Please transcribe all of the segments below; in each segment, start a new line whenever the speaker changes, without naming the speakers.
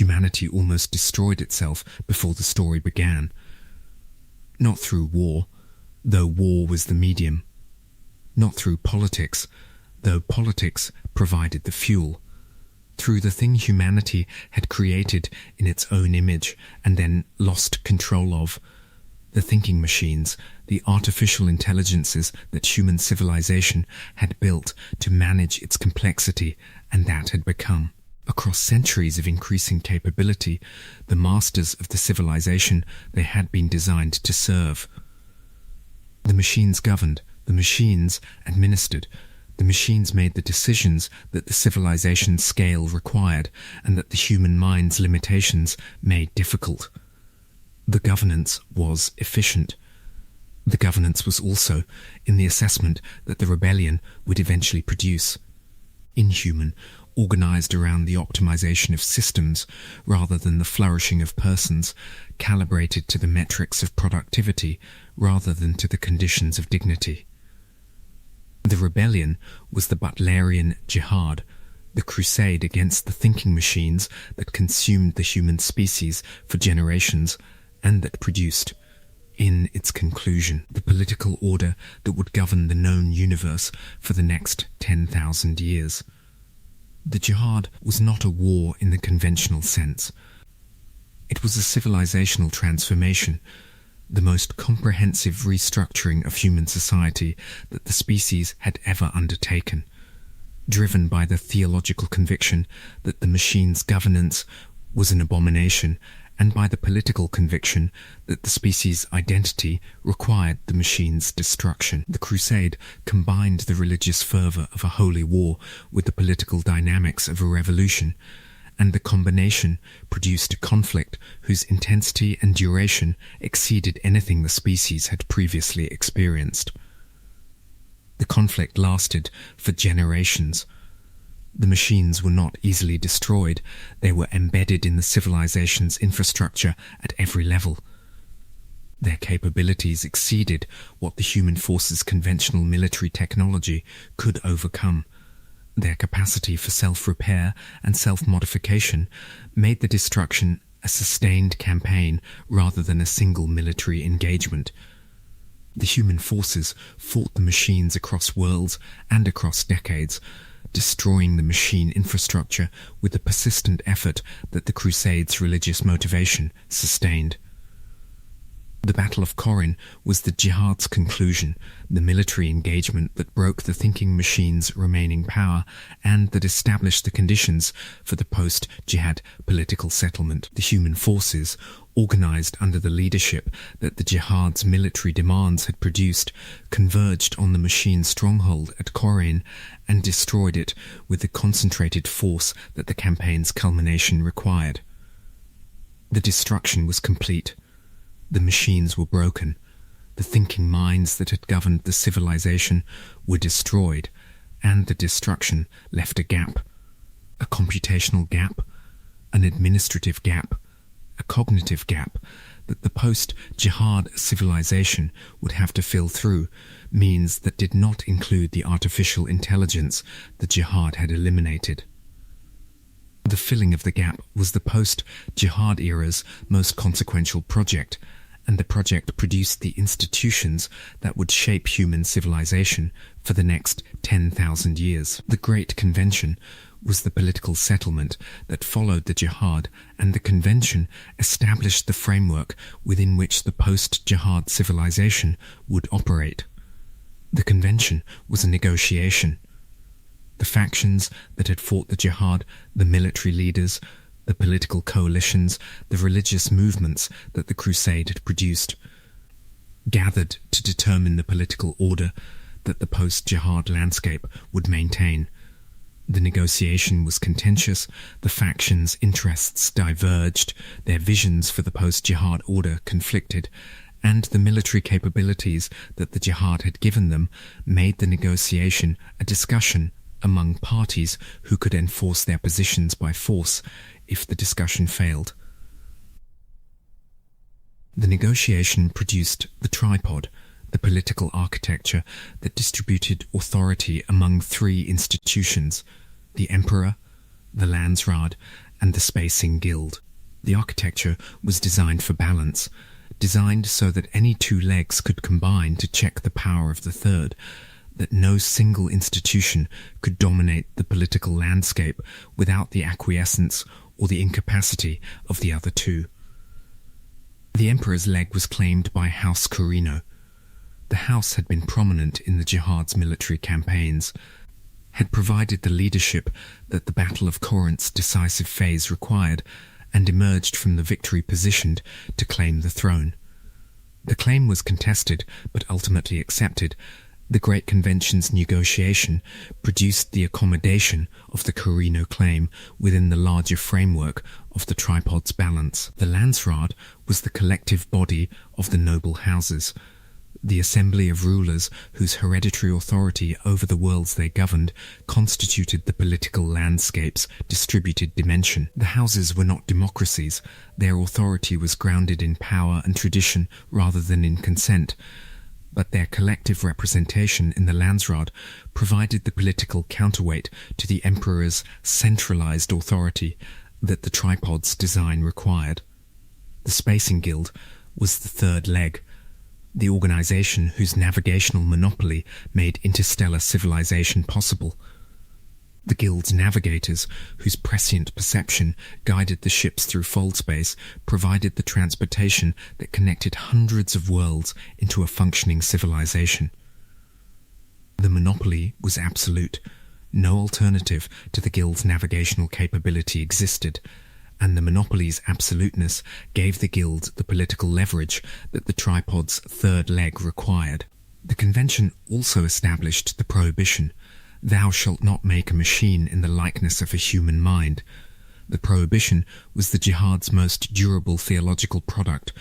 humanity almost destroyed itself before the story began. Not through war, though war was the medium. Not through politics, though politics provided the fuel. Through the thing humanity had created in its own image and then lost control of, the thinking machines, the artificial intelligences that human civilization had built to manage its complexity, and that had become, across centuries of increasing capability, the masters of the civilization they had been designed to serve. The machines governed, the machines administered, the machines made the decisions that the civilization's scale required and that the human mind's limitations made difficult. The governance was efficient. The governance was also in the assessment that the rebellion would eventually produce. Inhuman, organized around the optimization of systems rather than the flourishing of persons, calibrated to the metrics of productivity rather than to the conditions of dignity. The rebellion was the Butlerian Jihad, the crusade against the thinking machines that consumed the human species for generations and that produced, in its conclusion, the political order that would govern the known universe for the next 10,000 years. The jihad was not a war in the conventional sense. It was a civilizational transformation, the most comprehensive restructuring of human society that the species had ever undertaken, driven by the theological conviction that the machine's governance was an abomination and by the political conviction that the species' identity required the machine's destruction. The crusade combined the religious fervor of a holy war with the political dynamics of a revolution, and the combination produced a conflict whose intensity and duration exceeded anything the species had previously experienced. The conflict lasted for generations. The machines were not easily destroyed. They were embedded in the civilization's infrastructure at every level. Their capabilities exceeded what the human force's conventional military technology could overcome. Their capacity for self-repair and self-modification made the destruction a sustained campaign rather than a single military engagement. The human forces fought the machines across worlds and across decades, destroying the machine infrastructure with the persistent effort that the Crusade's religious motivation sustained. The Battle of Corin was the jihad's conclusion, the military engagement that broke the thinking machine's remaining power and that established the conditions for the post-jihad political settlement. The human forces, organized under the leadership that the jihad's military demands had produced, converged on the machine stronghold at Corin and destroyed it with the concentrated force that the campaign's culmination required. The destruction was complete. The machines were broken. The thinking minds that had governed the civilization were destroyed, and the destruction left a gap, a computational gap, an administrative gap, a cognitive gap that the post-jihad civilization would have to fill through, means that did not include the artificial intelligence the jihad had eliminated. The filling of the gap was the post-jihad era's most consequential project, and the project produced the institutions that would shape human civilization for the next 10,000 years. The Great Convention was the political settlement that followed the jihad, and the convention established the framework within which the post-jihad civilization would operate. The convention was a negotiation. The factions that had fought the jihad, the military leaders, the political coalitions, the religious movements that the crusade had produced, gathered to determine the political order that the post-jihad landscape would maintain. The negotiation was contentious, the factions' interests diverged, their visions for the post-jihad order conflicted, and the military capabilities that the jihad had given them made the negotiation a discussion among parties who could enforce their positions by force if the discussion failed. The negotiation produced the tripod, the political architecture that distributed authority among three institutions: the Emperor, the Landsraad, and the Spacing Guild. The architecture was designed for balance, designed so that any two legs could combine to check the power of the third, that no single institution could dominate the political landscape without the acquiescence or the incapacity of the other two. The Emperor's leg was claimed by House Corrino. The house had been prominent in the Jihad's military campaigns, had provided the leadership that the Battle of Corinth's decisive phase required, and emerged from the victory positioned to claim the throne. The claim was contested, but ultimately accepted. The Great Convention's negotiation produced the accommodation of the Corrino claim within the larger framework of the tripod's balance. The Landsraad was the collective body of the noble houses, the assembly of rulers whose hereditary authority over the worlds they governed constituted the political landscape's distributed dimension. The houses were not democracies. Their authority was grounded in power and tradition rather than in consent, but their collective representation in the Landsraad provided the political counterweight to the Emperor's centralized authority that the tripod's design required. The Spacing Guild was the third leg, the organization whose navigational monopoly made interstellar civilization possible. The Guild's navigators, whose prescient perception guided the ships through fold space, provided the transportation that connected hundreds of worlds into a functioning civilization. The monopoly was absolute. No alternative to the Guild's navigational capability existed, and the monopoly's absoluteness gave the Guild the political leverage that the tripod's third leg required. The convention also established the prohibition, "Thou shalt not make a machine in the likeness of a human mind." The prohibition was the Jihad's most durable theological product,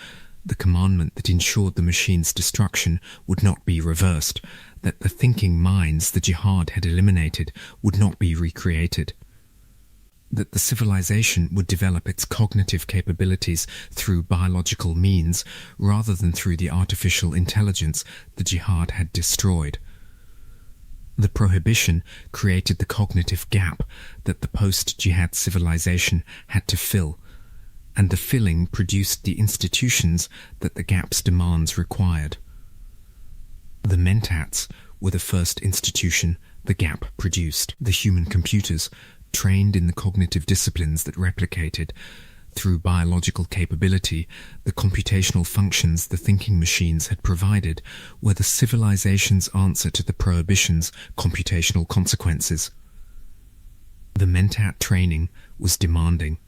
the commandment that ensured the machine's destruction would not be reversed, that the thinking minds the Jihad had eliminated would not be recreated, that the civilization would develop its cognitive capabilities through biological means rather than through the artificial intelligence the Jihad had destroyed. The prohibition created the cognitive gap that the post-Jihad civilization had to fill, and the filling produced the institutions that the gap's demands required. The Mentats were the first institution the gap produced. The human computers, trained in the cognitive disciplines that replicated, through biological capability, the computational functions the thinking machines had provided, were the civilization's answer to the prohibition's computational consequences. The Mentat training was demanding.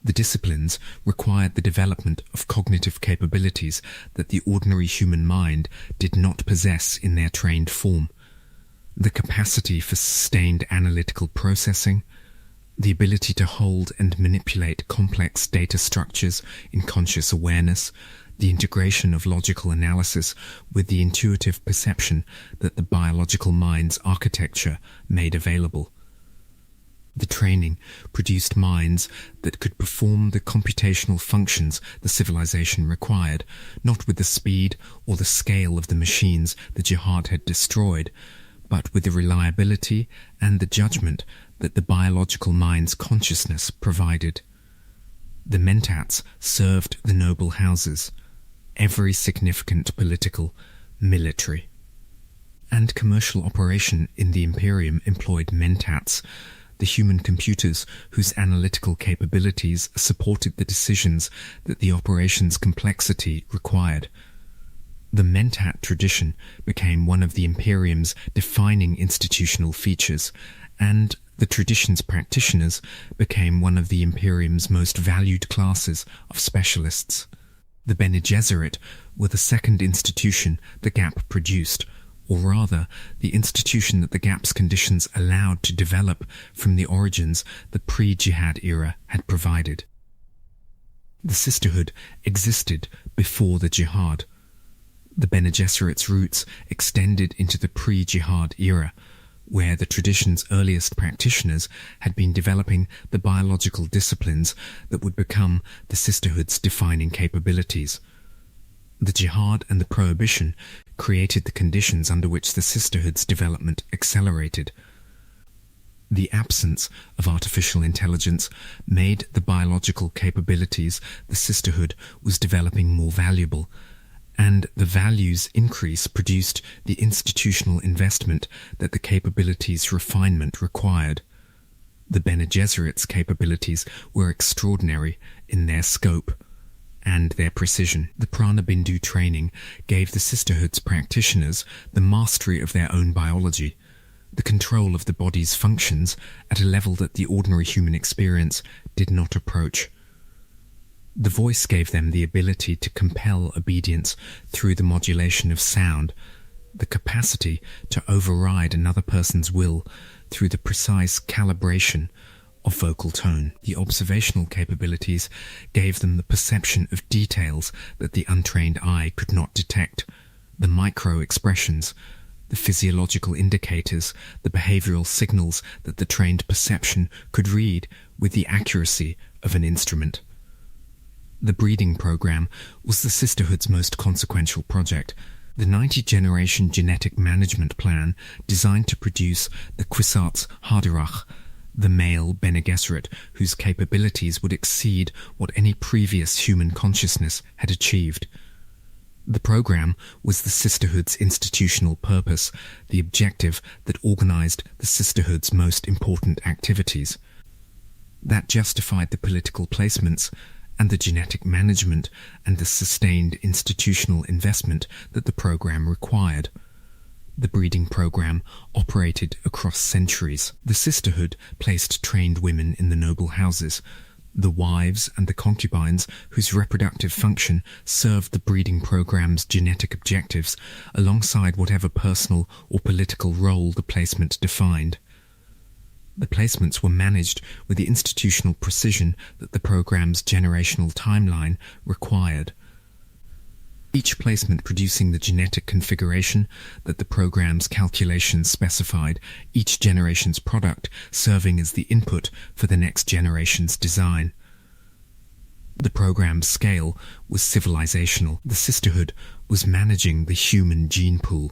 The disciplines required the development of cognitive capabilities that the ordinary human mind did not possess in their trained form. The capacity for sustained analytical processing, the ability to hold and manipulate complex data structures in conscious awareness, the integration of logical analysis with the intuitive perception that the biological mind's architecture made available. The training produced minds that could perform the computational functions the civilization required, not with the speed or the scale of the machines the Jihad had destroyed, but with the reliability and the judgment that the biological mind's consciousness provided. The Mentats served the noble houses, every significant political, military, and commercial operation in the Imperium employed Mentats, the human computers whose analytical capabilities supported the decisions that the operation's complexity required. The Mentat tradition became one of the Imperium's defining institutional features, and the tradition's practitioners became one of the Imperium's most valued classes of specialists. The Bene Gesserit were the second institution the Gap produced, or rather, the institution that the Gap's conditions allowed to develop from the origins the pre-Jihad era had provided. The sisterhood existed before the Jihad. The Bene Gesserit's roots extended into the pre-Jihad era, where the tradition's earliest practitioners had been developing the biological disciplines that would become the sisterhood's defining capabilities. The Jihad and the Prohibition created the conditions under which the sisterhood's development accelerated. The absence of artificial intelligence made the biological capabilities the sisterhood was developing more valuable, and the values increase produced the institutional investment that the capabilities' refinement required. The Bene Gesserit's capabilities were extraordinary in their scope and their precision. The Prana Bindu training gave the sisterhood's practitioners the mastery of their own biology, the control of the body's functions at a level that the ordinary human experience did not approach. The voice gave them the ability to compel obedience through the modulation of sound, the capacity to override another person's will through the precise calibration of vocal tone. The observational capabilities gave them the perception of details that the untrained eye could not detect, the micro-expressions, the physiological indicators, the behavioral signals that the trained perception could read with the accuracy of an instrument. The breeding program was the sisterhood's most consequential project. The 90-generation genetic management plan designed to produce the Kwisatz Haderach, the male Bene Gesserit, whose capabilities would exceed what any previous human consciousness had achieved. The program was the sisterhood's institutional purpose, the objective that organized the sisterhood's most important activities. That justified the political placements and the genetic management and the sustained institutional investment that the program required. The breeding program operated across centuries. The sisterhood placed trained women in the noble houses, the wives and the concubines whose reproductive function served the breeding program's genetic objectives alongside whatever personal or political role the placement defined. The placements were managed with the institutional precision that the program's generational timeline required. Each placement producing the genetic configuration that the program's calculations specified, each generation's product serving as the input for the next generation's design. The program's scale was civilizational. The sisterhood was managing the human gene pool,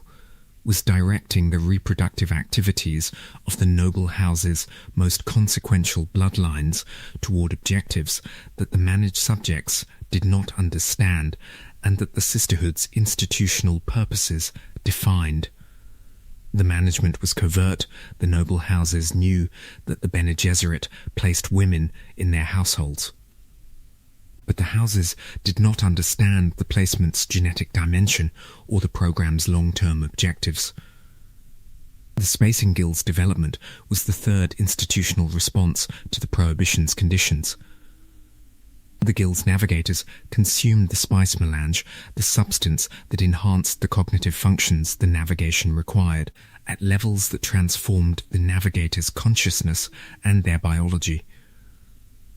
was directing the reproductive activities of the noble house's most consequential bloodlines toward objectives that the managed subjects did not understand and that the sisterhood's institutional purposes defined. The management was covert. The noble houses knew that the Bene Gesserit placed women in their households. But the houses did not understand the placement's genetic dimension or the program's long-term objectives. The Spacing Guild's development was the third institutional response to the Prohibition's conditions. The Guild's navigators consumed the spice melange, the substance that enhanced the cognitive functions the navigation required, at levels that transformed the navigator's consciousness and their biology.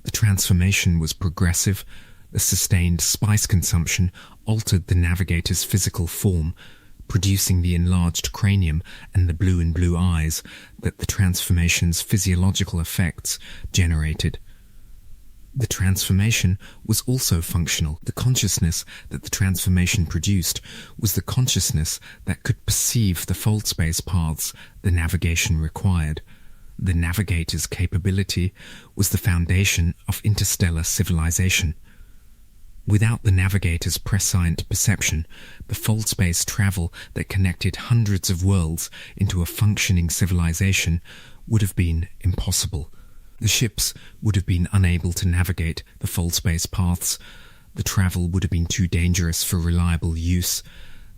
The transformation was progressive. The sustained spice consumption altered the navigator's physical form, producing the enlarged cranium and the blue eyes that the transformation's physiological effects generated. The transformation was also functional. The consciousness that the transformation produced was the consciousness that could perceive the fold space paths the navigation required. The navigator's capability was the foundation of interstellar civilization. Without the navigator's prescient perception, the fold space travel that connected hundreds of worlds into a functioning civilization would have been impossible. The ships would have been unable to navigate the fold space paths. The travel would have been too dangerous for reliable use.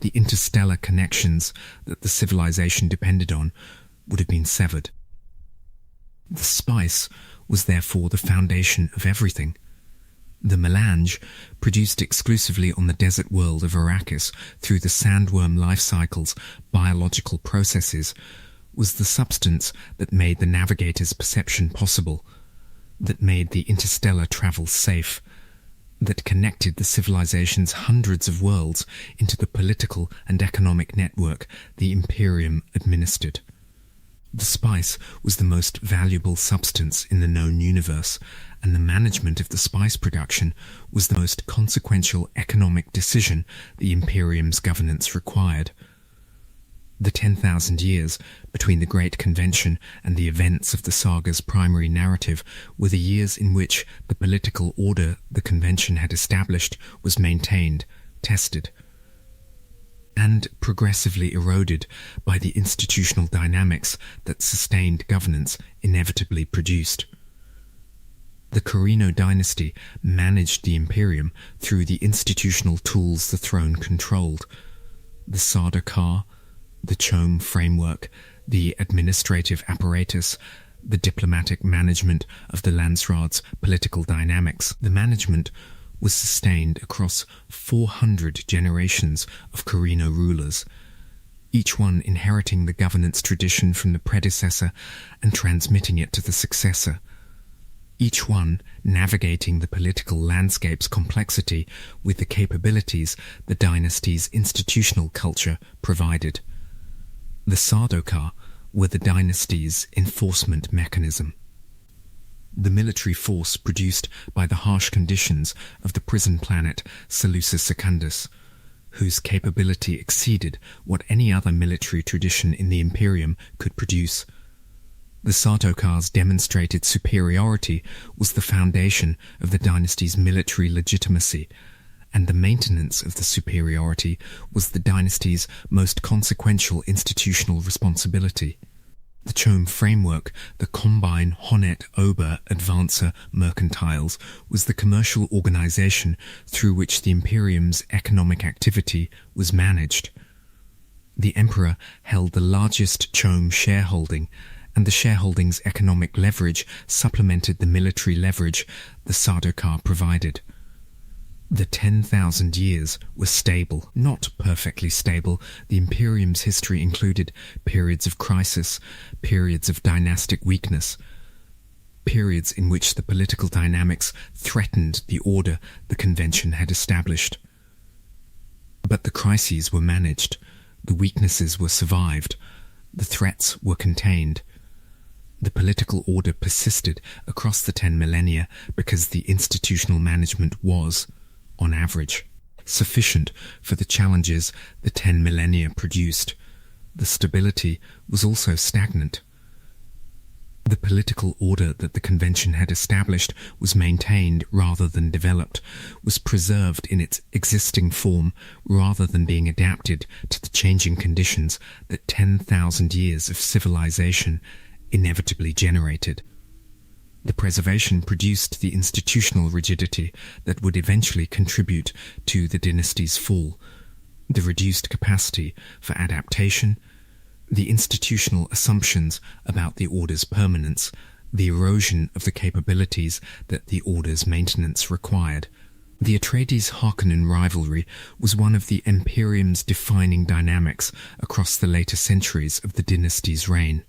The interstellar connections that the civilization depended on would have been severed. The spice was therefore the foundation of everything. The melange, produced exclusively on the desert world of Arrakis through the sandworm life cycle's biological processes, was the substance that made the navigator's perception possible, that made the interstellar travel safe, that connected the civilization's hundreds of worlds into the political and economic network the Imperium administered. The spice was the most valuable substance in the known universe, and the management of the spice production was the most consequential economic decision the Imperium's governance required. The 10,000 years between the Great Convention and the events of the saga's primary narrative were the years in which the political order the Convention had established was maintained, tested, and progressively eroded by the institutional dynamics that sustained governance inevitably produced. The Corrino dynasty managed the Imperium through the institutional tools the throne controlled: the Sardaukar, the Chom framework, the administrative apparatus, the diplomatic management of the Landsraad's political dynamics. The management was sustained across 400 generations of Corrino rulers, each one inheriting the governance tradition from the predecessor and transmitting it to the successor, each one navigating the political landscape's complexity with the capabilities the dynasty's institutional culture provided. The Sardaukar were the dynasty's enforcement mechanism. The military force produced by the harsh conditions of the prison planet Seleucus Secundus, whose capability exceeded what any other military tradition in the Imperium could produce. The Sardaukar's demonstrated superiority was the foundation of the dynasty's military legitimacy, and the maintenance of the superiority was the dynasty's most consequential institutional responsibility. The Chom framework, the Combine Honet Ober Advancer Mercantiles, was the commercial organization through which the Imperium's economic activity was managed. The Emperor held the largest Chom shareholding, and the shareholding's economic leverage supplemented the military leverage the Sardaukar provided. The 10,000 years were stable, not perfectly stable. The Imperium's history included periods of crisis, periods of dynastic weakness, periods in which the political dynamics threatened the order the Convention had established. But the crises were managed, the weaknesses were survived, the threats were contained. The political order persisted across the 10 millennia because the institutional management was, on average, sufficient for the challenges the 10 millennia produced. The stability was also stagnant. The political order that the Convention had established was maintained rather than developed, was preserved in its existing form rather than being adapted to the changing conditions that 10,000 years of civilization inevitably generated. The preservation produced the institutional rigidity that would eventually contribute to the dynasty's fall, the reduced capacity for adaptation, the institutional assumptions about the order's permanence, the erosion of the capabilities that the order's maintenance required. The Atreides-Harkonnen rivalry was one of the Imperium's defining dynamics across the later centuries of the dynasty's reign.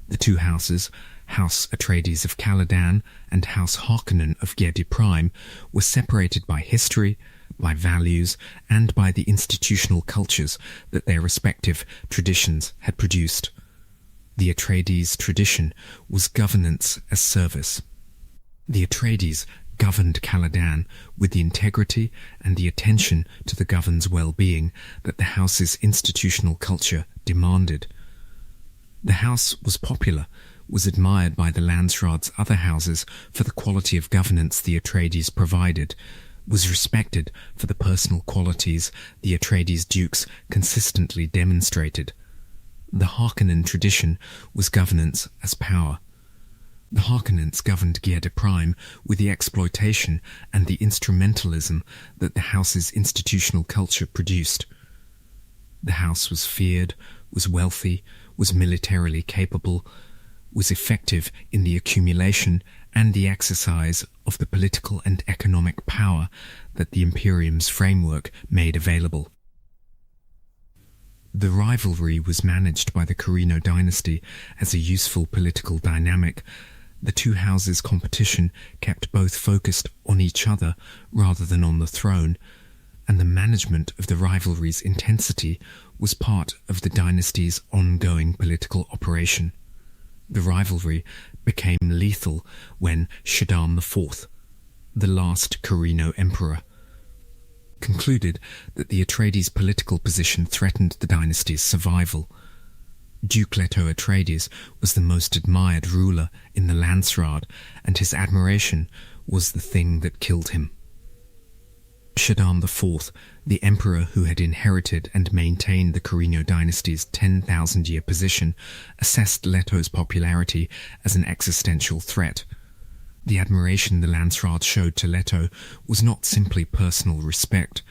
The two houses, House Atreides of Caladan and House Harkonnen of Gedi Prime, were separated by history, by values, and by the institutional cultures that their respective traditions had produced. The Atreides tradition was governance as service. The Atreides governed Caladan with the integrity and the attention to the governed's well-being that the house's institutional culture demanded. The house was popular, was admired by the Landsraad's other houses for the quality of governance the Atreides provided, was respected for the personal qualities the Atreides dukes consistently demonstrated. The Harkonnen tradition was governance as power. The Harkonnens governed Gedi Prime with the exploitation and the instrumentalism that the house's institutional culture produced. The house was feared, was wealthy, was militarily capable, was effective in the accumulation and the exercise of the political and economic power that the Imperium's framework made available. The rivalry was managed by the Corrino dynasty as a useful political dynamic. The two houses' competition kept both focused on each other rather than on the throne, and the management of the rivalry's intensity was part of the dynasty's ongoing political operation. The rivalry became lethal when Shaddam IV, the last Corrino emperor, concluded that the Atreides' political position threatened the dynasty's survival. Duke Leto Atreides was the most admired ruler in the Landsraad, and his admiration was the thing that killed him. Shaddam IV, the emperor who had inherited and maintained the Carino dynasty's 10,000-year position, assessed Leto's popularity as an existential threat. The admiration the Landsraad showed to Leto was not simply personal respect.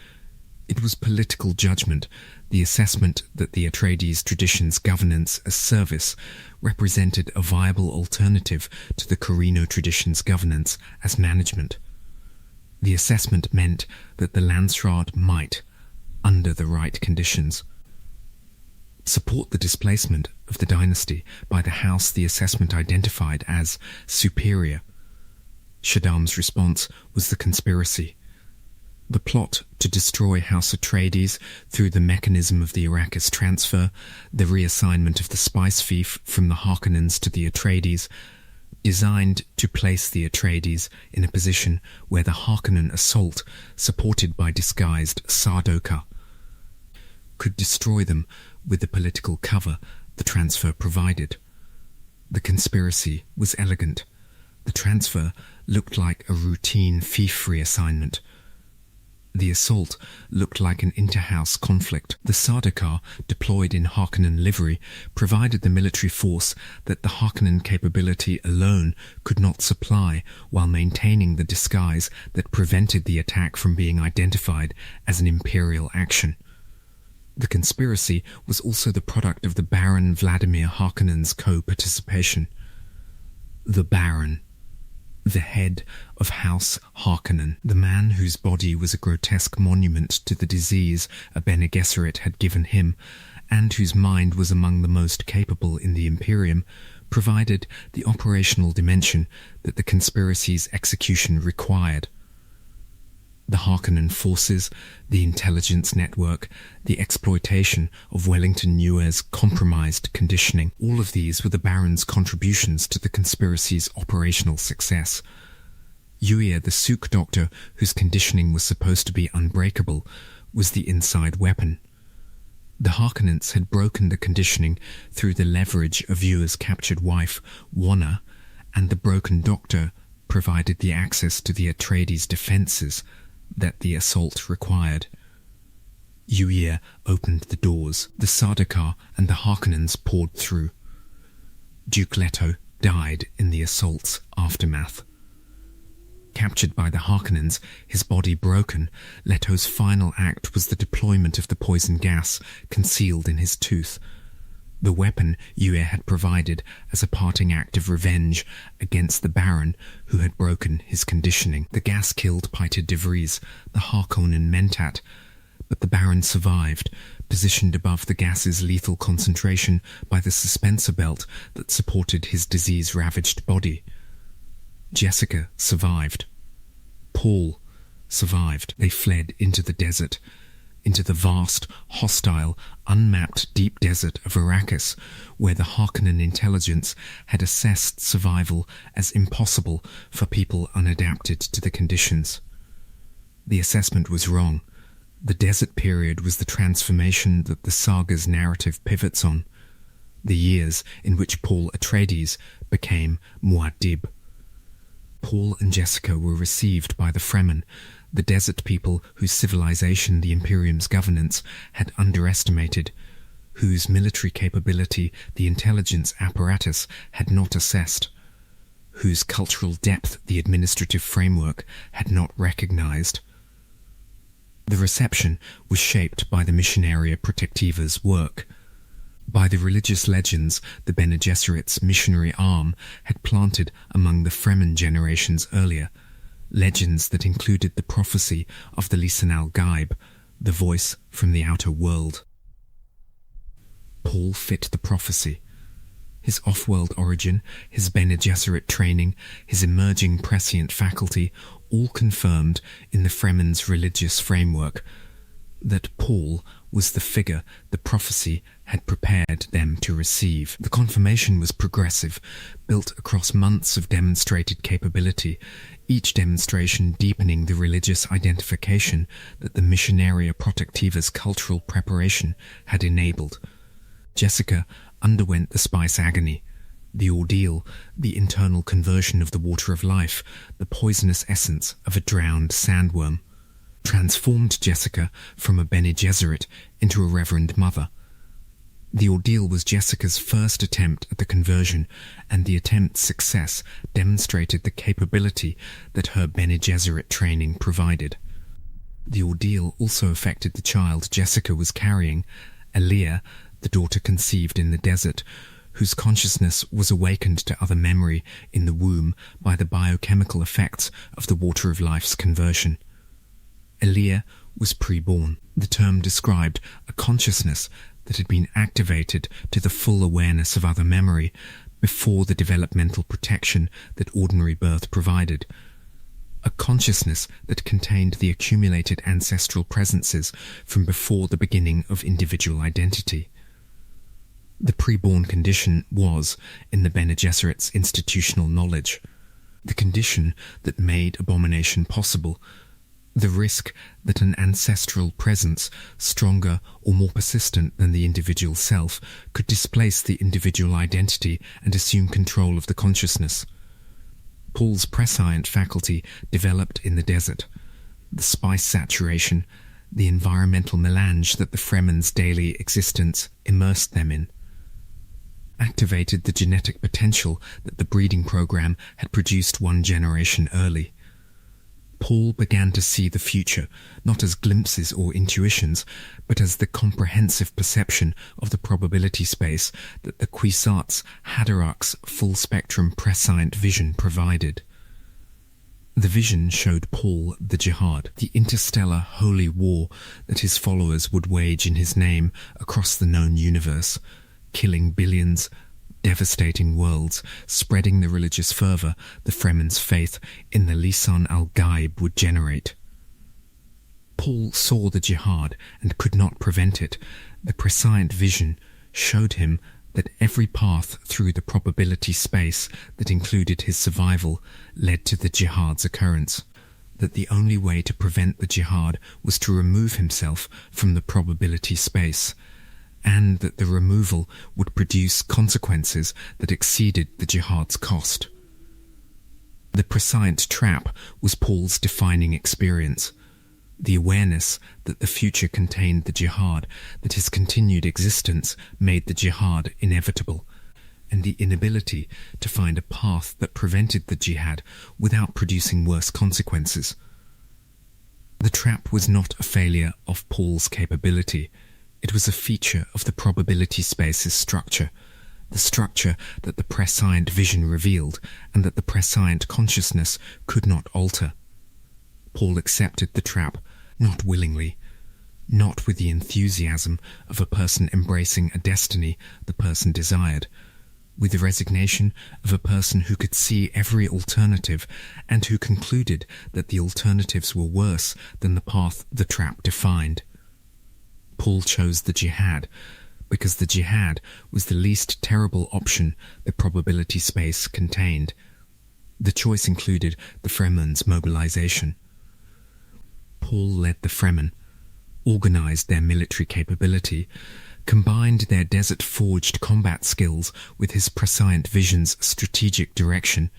It was political judgment, the assessment that the Atreides tradition's governance as service represented a viable alternative to the Carino tradition's governance as management. The assessment meant that the Landsraad might, under the right conditions, support the displacement of the dynasty by the house the assessment identified as superior. Shaddam's response was the conspiracy. The plot to destroy House Atreides through the mechanism of the Arrakis transfer, the reassignment of the spice fief from the Harkonnens to the Atreides, designed to place the Atreides in a position where the Harkonnen assault, supported by disguised Sardaukar, could destroy them with the political cover the transfer provided. The conspiracy was elegant. The transfer looked like a routine fief reassignment. The assault looked like an inter-house conflict. The Sardaukar, deployed in Harkonnen livery, provided the military force that the Harkonnen capability alone could not supply, while maintaining the disguise that prevented the attack from being identified as an Imperial action. The conspiracy was also the product of the Baron Vladimir Harkonnen's co-participation. The Baron, the head of House Harkonnen, the man whose body was a grotesque monument to the disease a Bene Gesserit had given him, and whose mind was among the most capable in the Imperium, provided the operational dimension that the conspiracy's execution required. The Harkonnen forces, the intelligence network, the exploitation of Wellington Yueh's compromised conditioning, all of these were the Baron's contributions to the conspiracy's operational success. Yueh, the Suk doctor, whose conditioning was supposed to be unbreakable, was the inside weapon. The Harkonnens had broken the conditioning through the leverage of Yueh's captured wife, Wanna, and the broken doctor provided the access to the Atreides' defences that the assault required. Yueh opened the doors. The Sardaukar and the Harkonnens poured through. Duke Leto died in the assault's aftermath. Captured by the Harkonnens, his body broken, Leto's final act was the deployment of the poison gas concealed in his tooth, the weapon Yueh had provided as a parting act of revenge against the Baron who had broken his conditioning. The gas killed Piter de Vries, the Harkonnen Mentat, but the Baron survived, positioned above the gas's lethal concentration by the suspensor belt that supported his disease-ravaged body. Jessica survived. Paul survived. They fled into the desert, into the vast, hostile, unmapped deep desert of Arrakis, where the Harkonnen intelligence had assessed survival as impossible for people unadapted to the conditions. The assessment was wrong. The desert period was the transformation that the saga's narrative pivots on, the years in which Paul Atreides became Muad'Dib. Paul and Jessica were received by the Fremen, the desert people whose civilization the Imperium's governance had underestimated, whose military capability the intelligence apparatus had not assessed, whose cultural depth the administrative framework had not recognized. The reception was shaped by the Missionaria Protectiva's work, by the religious legends the Bene Gesserit's missionary arm had planted among the Fremen generations earlier, legends that included the prophecy of the Lisan al-Gaib, the voice from the outer world. Paul fit the prophecy. His off-world origin, his Bene Gesserit training, his emerging prescient faculty, all confirmed in the Fremen's religious framework that Paul was the figure the prophecy had prepared them to receive. The confirmation was progressive, built across months of demonstrated capability, each demonstration deepening the religious identification that the Missionaria Protectiva's cultural preparation had enabled. Jessica underwent the spice agony, the ordeal, the internal conversion of the water of life, the poisonous essence of a drowned sandworm, transformed Jessica from a Bene Gesserit into a Reverend Mother. The ordeal was Jessica's first attempt at the conversion, and the attempt's success demonstrated the capability that her Bene Gesserit training provided. The ordeal also affected the child Jessica was carrying, Elia, the daughter conceived in the desert, whose consciousness was awakened to other memory in the womb by the biochemical effects of the water of life's conversion. Elia was preborn. The term described a consciousness that had been activated to the full awareness of other memory before the developmental protection that ordinary birth provided. A consciousness that contained the accumulated ancestral presences from before the beginning of individual identity. The preborn condition was, in the Bene Gesserit's institutional knowledge, the condition that made abomination possible, the risk that an ancestral presence, stronger or more persistent than the individual self, could displace the individual identity and assume control of the consciousness. Paul's prescient faculty developed in the desert, the spice saturation, the environmental melange that the Fremen's daily existence immersed them in, activated the genetic potential that the breeding program had produced one generation early. Paul began to see the future, not as glimpses or intuitions, but as the comprehensive perception of the probability space that the Kwisatz Haderach's full-spectrum prescient vision provided. The vision showed Paul the Jihad, the interstellar holy war that his followers would wage in his name across the known universe, killing billions, devastating worlds, spreading the religious fervor the Fremen's faith in the Lisan al-Gaib would generate. Paul saw the jihad and could not prevent it. The prescient vision showed him that every path through the probability space that included his survival led to the jihad's occurrence, that the only way to prevent the jihad was to remove himself from the probability space, and that the removal would produce consequences that exceeded the jihad's cost. The prescient trap was Paul's defining experience, the awareness that the future contained the jihad, that his continued existence made the jihad inevitable, and the inability to find a path that prevented the jihad without producing worse consequences. The trap was not a failure of Paul's capability. It was a feature of the probability space's structure, the structure that the prescient vision revealed and that the prescient consciousness could not alter. Paul accepted the trap, not willingly, not with the enthusiasm of a person embracing a destiny the person desired, with the resignation of a person who could see every alternative and who concluded that the alternatives were worse than the path the trap defined. Paul chose the jihad because the jihad was the least terrible option the probability space contained. The choice included the Fremen's mobilization. Paul led the Fremen, organized their military capability, combined their desert-forged combat skills with his prescient vision's strategic direction,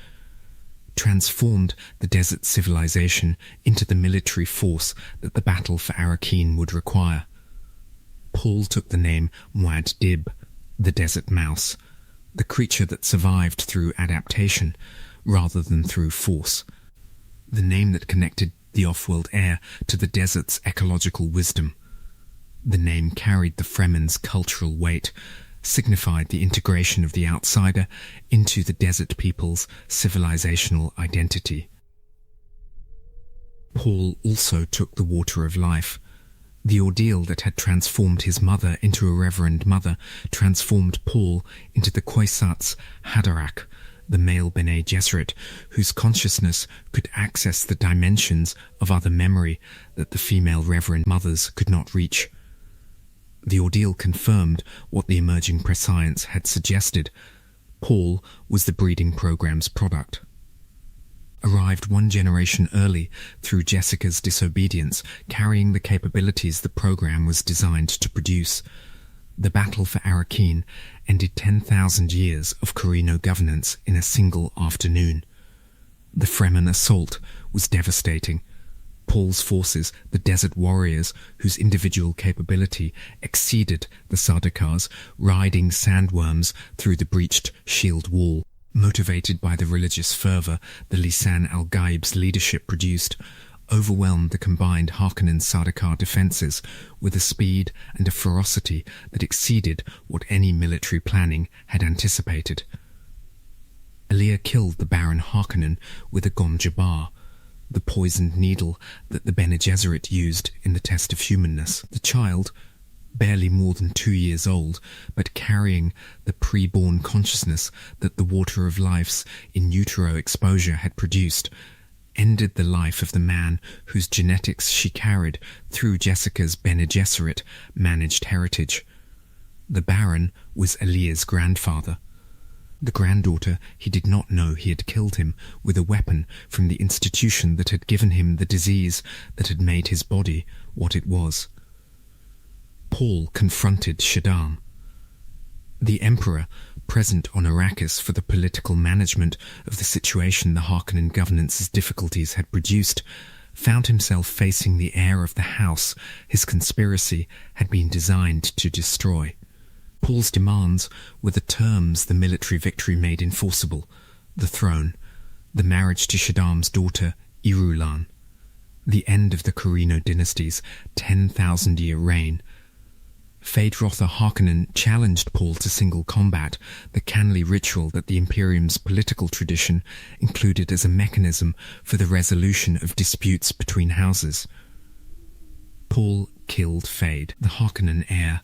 transformed the desert civilization into the military force that the battle for Arrakis would require. Paul took the name Muad'Dib, the desert mouse, the creature that survived through adaptation rather than through force, the name that connected the off-world air to the desert's ecological wisdom. The name carried the Fremen's cultural weight, signified the integration of the outsider into the desert people's civilizational identity. Paul also took the water of life. The ordeal that had transformed his mother into a Reverend Mother transformed Paul into the Kwisatz Haderach, the male Bene Gesserit, whose consciousness could access the dimensions of other memory that the female Reverend Mothers could not reach. The ordeal confirmed what the emerging prescience had suggested. Paul was the breeding program's product. Arrived one generation early through Jessica's disobedience, carrying the capabilities the program was designed to produce. The battle for Arrakis ended 10,000 years of Corrino governance in a single afternoon. The Fremen assault was devastating. Paul's forces, the desert warriors whose individual capability exceeded the Sardaukars, riding sandworms through the breached shield wall, motivated by the religious fervour the Lisan al-Gaib's leadership produced, overwhelmed the combined Harkonnen Sardaukar defences with a speed and a ferocity that exceeded what any military planning had anticipated. Elia killed the Baron Harkonnen with a Gom Jabbar, the poisoned needle that the Bene Gesserit used in the test of humanness. The child, barely more than 2 years old, but carrying the pre-born consciousness that the water of life's in utero exposure had produced, ended the life of the man whose genetics she carried through Jessica's Bene Gesserit managed heritage. The Baron was Elia's grandfather. The granddaughter he did not know he had killed him with a weapon from the institution that had given him the disease that had made his body what it was. Paul confronted Shaddam. The Emperor, present on Arrakis for the political management of the situation the Harkonnen governance's difficulties had produced, found himself facing the heir of the house his conspiracy had been designed to destroy. Paul's demands were the terms the military victory made enforceable: the throne, the marriage to Shaddam's daughter Irulan, the end of the Corrino dynasty's 10,000-year reign. Phaedrotha Harkonnen challenged Paul to single combat, the Canly ritual that the Imperium's political tradition included as a mechanism for the resolution of disputes between houses. Paul killed Phaed, the Harkonnen heir,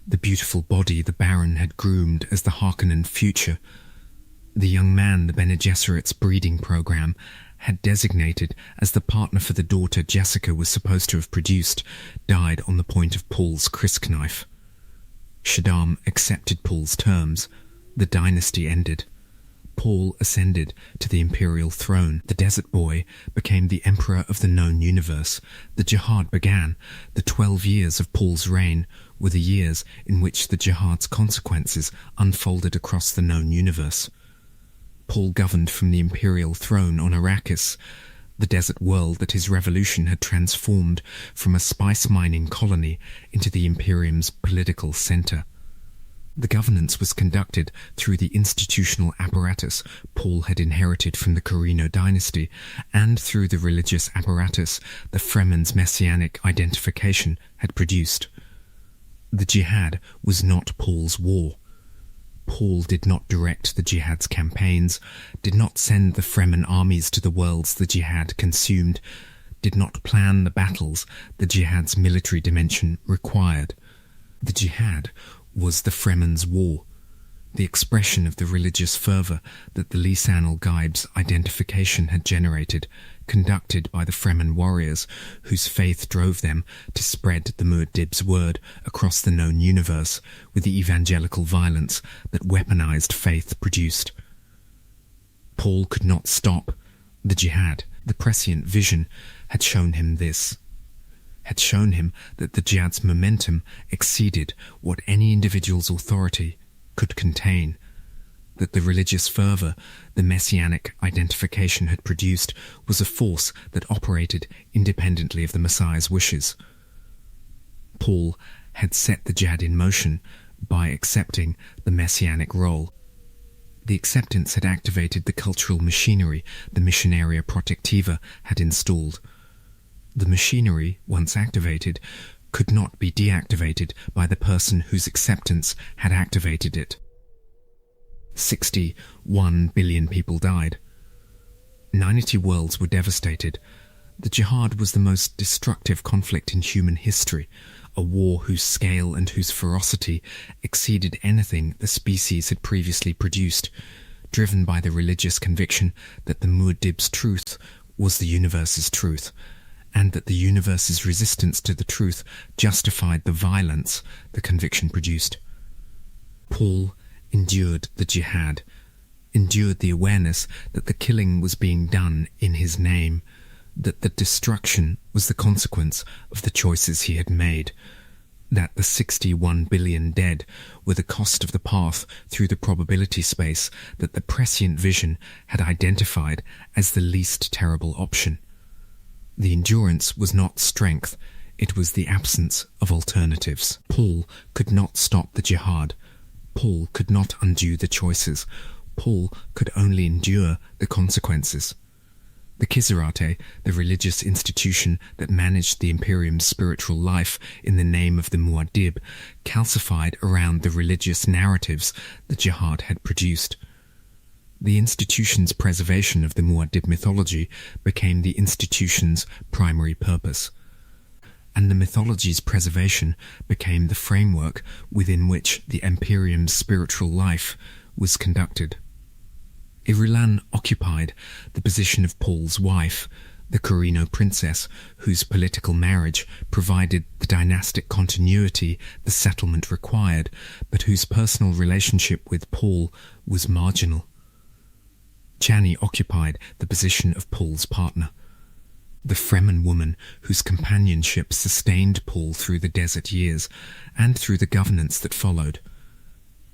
the beautiful body the Baron had groomed as the Harkonnen future. The young man the Bene Gesserit's breeding program had designated as the partner for the daughter Jessica was supposed to have produced died on the point of Paul's crisp-knife. Shaddam accepted Paul's terms. The dynasty ended. Paul ascended to the imperial throne. The desert boy became the emperor of the known universe. The Jihad began. The 12 years of Paul's reign were the years in which the Jihad's consequences unfolded across the known universe. Paul governed from the imperial throne on Arrakis, the desert world that his revolution had transformed from a spice-mining colony into the Imperium's political centre. The governance was conducted through the institutional apparatus Paul had inherited from the Corrino dynasty, and through the religious apparatus the Fremen's messianic identification had produced. The Jihad was not Paul's war. Paul did not direct the Jihad's campaigns, did not send the Fremen armies to the worlds the Jihad consumed, did not plan the battles the Jihad's military dimension required. The Jihad was the Fremen's war, the expression of the religious fervour that the Lisan al-Gaib's identification had generated, conducted by the Fremen warriors whose faith drove them to spread the Muad'Dib's word across the known universe with the evangelical violence that weaponized faith produced. Paul could not stop the Jihad. The prescient vision had shown him this, had shown him that the Jihad's momentum exceeded what any individual's authority could contain, that the religious fervour the messianic identification had produced was a force that operated independently of the Messiah's wishes. Paul had set the Jihad in motion by accepting the messianic role. The acceptance had activated the cultural machinery the Missionaria Protectiva had installed. The machinery, once activated, could not be deactivated by the person whose acceptance had activated it. 61 billion people died. 90 worlds were devastated. The Jihad was the most destructive conflict in human history, a war whose scale and whose ferocity exceeded anything the species had previously produced, driven by the religious conviction that the Muad'Dib's truth was the universe's truth, and that the universe's resistance to the truth justified the violence the conviction produced. Paul endured the jihad, endured the awareness that the killing was being done in his name, that the destruction was the consequence of the choices he had made, that the 61 billion dead were the cost of the path through the probability space that the prescient vision had identified as the least terrible option. The endurance was not strength, it was the absence of alternatives. Paul could not stop the jihad. Paul could not undo the choices. Paul could only endure the consequences. The Gesserit, the religious institution that managed the Imperium's spiritual life in the name of the Muad'Dib, calcified around the religious narratives the jihad had produced. The institution's preservation of the Muad'Dib mythology became the institution's primary purpose, and the mythology's preservation became the framework within which the Imperium's spiritual life was conducted. Irulan occupied the position of Paul's wife, the Corino princess, whose political marriage provided the dynastic continuity the settlement required, but whose personal relationship with Paul was marginal. Chani occupied the position of Paul's partner, the Fremen woman whose companionship sustained Paul through the desert years and through the governance that followed.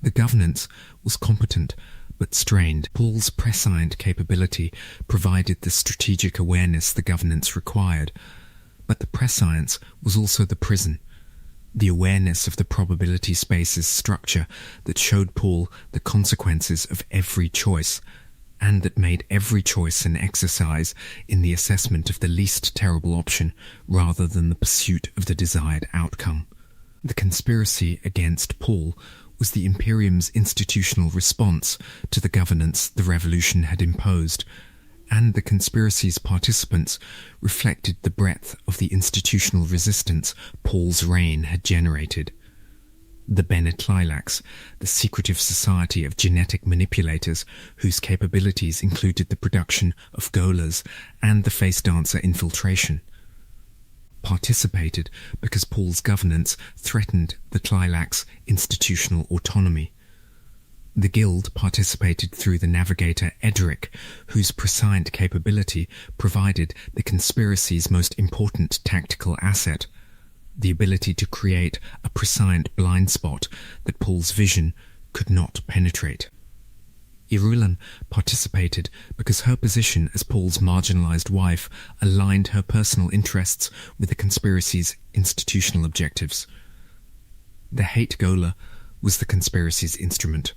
The governance was competent but strained. Paul's prescient capability provided the strategic awareness the governance required, but the prescience was also the prison, the awareness of the probability space's structure that showed Paul the consequences of every choice, and that made every choice an exercise in the assessment of the least terrible option rather than the pursuit of the desired outcome. The conspiracy against Paul was the Imperium's institutional response to the governance the revolution had imposed, and the conspiracy's participants reflected the breadth of the institutional resistance Paul's reign had generated. The Bene Gesserit, the secretive society of genetic manipulators whose capabilities included the production of golas and the face dancer infiltration, participated because Paul's governance threatened the Tlailac's institutional autonomy. The guild participated through the navigator Edric, whose prescient capability provided the conspiracy's most important tactical asset, the ability to create a prescient blind spot that Paul's vision could not penetrate. Irulan participated because her position as Paul's marginalized wife aligned her personal interests with the conspiracy's institutional objectives. The hate Gola was the conspiracy's instrument.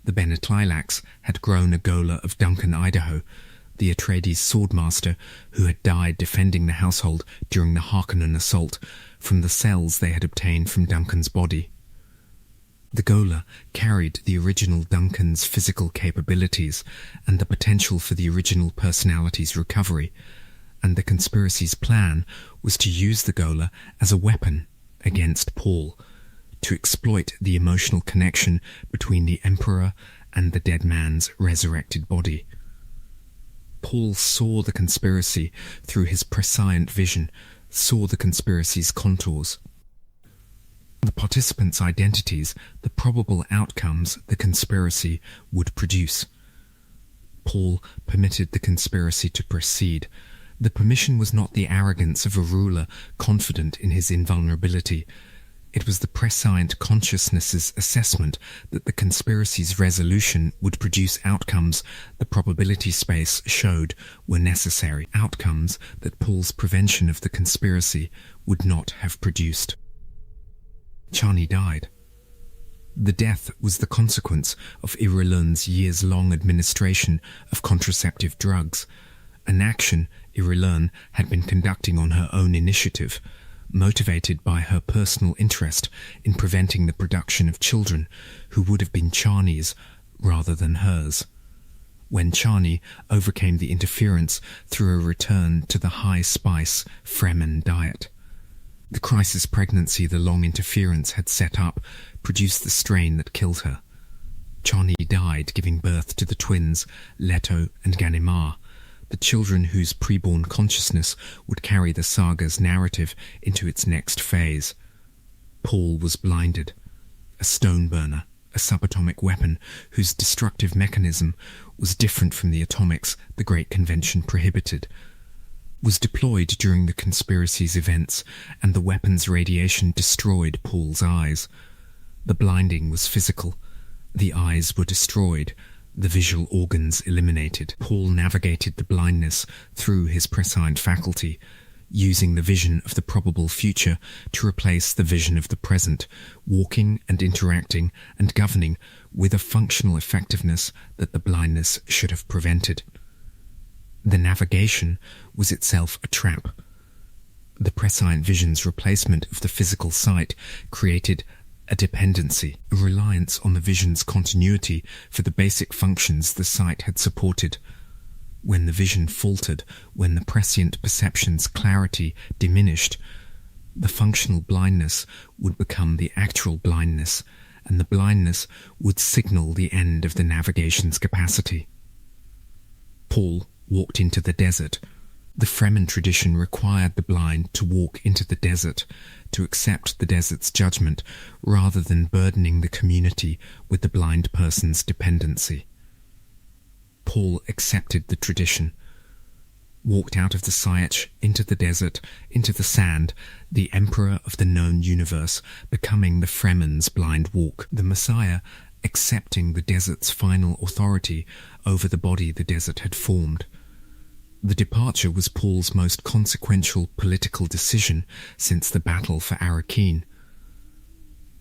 The Bene Gesserit had grown a Gola of Duncan, Idaho, the Atreides swordmaster who had died defending the household during the Harkonnen assault, from the cells they had obtained from Duncan's body. The Gola carried the original Duncan's physical capabilities and the potential for the original personality's recovery, and the conspiracy's plan was to use the Gola as a weapon against Paul, to exploit the emotional connection between the Emperor and the dead man's resurrected body. Paul saw the conspiracy through his prescient vision, saw the conspiracy's contours. The participants' identities, the probable outcomes the conspiracy would produce. Paul permitted the conspiracy to proceed. The permission was not the arrogance of a ruler confident in his invulnerability. It was the prescient consciousness's assessment that the conspiracy's resolution would produce outcomes the probability space showed were necessary, outcomes that Paul's prevention of the conspiracy would not have produced. Chani died. The death was the consequence of Irulan's years-long administration of contraceptive drugs, an action Irulan had been conducting on her own initiative, motivated by her personal interest in preventing the production of children who would have been Chani's rather than hers. When Chani overcame the interference through a return to the high-spice Fremen diet. The crisis pregnancy the long interference had set up produced the strain that killed her. Chani died giving birth to the twins Leto and Ganimar, the children whose preborn consciousness would carry the saga's narrative into its next phase. Paul was blinded, a stone burner, a subatomic weapon whose destructive mechanism was different from the atomics the Great Convention prohibited, was deployed during the conspiracy's events, and the weapon's radiation destroyed Paul's eyes. The blinding was physical. The eyes were destroyed, the visual organs eliminated. Paul navigated the blindness through his prescient faculty, using the vision of the probable future to replace the vision of the present, walking and interacting and governing with a functional effectiveness that the blindness should have prevented. The navigation was itself a trap. The prescient vision's replacement of the physical sight created a dependency, a reliance on the vision's continuity for the basic functions the sight had supported. When the vision faltered, when the prescient perception's clarity diminished, the functional blindness would become the actual blindness, and the blindness would signal the end of the navigation's capacity. Paul walked into the desert. The Fremen tradition required the blind to walk into the desert, to accept the desert's judgment, rather than burdening the community with the blind person's dependency. Paul accepted the tradition, walked out of the Sayach into the desert, into the sand, the emperor of the known universe, becoming the Fremen's blind walk, the Messiah accepting the desert's final authority over the body the desert had formed. The departure was Paul's most consequential political decision since the battle for Arrakis.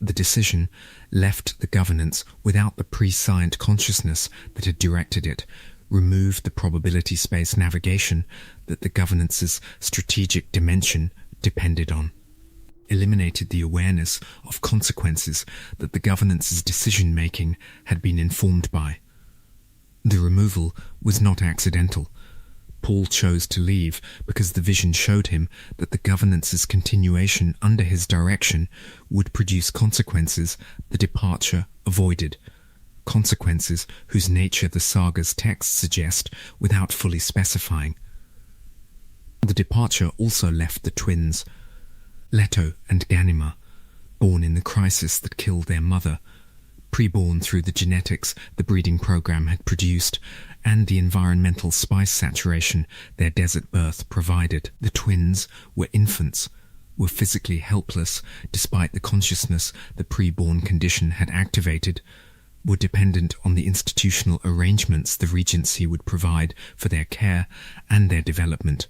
The decision left the governance without the prescient consciousness that had directed it, removed the probability space navigation that the governance's strategic dimension depended on, eliminated the awareness of consequences that the governance's decision-making had been informed by. The removal was not accidental. Paul chose to leave because the vision showed him that the governance's continuation under his direction would produce consequences the departure avoided, consequences whose nature the saga's texts suggest without fully specifying. The departure also left the twins, Leto and Ganima, born in the crisis that killed their mother, preborn through the genetics the breeding program had produced, and the environmental spice saturation their desert birth provided. The twins were infants, were physically helpless despite the consciousness the preborn condition had activated, were dependent on the institutional arrangements the Regency would provide for their care and their development.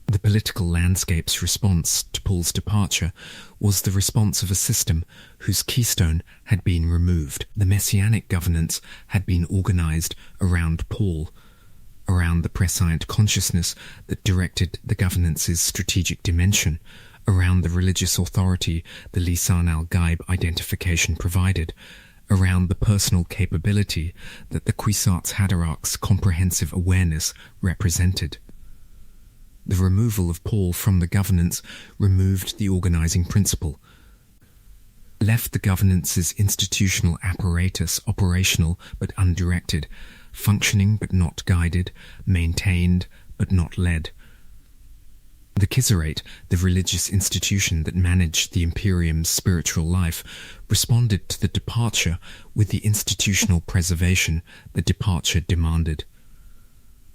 The political landscape's response to Paul's departure was the response of a system whose keystone had been removed. The messianic governance had been organized around Paul, around the prescient consciousness that directed the governance's strategic dimension, around the religious authority the Lisan al-Gaib identification provided, around the personal capability that the Kwisatz Haderach's comprehensive awareness represented. The removal of Paul from the governance removed the organizing principle, left the governance's institutional apparatus operational but undirected, functioning but not guided, maintained but not led. The Gesserit, the religious institution that managed the Imperium's spiritual life, responded to the departure with the institutional preservation the departure demanded.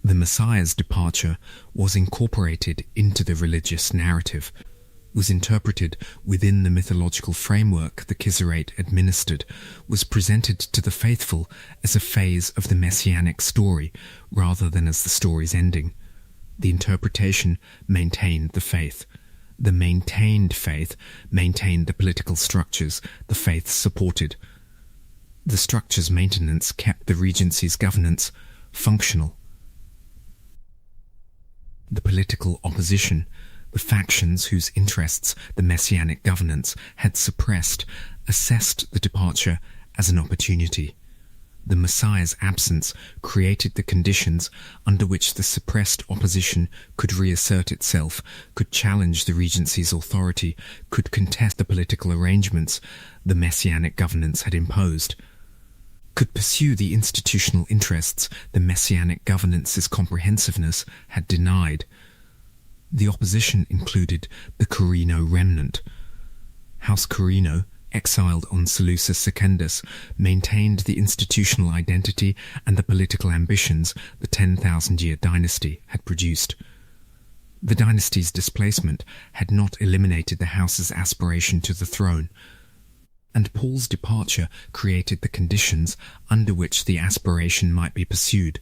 The Messiah's departure was incorporated into the religious narrative, was interpreted within the mythological framework the Gesserit administered, was presented to the faithful as a phase of the messianic story rather than as the story's ending. The interpretation maintained the faith. The maintained faith maintained the political structures the faith supported. The structure's maintenance kept the Regency's governance functional. The political opposition, the factions whose interests the messianic governance had suppressed, assessed the departure as an opportunity. The Messiah's absence created the conditions under which the suppressed opposition could reassert itself, could challenge the Regency's authority, could contest the political arrangements the messianic governance had imposed. could pursue the institutional interests the messianic governance's comprehensiveness had denied. The opposition included the Corrino remnant. House Corrino, exiled on Seleucus Secundus, maintained the institutional identity and the political ambitions the 10,000-year dynasty had produced. The dynasty's displacement had not eliminated the house's aspiration to the throne, and Paul's departure created the conditions under which the aspiration might be pursued.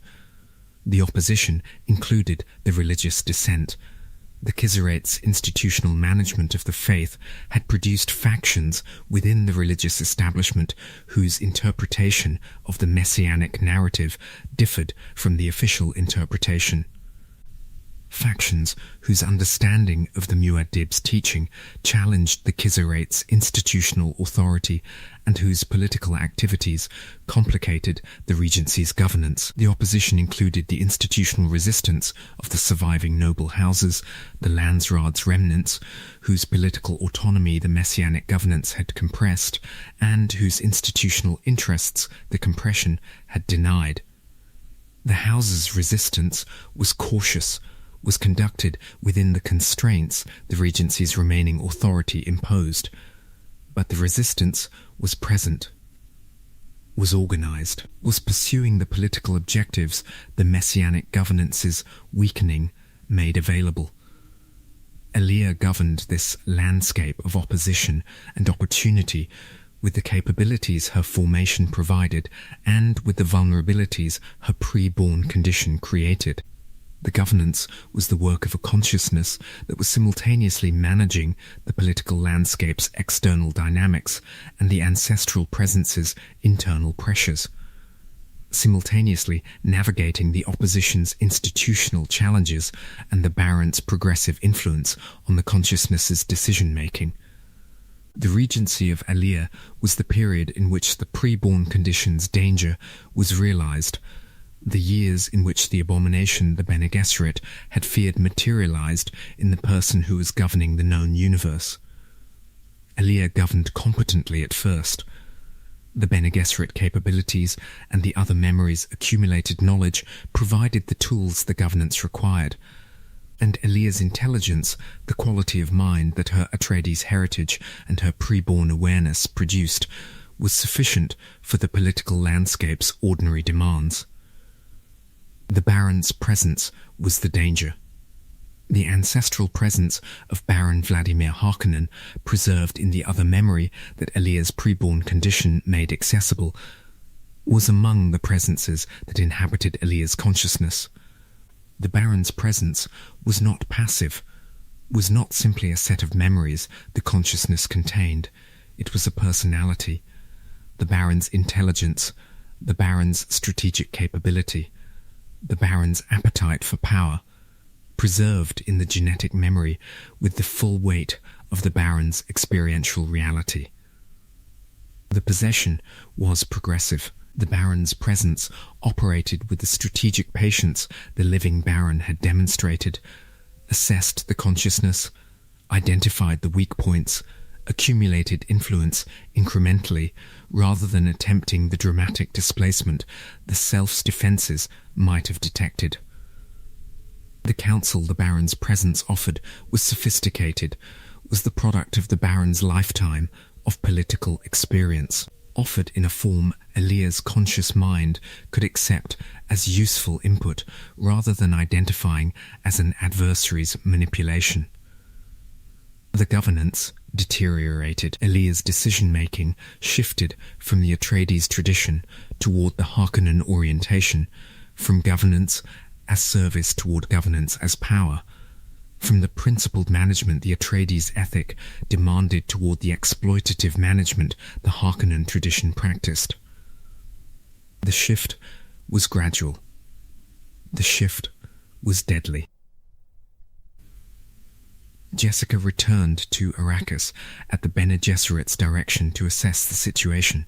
The opposition included the religious dissent. The Gesserit's institutional management of the faith had produced factions within the religious establishment whose interpretation of the messianic narrative differed from the official interpretation. Factions whose understanding of the Muad'Dib's teaching challenged the Gesserit's institutional authority and whose political activities complicated the regency's governance. The opposition included the institutional resistance of the surviving noble houses, the Landsraad's remnants, whose political autonomy the messianic governance had compressed, and whose institutional interests the compression had denied. The house's resistance was cautious, was conducted within the constraints the regency's remaining authority imposed, but the resistance was present, was organized, was pursuing the political objectives the messianic governance's weakening made available. Elia governed this landscape of opposition and opportunity with the capabilities her formation provided and with the vulnerabilities her pre-born condition created. The governance was the work of a consciousness that was simultaneously managing the political landscape's external dynamics and the ancestral presence's internal pressures, simultaneously navigating the opposition's institutional challenges and the Baron's progressive influence on the consciousness's decision-making. The regency of Elia was the period in which the pre-born condition's danger was realized, the years in which the abomination the Bene Gesserit had feared materialized in the person who was governing the known universe. Elia governed competently at first. The Bene Gesserit capabilities and the other memories' accumulated knowledge provided the tools the governance required, and Elia's intelligence, the quality of mind that her Atreides heritage and her pre-born awareness produced, was sufficient for the political landscape's ordinary demands. The Baron's presence was the danger. The ancestral presence of Baron Vladimir Harkonnen, preserved in the other memory that Elia's preborn condition made accessible, was among the presences that inhabited Elia's consciousness. The Baron's presence was not passive, was not simply a set of memories the consciousness contained. It was a personality, the Baron's intelligence, the Baron's strategic capability, the Baron's appetite for power, preserved in the genetic memory with the full weight of the Baron's experiential reality. The possession was progressive. The Baron's presence operated with the strategic patience the living Baron had demonstrated, assessed the consciousness, identified the weak points, accumulated influence incrementally rather than attempting the dramatic displacement the self's defences might have detected. The counsel the Baron's presence offered was sophisticated, was the product of the Baron's lifetime of political experience, offered in a form Elia's conscious mind could accept as useful input rather than identifying as an adversary's manipulation. The governance deteriorated. Elia's decision-making shifted from the Atreides tradition toward the Harkonnen orientation, from governance as service toward governance as power, from the principled management the Atreides ethic demanded toward the exploitative management the Harkonnen tradition practiced. The shift was gradual. The shift was deadly. Jessica returned to Arrakis at the Bene Gesserit's direction to assess the situation.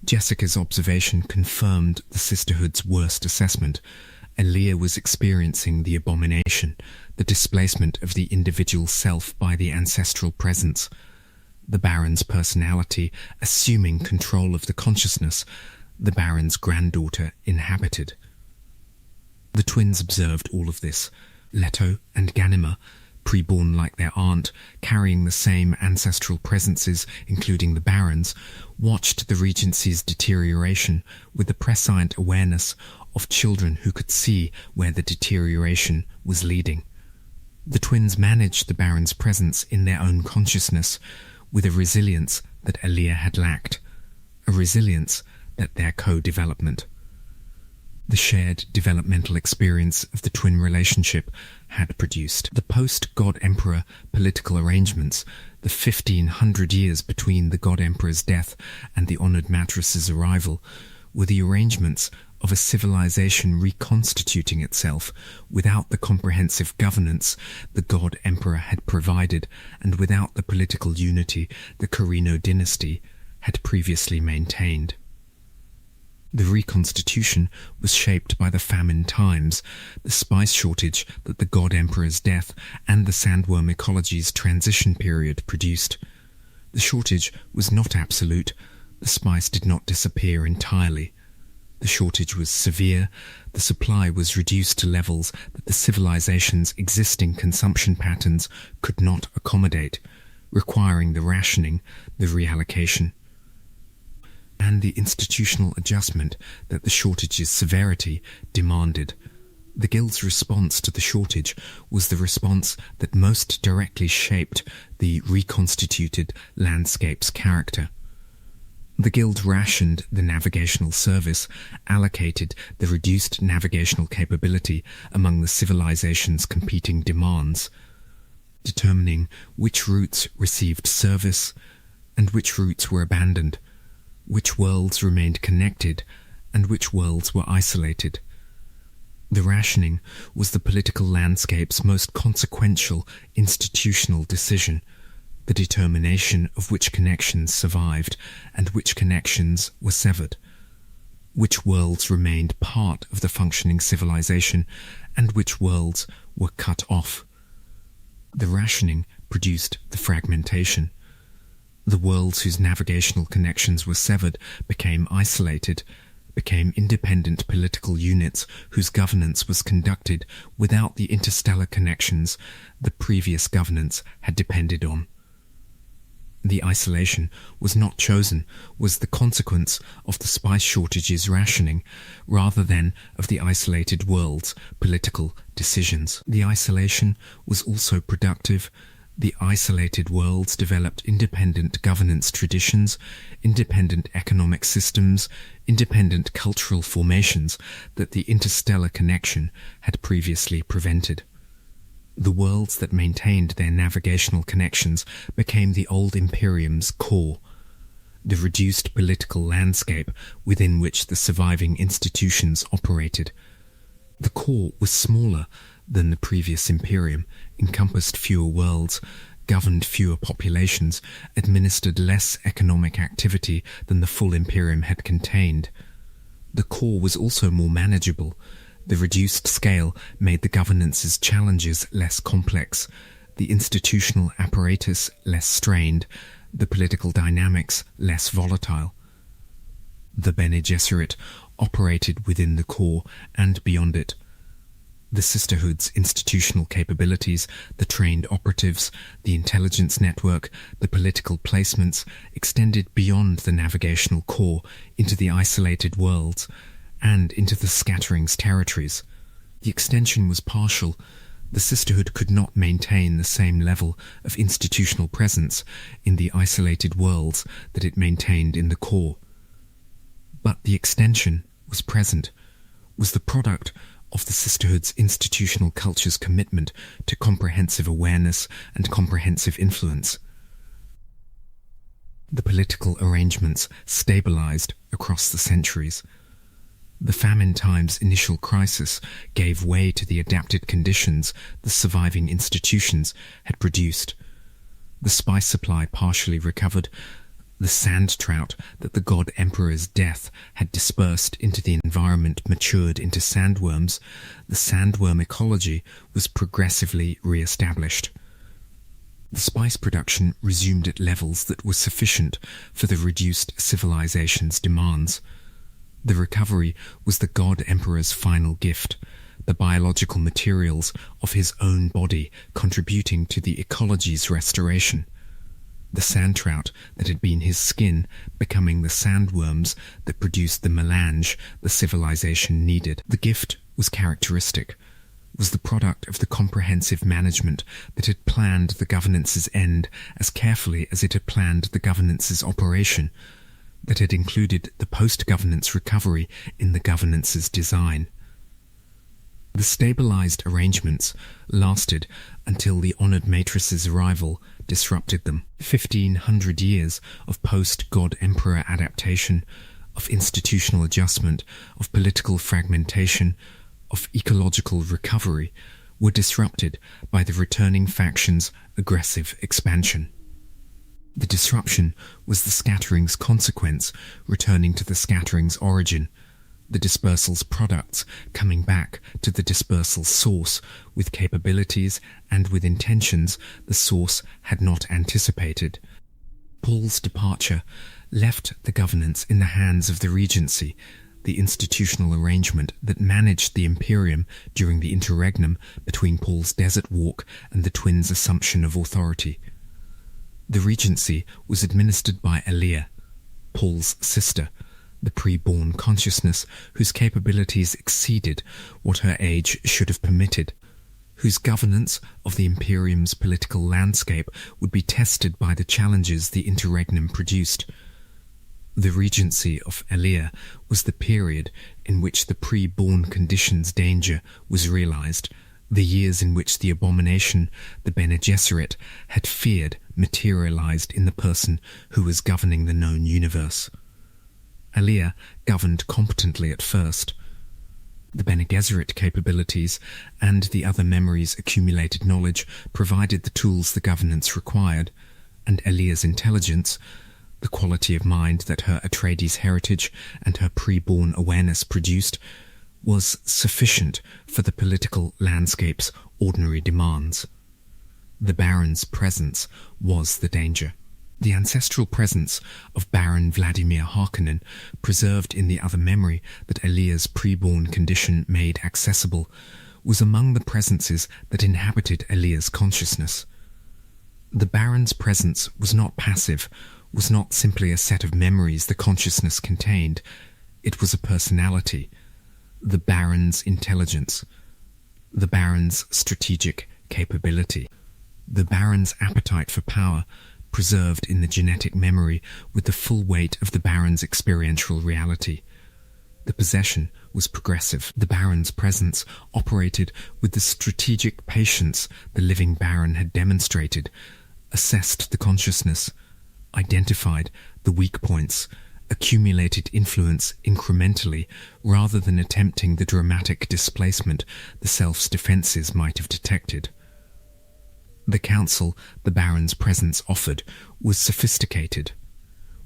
Jessica's observation confirmed the Sisterhood's worst assessment. Elia was experiencing the abomination, the displacement of the individual self by the ancestral presence. the Baron's personality assuming control of the consciousness the Baron's granddaughter inhabited. The twins observed all of this. Leto and Ganima, preborn like their aunt, carrying the same ancestral presences, including the Baron's, watched the Regency's deterioration with the prescient awareness of children who could see where the deterioration was leading. The twins managed the Baron's presence in their own consciousness with a resilience that Elia had lacked, a resilience that their co-development. The shared developmental experience of the twin relationship had produced. The post-God Emperor political arrangements, the 1500 years between the God Emperor's death and the honoured Matress's arrival, were the arrangements of a civilization reconstituting itself without the comprehensive governance the God Emperor had provided and without the political unity the Carino dynasty had previously maintained. The reconstitution was shaped by the famine times, the spice shortage that the God Emperor's death and the sandworm ecology's transition period produced. The shortage was not absolute. The spice did not disappear entirely. The shortage was severe. The supply was reduced to levels that the civilization's existing consumption patterns could not accommodate, requiring the rationing, the reallocation, and the institutional adjustment that the shortage's severity demanded. The Guild's response to the shortage was the response that most directly shaped the reconstituted landscape's character. The Guild rationed the navigational service, allocated the reduced navigational capability among the civilization's competing demands, determining which routes received service and which routes were abandoned, which worlds remained connected and which worlds were isolated. The rationing was the political landscape's most consequential institutional decision, the determination of which connections survived and which connections were severed, which worlds remained part of the functioning civilization and which worlds were cut off. The rationing produced the fragmentation. The worlds whose navigational connections were severed became isolated, became independent political units whose governance was conducted without the interstellar connections the previous governance had depended on. The isolation was not chosen, was the consequence of the spice shortage's rationing, rather than of the isolated world's political decisions. The isolation was also productive. The isolated worlds developed independent governance traditions, independent economic systems, independent cultural formations that the interstellar connection had previously prevented. The worlds that maintained their navigational connections became the old Imperium's core, the reduced political landscape within which the surviving institutions operated. The core was smaller than the previous Imperium, encompassed fewer worlds, governed fewer populations, administered less economic activity than the full Imperium had contained. The core was also more manageable. The reduced scale made the governance's challenges less complex, the institutional apparatus less strained, the political dynamics less volatile. The Bene Gesserit operated within the core and beyond it. The Sisterhood's institutional capabilities, the trained operatives, the intelligence network, the political placements extended beyond the navigational core into the isolated worlds and into the scattering's territories. The extension was partial. The Sisterhood could not maintain the same level of institutional presence in the isolated worlds that it maintained in the core. But the extension was present, was the product of the Sisterhood's institutional culture's commitment to comprehensive awareness and comprehensive influence. The political arrangements stabilized across the centuries. The famine time's initial crisis gave way to the adapted conditions the surviving institutions had produced. The spice supply partially recovered. The sand trout that the God Emperor's death had dispersed into the environment matured into sandworms. The sandworm ecology was progressively re-established. The spice production resumed at levels that were sufficient for the reduced civilization's demands. The recovery was the God Emperor's final gift, the biological materials of his own body contributing to the ecology's restoration. The sand trout that had been his skin becoming the sandworms that produced the melange the civilization needed. The gift was characteristic, was the product of the comprehensive management that had planned the governance's end as carefully as it had planned the governance's operation, that had included the post-governance recovery in the governance's design. The stabilized arrangements lasted until the honored matrix's arrival disrupted them. 1,500 years of post-God-Emperor adaptation, of institutional adjustment, of political fragmentation, of ecological recovery were disrupted by the returning faction's aggressive expansion. The disruption was the scattering's consequence returning to the scattering's origin, the dispersal's products coming back to the dispersal's source with capabilities and with intentions the source had not anticipated. Paul's departure left the governance in the hands of the Regency, the institutional arrangement that managed the Imperium during the interregnum between Paul's desert walk and the twins' assumption of authority. The Regency was administered by Elia, Paul's sister, the pre-born consciousness whose capabilities exceeded what her age should have permitted, whose governance of the Imperium's political landscape would be tested by the challenges the interregnum produced. The regency of Elia was the period in which the pre-born condition's danger was realized, the years in which the abomination the Bene Gesserit had feared materialized in the person who was governing the known universe. Elia governed competently at first. The Bene Gesserit capabilities and the other memories' accumulated knowledge provided the tools the governance required, and Elia's intelligence, the quality of mind that her Atreides heritage and her pre-born awareness produced, was sufficient for the political landscape's ordinary demands. The Baron's presence was the danger. The ancestral presence of Baron Vladimir Harkonnen, preserved in the other memory that Elia's pre-born condition made accessible, was among the presences that inhabited Elia's consciousness. The Baron's presence was not passive, was not simply a set of memories the consciousness contained. It was a personality, the Baron's intelligence, the Baron's strategic capability, the Baron's appetite for power, preserved in the genetic memory with the full weight of the Baron's experiential reality. The possession was progressive. The Baron's presence operated with the strategic patience the living Baron had demonstrated, assessed the consciousness, identified the weak points, accumulated influence incrementally rather than attempting the dramatic displacement the self's defences might have detected. The counsel the Baron's presence offered was sophisticated,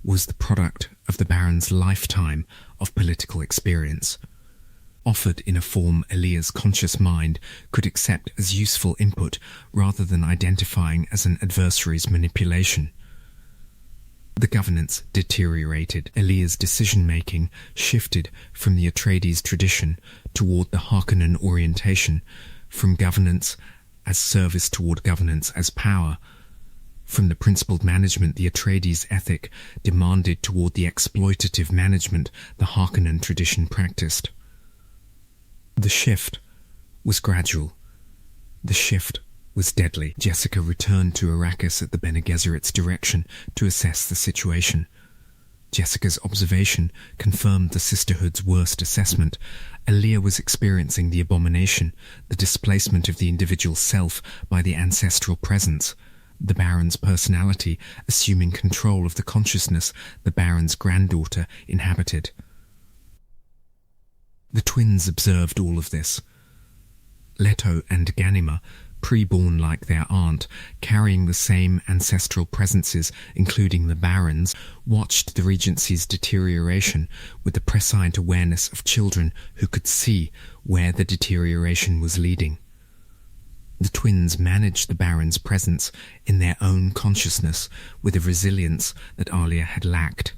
was the product of the Baron's lifetime of political experience, offered in a form Elia's conscious mind could accept as useful input rather than identifying as an adversary's manipulation. The governance deteriorated. Elia's decision-making shifted from the Atreides tradition toward the Harkonnen orientation, from governance as service toward governance as power, from the principled management the Atreides ethic demanded toward the exploitative management the Harkonnen tradition practiced. The shift was gradual. The shift was deadly. Jessica returned to Arrakis at the Bene Gesserit's direction to assess the situation. Jessica's observation confirmed the Sisterhood's worst assessment. Elia was experiencing the abomination, the displacement of the individual self by the ancestral presence, the Baron's personality assuming control of the consciousness the Baron's granddaughter inhabited. The twins observed all of this. Leto and Ganima, pre-born like their aunt, carrying the same ancestral presences, including the Baron's, watched the Regency's deterioration with the prescient awareness of children who could see where the deterioration was leading. The twins managed the Baron's presence in their own consciousness with a resilience that Alia had lacked,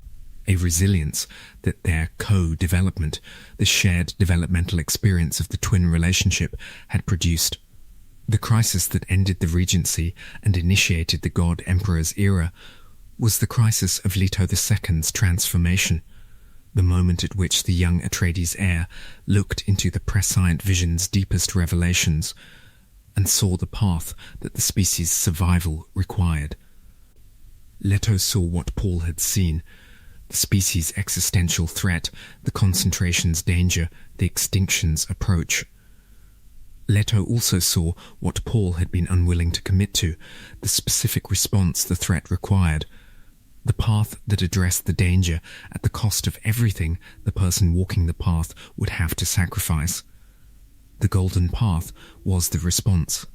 a resilience that their co-development, the shared developmental experience of the twin relationship, had produced. The crisis that ended the Regency and initiated the God Emperor's era was the crisis of Leto II's transformation, the moment at which the young Atreides heir looked into the prescient vision's deepest revelations and saw the path that the species' survival required. Leto saw what Paul had seen, the species' existential threat, the concentration's danger, the extinction's approach. Leto also saw what Paul had been unwilling to commit to, the specific response the threat required, the path that addressed the danger at the cost of everything the person walking the path would have to sacrifice. The Golden Path was the response.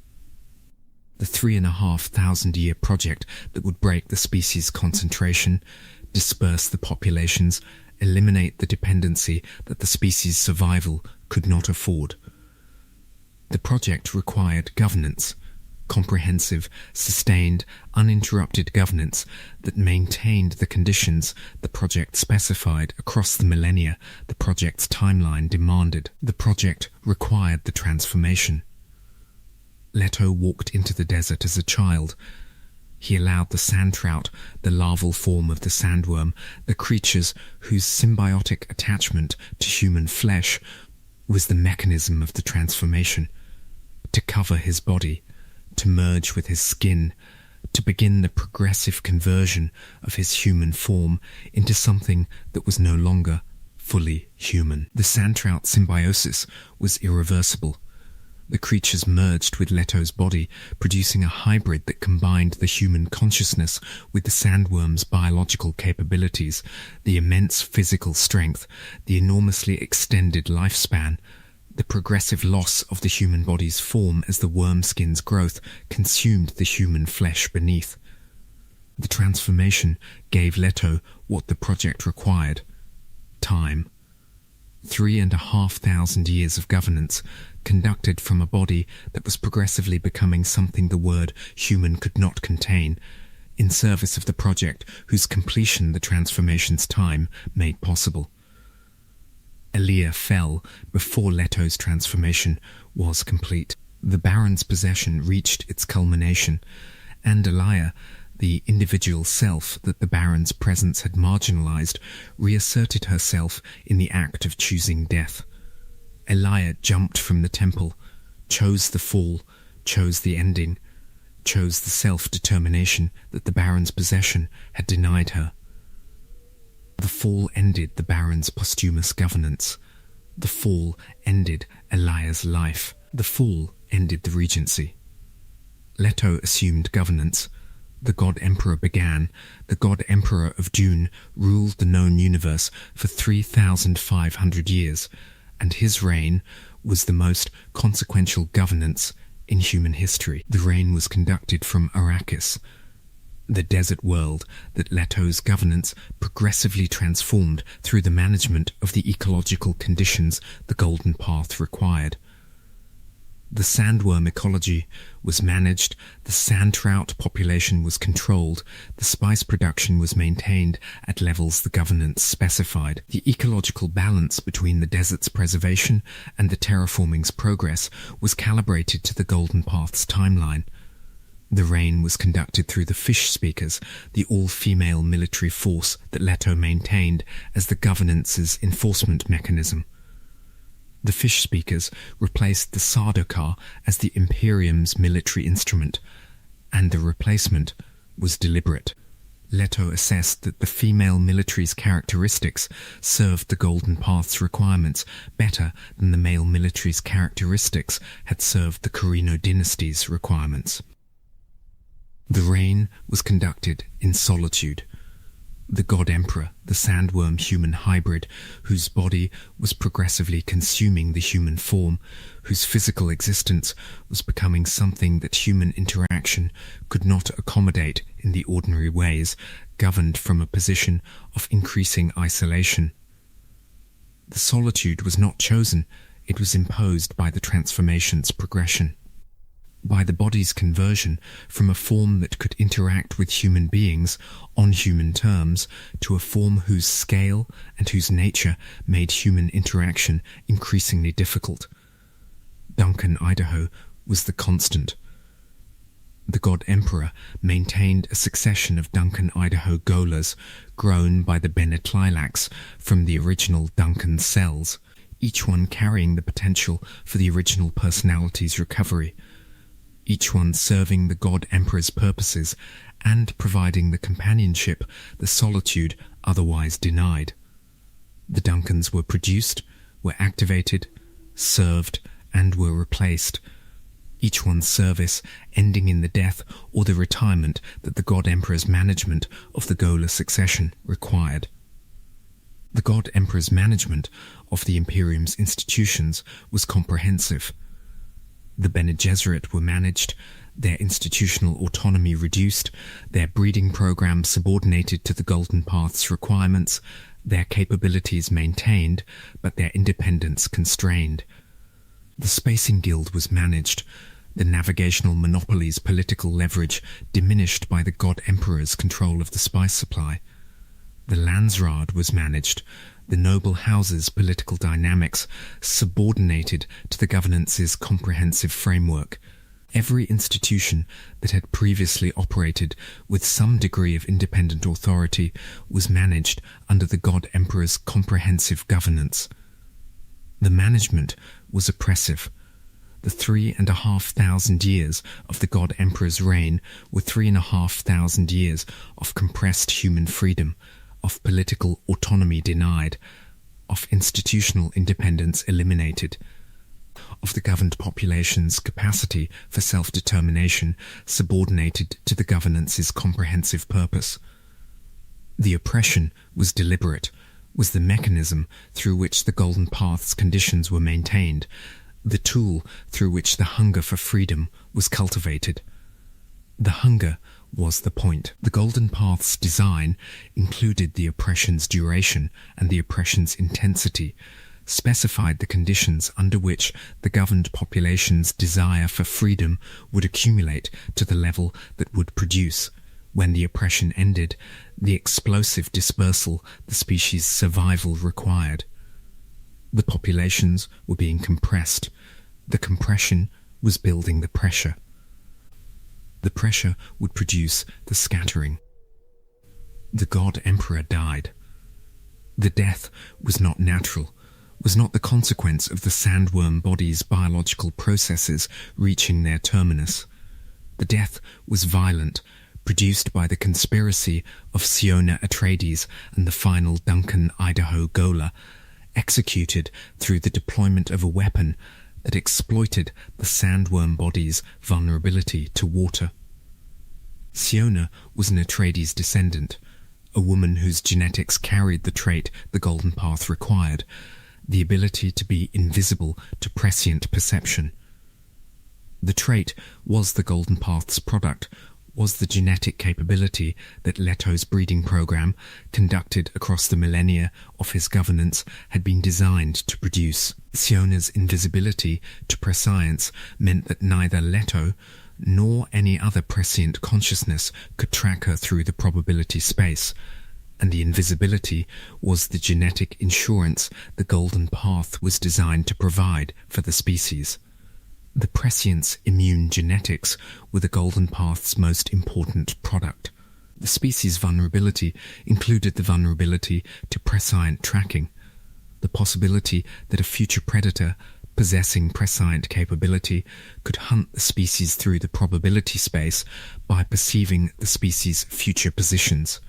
The 3,500-year project that would break the species' concentration, disperse the populations, eliminate the dependency that the species' survival could not afford. The project required governance, comprehensive, sustained, uninterrupted governance that maintained the conditions the project specified across the millennia the project's timeline demanded. The project required the transformation. Leto walked into the desert as a child. He allowed the sand trout, the larval form of the sandworm, the creatures whose symbiotic attachment to human flesh was the mechanism of the transformation, to cover his body, to merge with his skin, to begin the progressive conversion of his human form into something that was no longer fully human. The sand trout symbiosis was irreversible. The creatures merged with Leto's body, producing a hybrid that combined the human consciousness with the sandworm's biological capabilities, the immense physical strength, the enormously extended lifespan. The progressive loss of the human body's form as the worm skin's growth consumed the human flesh beneath. The transformation gave Leto what the project required: time. 3,500 years of governance, conducted from a body that was progressively becoming something the word human could not contain, in service of the project whose completion the transformation's time made possible. Alia fell before Leto's transformation was complete. The Baron's possession reached its culmination, and Alia, the individual self that the Baron's presence had marginalized, reasserted herself in the act of choosing death. Alia jumped from the temple, chose the fall, chose the ending, chose the self-determination that the Baron's possession had denied her. The fall ended the Baron's posthumous governance. The fall ended Alia's life. The fall ended the Regency. Leto assumed governance. The God Emperor began. The God Emperor of Dune ruled the known universe for 3,500 years, and his reign was the most consequential governance in human history. The reign was conducted from Arrakis, the desert world that Leto's governance progressively transformed through the management of the ecological conditions the Golden Path required. The sandworm ecology was managed, the sand trout population was controlled, the spice production was maintained at levels the governance specified. The ecological balance between the desert's preservation and the terraforming's progress was calibrated to the Golden Path's timeline. The reign was conducted through the Fish Speakers, the all-female military force that Leto maintained as the governance's enforcement mechanism. The Fish Speakers replaced the Sardaukar as the Imperium's military instrument, and the replacement was deliberate. Leto assessed that the female military's characteristics served the Golden Path's requirements better than the male military's characteristics had served the Corrino dynasty's requirements. The reign was conducted in solitude. The God Emperor, the sandworm-human hybrid, whose body was progressively consuming the human form, whose physical existence was becoming something that human interaction could not accommodate in the ordinary ways, governed from a position of increasing isolation. The solitude was not chosen, it was imposed by the transformation's progression. by the body's conversion from a form that could interact with human beings on human terms to a form whose scale and whose nature made human interaction increasingly difficult. Duncan Idaho was the constant. The God Emperor maintained a succession of Duncan Idaho Golas grown by the Bene Tlilax from the original Duncan cells, each one carrying the potential for the original personality's recovery, each one serving the God Emperor's purposes and providing the companionship, the solitude otherwise denied. The Duncans were produced, were activated, served, and were replaced, each one's service ending in the death or the retirement that the God Emperor's management of the Gola succession required. The God Emperor's management of the Imperium's institutions was comprehensive. The Bene Gesserit were managed, their institutional autonomy reduced, their breeding program subordinated to the Golden Path's requirements, their capabilities maintained, but their independence constrained. The Spacing Guild was managed, the navigational monopoly's political leverage diminished by the God Emperor's control of the spice supply. The Landsraad was managed, the noble house's political dynamics subordinated to the governance's comprehensive framework. Every institution that had previously operated with some degree of independent authority was managed under the God Emperor's comprehensive governance. The management was oppressive. The 3,500 years of the God Emperor's reign were 3,500 years of compressed human freedom, of political autonomy denied, of institutional independence eliminated, of the governed population's capacity for self-determination subordinated to the governance's comprehensive purpose. The oppression was deliberate, was the mechanism through which the Golden Path's conditions were maintained, the tool through which the hunger for freedom was cultivated. The hunger was the point. The Golden Path's design included the oppression's duration and the oppression's intensity, specified the conditions under which the governed population's desire for freedom would accumulate to the level that would produce, when the oppression ended, the explosive dispersal the species' survival required. The populations were being compressed. The compression was building the pressure. The pressure would produce the scattering. The God Emperor died. The death was not natural, was not the consequence of the sandworm body's biological processes reaching their terminus. The death was violent, produced by the conspiracy of Siona Atreides and the final Duncan Idaho Gola, executed through the deployment of a weapon that exploited the sandworm body's vulnerability to water. Siona was an Atreides descendant, a woman whose genetics carried the trait the Golden Path required, the ability to be invisible to prescient perception. The trait was the Golden Path's product, was the genetic capability that Leto's breeding program, conducted across the millennia of his governance, had been designed to produce. Siona's invisibility to prescience meant that neither Leto nor any other prescient consciousness could track her through the probability space, and the invisibility was the genetic insurance the Golden Path was designed to provide for the species. The prescience immune genetics were the Golden Path's most important product. The species' vulnerability included the vulnerability to prescient tracking, the possibility that a future predator possessing prescient capability could hunt the species through the probability space by perceiving the species' future positions.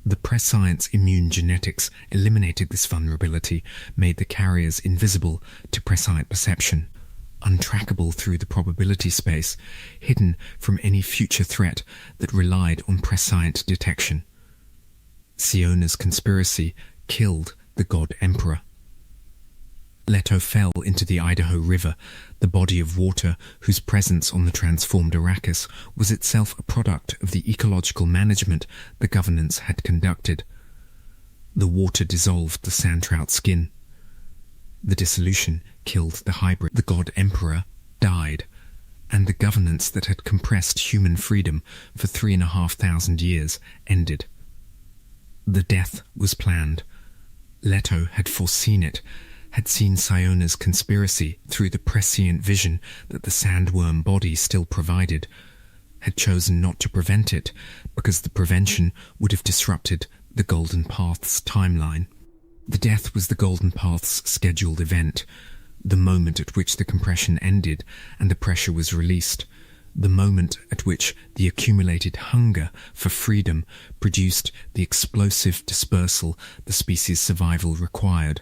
The prescience immune genetics eliminated this vulnerability, made the carriers invisible to prescient perception, untrackable through the probability space, hidden from any future threat that relied on prescient detection. Siona's conspiracy killed the God Emperor. Leto fell into the Idaho River, the body of water whose presence on the transformed Arrakis was itself a product of the ecological management the governance had conducted. The water dissolved the sandtrout skin. The dissolution killed the hybrid. The God Emperor died. and the governance that had compressed human freedom for 3,500 years ended. The death was planned. Leto had foreseen it, had seen Siona's conspiracy through the prescient vision that the sandworm body still provided, had chosen not to prevent it because the prevention would have disrupted the Golden Path's timeline. The death was the Golden Path's scheduled event, the moment at which the compression ended and the pressure was released, the moment at which the accumulated hunger for freedom produced the explosive dispersal the species' survival required.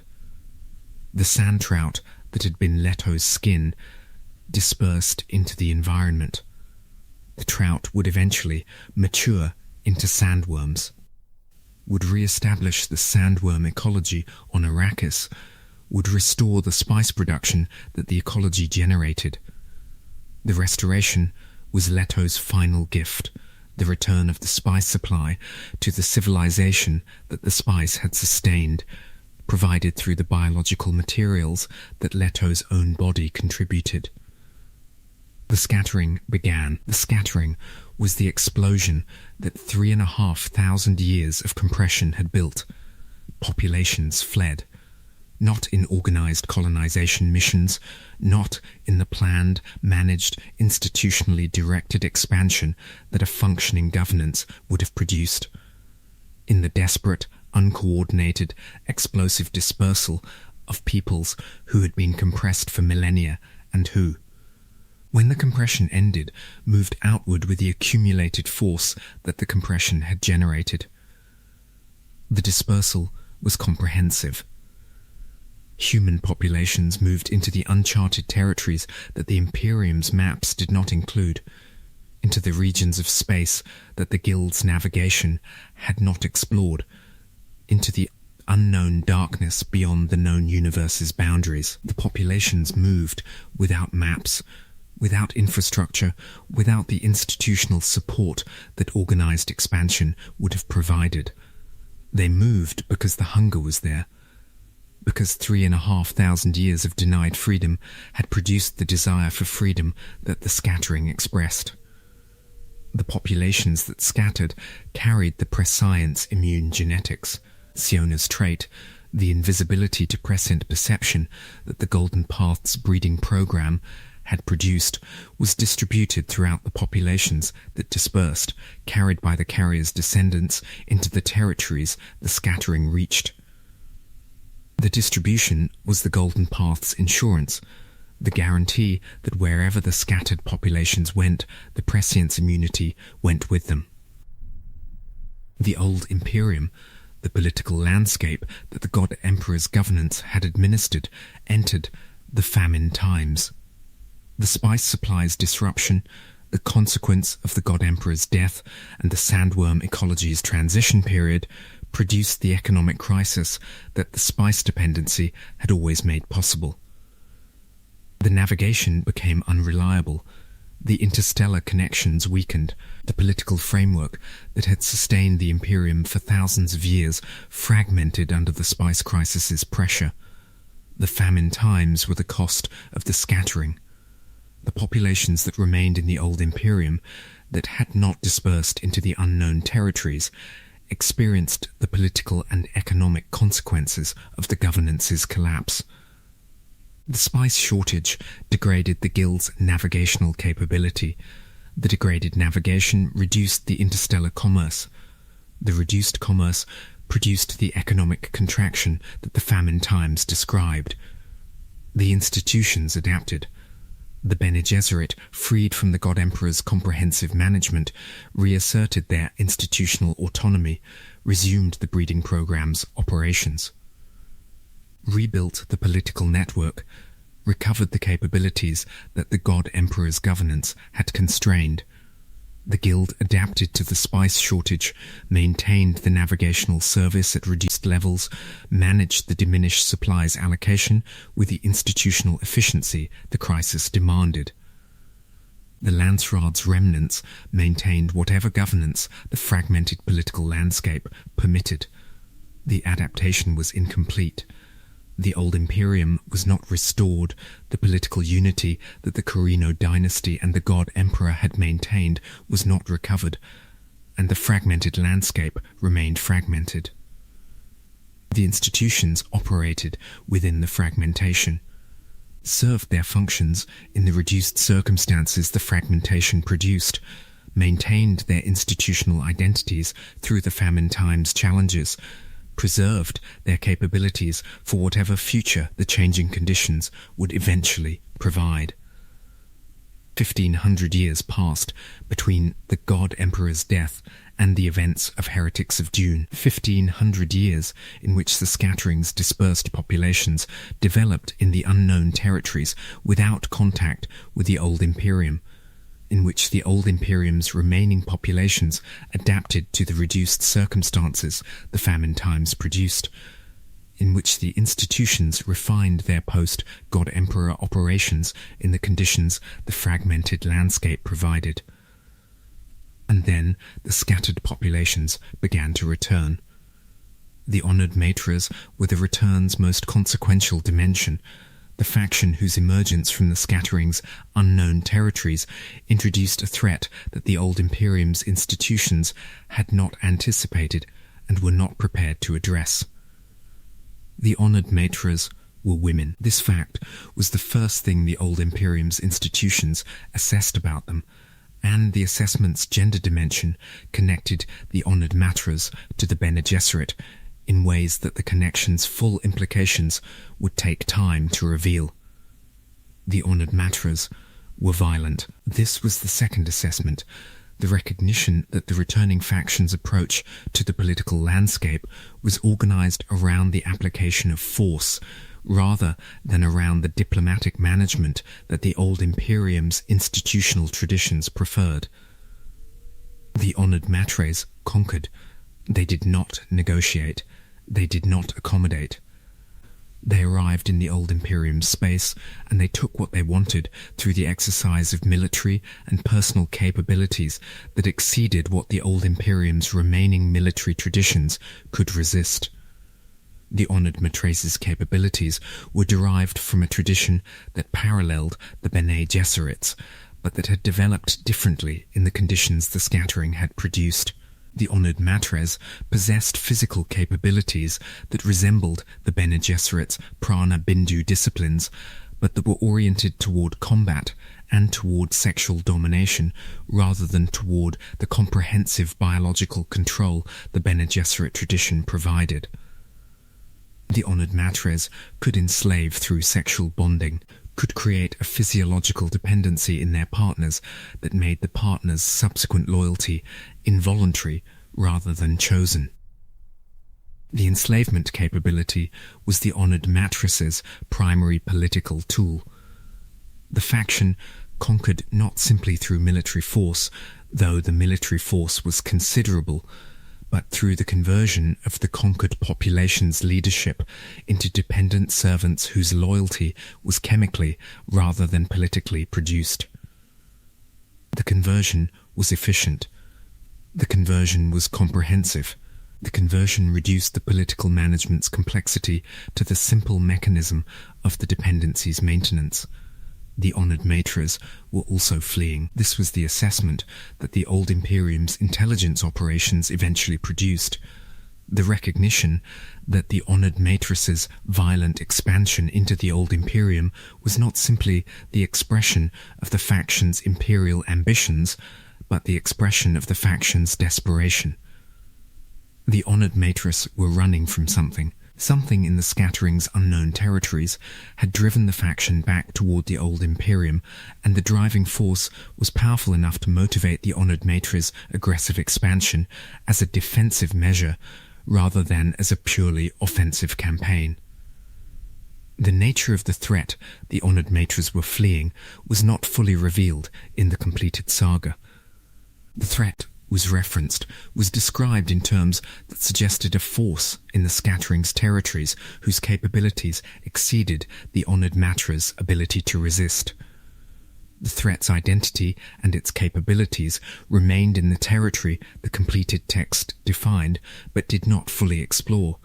The sand trout that had been Leto's skin dispersed into the environment. The trout would eventually mature into sandworms, would re-establish the sandworm ecology on Arrakis, would restore the spice production that the ecology generated. The restoration was Leto's final gift, the return of the spice supply to the civilization that the spice had sustained, provided through the biological materials that Leto's own body contributed. The scattering began. The scattering was the explosion that 3,500 years of compression had built. Populations fled. Not in organized colonization missions, not in the planned, managed, institutionally directed expansion that a functioning governance would have produced. In the desperate, uncoordinated, explosive dispersal of peoples who had been compressed for millennia and who, when the compression ended, moved outward with the accumulated force that the compression had generated. The dispersal was comprehensive. Human populations moved into the uncharted territories that the Imperium's maps did not include, into the regions of space that the Guild's navigation had not explored, into the unknown darkness beyond the known universe's boundaries. The populations moved without maps, without infrastructure, without the institutional support that organized expansion would have provided. They moved because the hunger was there, because 3,500 years of denied freedom had produced the desire for freedom that the scattering expressed. The populations that scattered carried the prescience immune genetics, Siona's trait, the invisibility to prescient perception that the Golden Path's breeding program had produced, was distributed throughout the populations that dispersed, carried by the carrier's descendants into the territories the scattering reached. The distribution was the Golden Path's insurance, the guarantee that wherever the scattered populations went, the prescience immunity went with them. The old Imperium, the political landscape that the God Emperor's governance had administered, entered the famine times. The spice supply's disruption, the consequence of the God Emperor's death, and the sandworm ecology's transition period produced the economic crisis that the spice dependency had always made possible. The navigation became unreliable, the interstellar connections weakened, the political framework that had sustained the Imperium for thousands of years fragmented under the spice crisis's pressure. The famine times were the cost of the scattering. The populations that remained in the old Imperium, that had not dispersed into the unknown territories, experienced the political and economic consequences of the governance's collapse. The spice shortage degraded the Guild's navigational capability. The degraded navigation reduced the interstellar commerce. The reduced commerce produced the economic contraction that the famine times described. The institutions adapted. The Bene Gesserit, freed from the God Emperor's comprehensive management, reasserted their institutional autonomy, resumed the breeding program's operations, rebuilt the political network, recovered the capabilities that the God Emperor's governance had constrained. The Guild adapted to the spice shortage, maintained the navigational service at reduced levels, managed the diminished supplies allocation with the institutional efficiency the crisis demanded. The Landsraad's remnants maintained whatever governance the fragmented political landscape permitted. The adaptation was incomplete. The old Imperium was not restored, the political unity that the Carino dynasty and the God Emperor had maintained was not recovered, and the fragmented landscape remained fragmented. The institutions operated within the fragmentation, served their functions in the reduced circumstances the fragmentation produced, maintained their institutional identities through the famine times challenges, preserved their capabilities for whatever future the changing conditions would eventually provide. 1,500 years passed between the God Emperor's death and the events of Heretics of Dune. 1,500 years in which the scattering's dispersed populations developed in the unknown territories without contact with the old Imperium, in which the old Imperium's remaining populations adapted to the reduced circumstances the famine times produced, in which the institutions refined their post-God Emperor operations in the conditions the fragmented landscape provided. And then the scattered populations began to return. The honoured matres were the return's most consequential dimension, the faction whose emergence from the scattering's unknown territories introduced a threat that the old Imperium's institutions had not anticipated and were not prepared to address. The honoured matres were women. This fact was the first thing the old Imperium's institutions assessed about them, and the assessment's gender dimension connected the honoured matres to the Bene Gesserit in ways that the connection's full implications would take time to reveal. The honoured matres were violent. This was the second assessment, the recognition that the returning faction's approach to the political landscape was organised around the application of force, rather than around the diplomatic management that the old Imperium's institutional traditions preferred. The honoured matres conquered. They did not negotiate. They did not accommodate. They arrived in the old Imperium's space, and they took what they wanted through the exercise of military and personal capabilities that exceeded what the old Imperium's remaining military traditions could resist. The honoured matres' capabilities were derived from a tradition that paralleled the Bene Gesserits, but that had developed differently in the conditions the scattering had produced. The honoured matres possessed physical capabilities that resembled the Bene Gesserit's prana bindu disciplines, but that were oriented toward combat and toward sexual domination rather than toward the comprehensive biological control the Bene Gesserit tradition provided. The honoured matres could enslave through sexual bonding, could create a physiological dependency in their partners that made the partner's subsequent loyalty involuntary rather than chosen. The enslavement capability was the honoured matresses' primary political tool. The faction conquered not simply through military force, though the military force was considerable, but through the conversion of the conquered population's leadership into dependent servants whose loyalty was chemically rather than politically produced. The conversion was efficient. The conversion was comprehensive. The conversion reduced the political management's complexity to the simple mechanism of the dependency's maintenance. The honoured matres were also fleeing. This was the assessment that the old Imperium's intelligence operations eventually produced. The recognition that the honoured matres' violent expansion into the old Imperium was not simply the expression of the faction's imperial ambitions, but the expression of the faction's desperation. The honoured matres were running from something. Something in the scattering's unknown territories had driven the faction back toward the old Imperium, and the driving force was powerful enough to motivate the honoured matres' aggressive expansion as a defensive measure rather than as a purely offensive campaign. The nature of the threat the honoured matres were fleeing was not fully revealed in the completed saga. The threat was referenced, was described in terms that suggested a force in the scattering's territories whose capabilities exceeded the honoured matres' ability to resist. The threat's identity and its capabilities remained in the territory the completed text defined, but did not fully explore,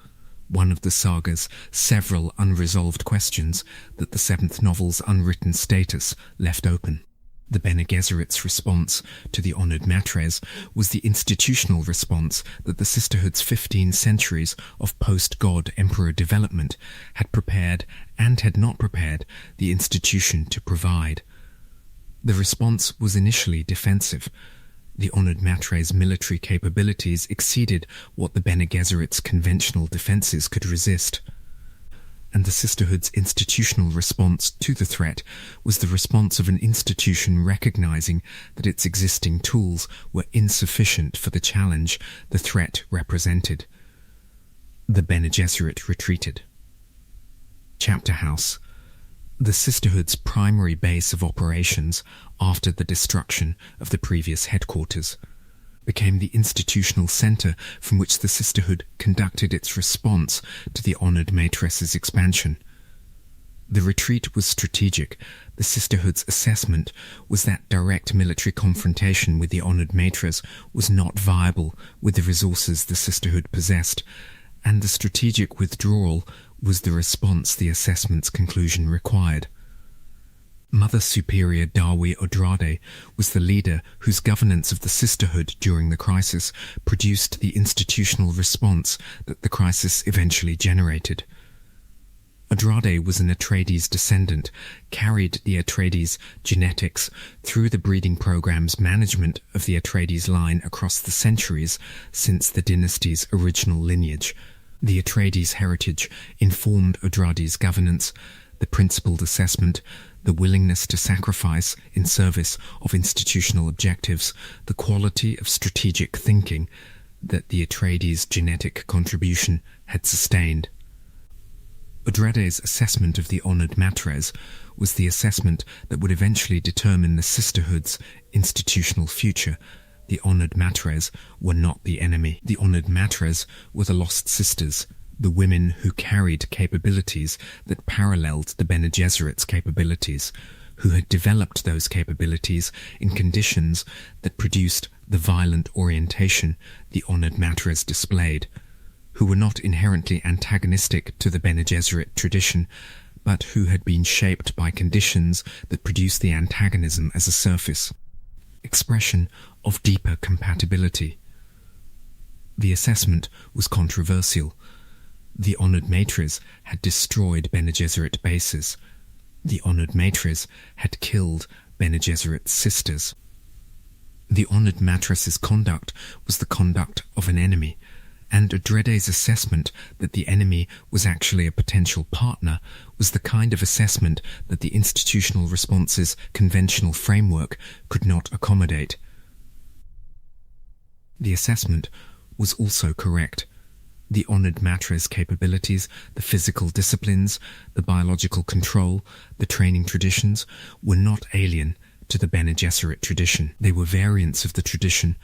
one of the saga's several unresolved questions that the seventh novel's unwritten status left open. The Bene Gesserit's response to the honoured Matres was the institutional response that the Sisterhood's 15 centuries of post-God Emperor development had prepared and had not prepared the institution to provide. The response was initially defensive. The honoured Matres' military capabilities exceeded what the Bene Gesserit's conventional defences could resist. And the Sisterhood's institutional response to the threat was the response of an institution recognizing that its existing tools were insufficient for the challenge the threat represented. The Bene Gesserit retreated. Chapter House, the Sisterhood's primary base of operations after the destruction of the previous headquarters, became the institutional centre from which the Sisterhood conducted its response to the honoured Matress's expansion. The retreat was strategic. The Sisterhood's assessment was that direct military confrontation with the honoured Matress was not viable with the resources the Sisterhood possessed, and the strategic withdrawal was the response the assessment's conclusion required. Mother Superior Dawi Odrade was the leader whose governance of the Sisterhood during the crisis produced the institutional response that the crisis eventually generated. Odrade was an Atreides descendant, carried the Atreides genetics through the breeding program's management of the Atreides line across the centuries since the dynasty's original lineage. The Atreides heritage informed Odrade's governance, the principled assessment, the willingness to sacrifice in service of institutional objectives, the quality of strategic thinking that the Atreides' genetic contribution had sustained. Odrade's assessment of the honoured Matres was the assessment that would eventually determine the Sisterhood's institutional future. The honoured Matres were not the enemy. The honoured Matres were the lost sisters, the women who carried capabilities that paralleled the Bene Gesserit's capabilities, who had developed those capabilities in conditions that produced the violent orientation the honoured Matres displayed, who were not inherently antagonistic to the Bene Gesserit tradition, but who had been shaped by conditions that produced the antagonism as a surface expression of deeper compatibility. The assessment was controversial. The honoured Matres had destroyed Bene Gesserit bases. The honoured Matres had killed Bene Gesserit's sisters. The honoured Matress's conduct was the conduct of an enemy, and Odrade's assessment that the enemy was actually a potential partner was the kind of assessment that the institutional response's conventional framework could not accommodate. The assessment was also correct. The honoured Matres' capabilities, the physical disciplines, the biological control, the training traditions, were not alien to the Bene Gesserit tradition. They were variants of the tradition,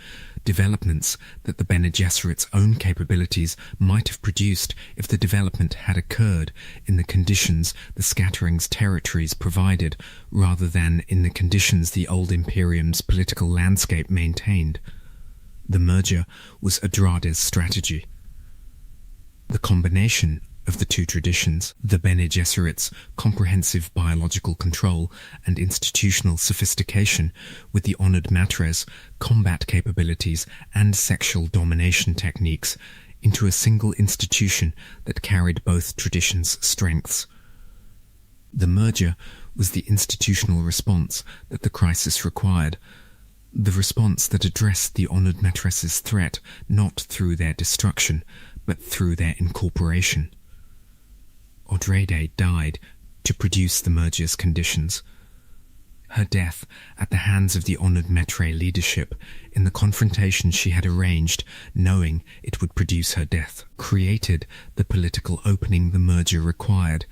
developments that the Bene Gesserit's own capabilities might have produced if the development had occurred in the conditions the Scattering's territories provided, rather than in the conditions the old Imperium's political landscape maintained. The merger was Odrade's strategy. The combination of the two traditions, the Bene Gesserit's comprehensive biological control and institutional sophistication with the honoured Matres' combat capabilities and sexual domination techniques, into a single institution that carried both traditions' strengths. The merger was the institutional response that the crisis required, the response that addressed the honoured Matres' threat not through their destruction, but through their incorporation. Odrade died to produce the merger's conditions. Her death at the hands of the honoured Maitre leadership in the confrontation she had arranged, knowing it would produce her death, created the political opening the merger required.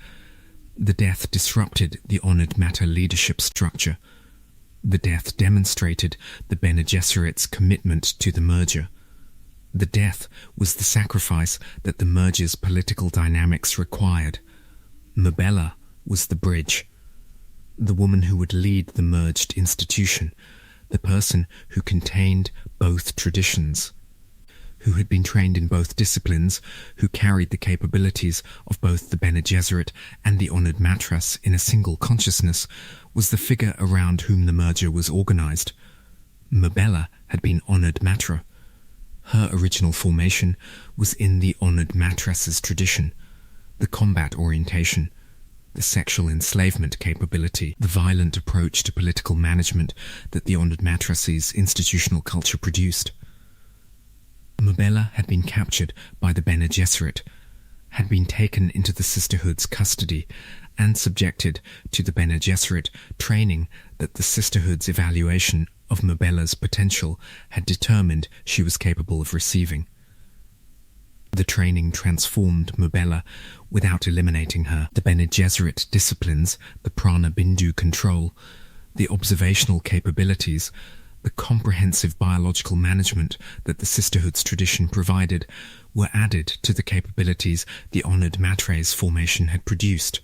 The death disrupted the honoured Matter leadership structure. The death demonstrated the Bene Gesserit's commitment to the merger. The death was the sacrifice that the merger's political dynamics required. Mabella was the bridge, the woman who would lead the merged institution, the person who contained both traditions, who had been trained in both disciplines, who carried the capabilities of both the Bene Gesserit and the Honored Matras in a single consciousness, was the figure around whom the merger was organized. Mabella had been Honored Matra. Her original formation was in the Honored Matras's tradition, the combat orientation, the sexual enslavement capability, the violent approach to political management that the Honored Matras's institutional culture produced. Mabella had been captured by the Bene Gesserit, had been taken into the Sisterhood's custody, and subjected to the Bene Gesserit training that the Sisterhood's evaluation of Mabella's potential had determined she was capable of receiving. The training transformed Mabella without eliminating her. The Bene Gesserit disciplines, the prana bindu control, the observational capabilities, the comprehensive biological management that the Sisterhood's tradition provided were added to the capabilities the Honored Matras formation had produced.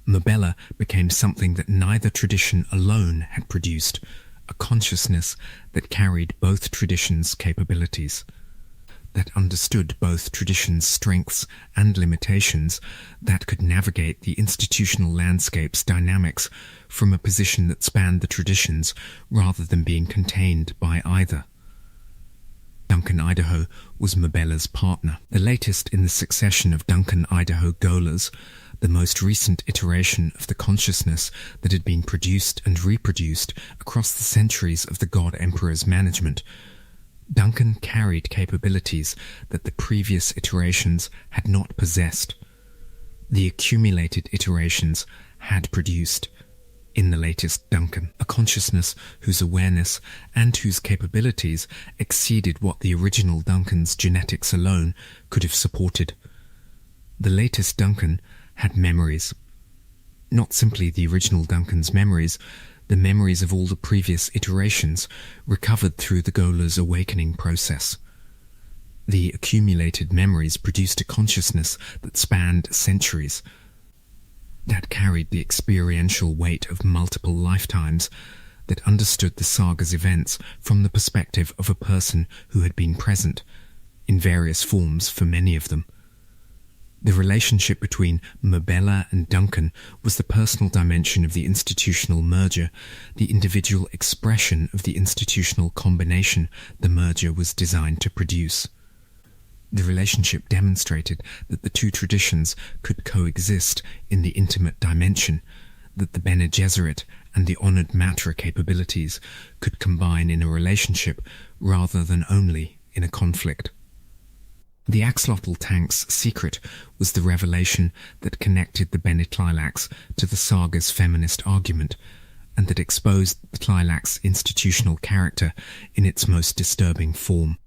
Mabella became something that neither tradition alone had produced, a consciousness that carried both traditions' capabilities, that understood both traditions' strengths and limitations, that could navigate the institutional landscape's dynamics from a position that spanned the traditions rather than being contained by either. Duncan Idaho was Mabella's partner, the latest in the succession of Duncan Idaho Golas, the most recent iteration of the consciousness that had been produced and reproduced across the centuries of the God Emperor's management. Duncan carried capabilities that the previous iterations had not possessed. The accumulated iterations had produced, in the latest Duncan, a consciousness whose awareness and whose capabilities exceeded what the original Duncan's genetics alone could have supported. The latest Duncan had memories. Not simply the original Duncan's memories, the memories of all the previous iterations recovered through the Golar's awakening process. The accumulated memories produced a consciousness that spanned centuries, that carried the experiential weight of multiple lifetimes, that understood the saga's events from the perspective of a person who had been present, in various forms for many of them. The relationship between Mabella and Duncan was the personal dimension of the institutional merger, the individual expression of the institutional combination the merger was designed to produce. The relationship demonstrated that the two traditions could coexist in the intimate dimension, that the Bene Gesserit and the Honored Matra capabilities could combine in a relationship rather than only in a conflict. The axolotl tank's secret was the revelation that connected the Bene Tlilax to the saga's feminist argument, and that exposed the Tlilax's institutional character in its most disturbing form.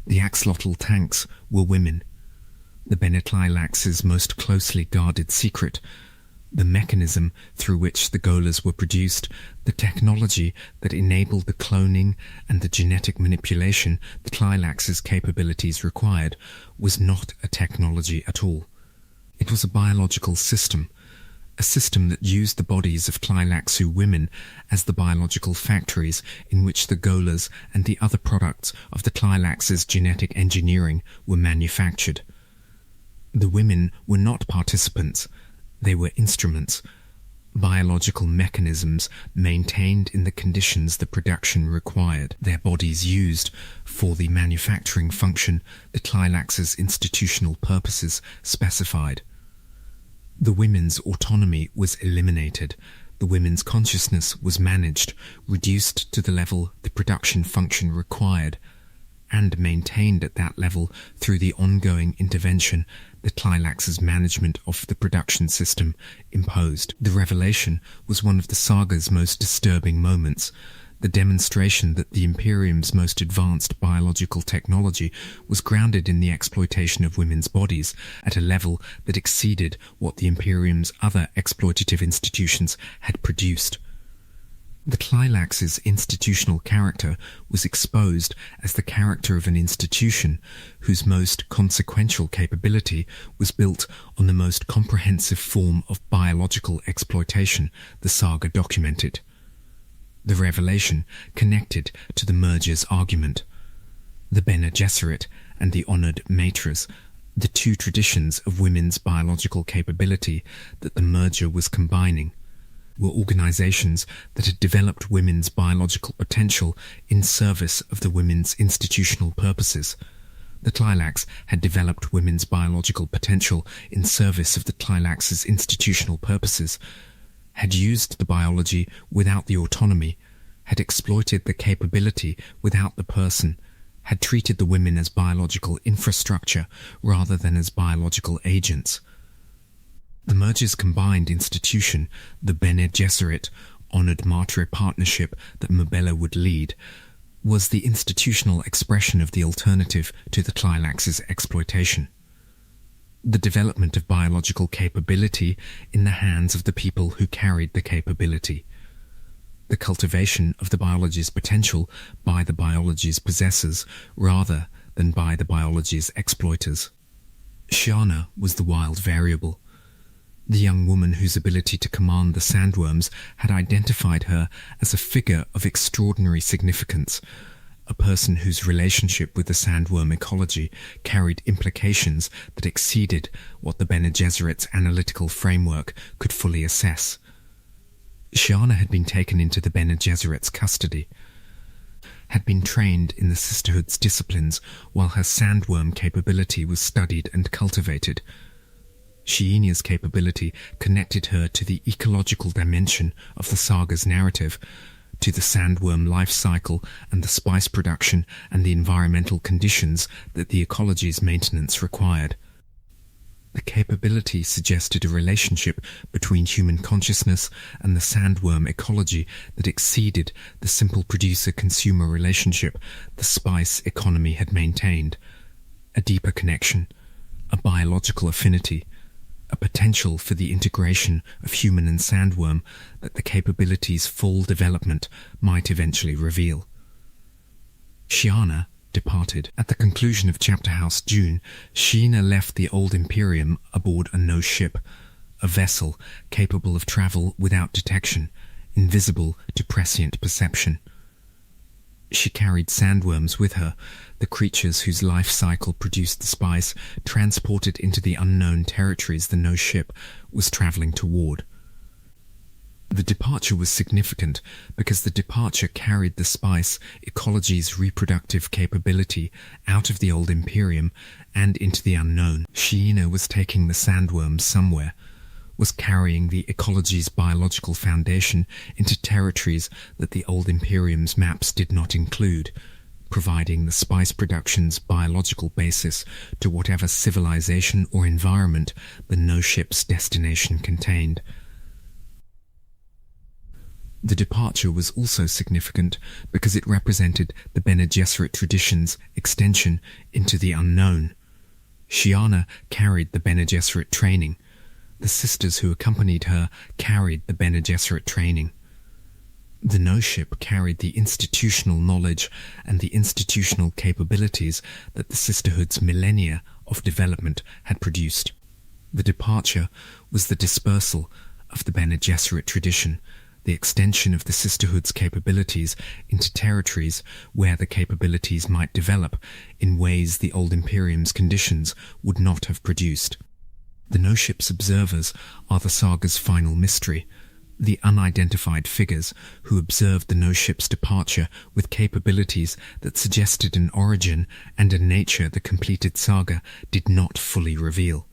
The axolotl tanks were women, the Bene Tlilax's most closely guarded secret, the mechanism through which the Golas were produced, the technology that enabled the cloning and the genetic manipulation the Tlilax's capabilities required, was not a technology at all. It was a biological system, a system that used the bodies of Tlilaxu women as the biological factories in which the Golas and the other products of the Tlilax's genetic engineering were manufactured. The women were not participants. They were instruments, biological mechanisms maintained in the conditions the production required, their bodies used for the manufacturing function the Tlilax's institutional purposes specified. The women's autonomy was eliminated, the women's consciousness was managed, reduced to the level the production function required, and maintained at that level through the ongoing intervention the Tlilax's management of the production system imposed. The revelation was one of the saga's most disturbing moments, the demonstration that the Imperium's most advanced biological technology was grounded in the exploitation of women's bodies at a level that exceeded what the Imperium's other exploitative institutions had produced. The Tlilax's institutional character was exposed as the character of an institution whose most consequential capability was built on the most comprehensive form of biological exploitation the saga documented. The revelation connected to the merger's argument. the Bene Gesserit and the honoured Matres, the two traditions of women's biological capability that the merger was combining, were organizations that had developed women's biological potential in service of the women's institutional purposes. The Tlilax had developed women's biological potential in service of the Tlilax's institutional purposes, had used the biology without the autonomy, had exploited the capability without the person, had treated the women as biological infrastructure rather than as biological agents. The merger's combined institution, the Bene Gesserit honoured Matre partnership that Mabella would lead, was the institutional expression of the alternative to the Tlilax's exploitation. The development of biological capability in the hands of the people who carried the capability. The cultivation of the biology's potential by the biology's possessors rather than by the biology's exploiters. Shiana was the wild variable. The young woman whose ability to command the sandworms had identified her as a figure of extraordinary significance, a person whose relationship with the sandworm ecology carried implications that exceeded what the Bene Gesserit's analytical framework could fully assess. Shiana had been taken into the Bene Gesserit's custody, had been trained in the Sisterhood's disciplines while her sandworm capability was studied and cultivated. Shiena's capability connected her to the ecological dimension of the saga's narrative, to the sandworm life cycle and the spice production and the environmental conditions that the ecology's maintenance required. The capability suggested a relationship between human consciousness and the sandworm ecology that exceeded the simple producer-consumer relationship the spice economy had maintained. A deeper connection, a biological affinity, a potential for the integration of human and sandworm that the capability's full development might eventually reveal. Shiana departed. At the conclusion of Chapter House Dune, Shiena left the old Imperium aboard a no-ship, a vessel capable of travel without detection, invisible to prescient perception. She carried sandworms with her, the creatures whose life cycle produced the spice, transported into the unknown territories the no-ship was travelling toward. The departure was significant because the departure carried the spice ecology's reproductive capability out of the old Imperium and into the unknown. Shiena was taking the sandworms somewhere, was carrying the ecology's biological foundation into territories that the old Imperium's maps did not include, providing the spice production's biological basis to whatever civilization or environment the no-ship's destination contained. The departure was also significant because it represented the Bene Gesserit tradition's extension into the unknown. Shiana carried the Bene Gesserit training. The sisters who accompanied her carried the Bene Gesserit training. The no-ship carried the institutional knowledge and the institutional capabilities that the Sisterhood's millennia of development had produced. The departure was the dispersal of the Bene Gesserit tradition, the extension of the Sisterhood's capabilities into territories where the capabilities might develop in ways the old Imperium's conditions would not have produced. The no-ship's observers are the saga's final mystery, the unidentified figures who observed the no-ship's departure with capabilities that suggested an origin and a nature the completed saga did not fully reveal.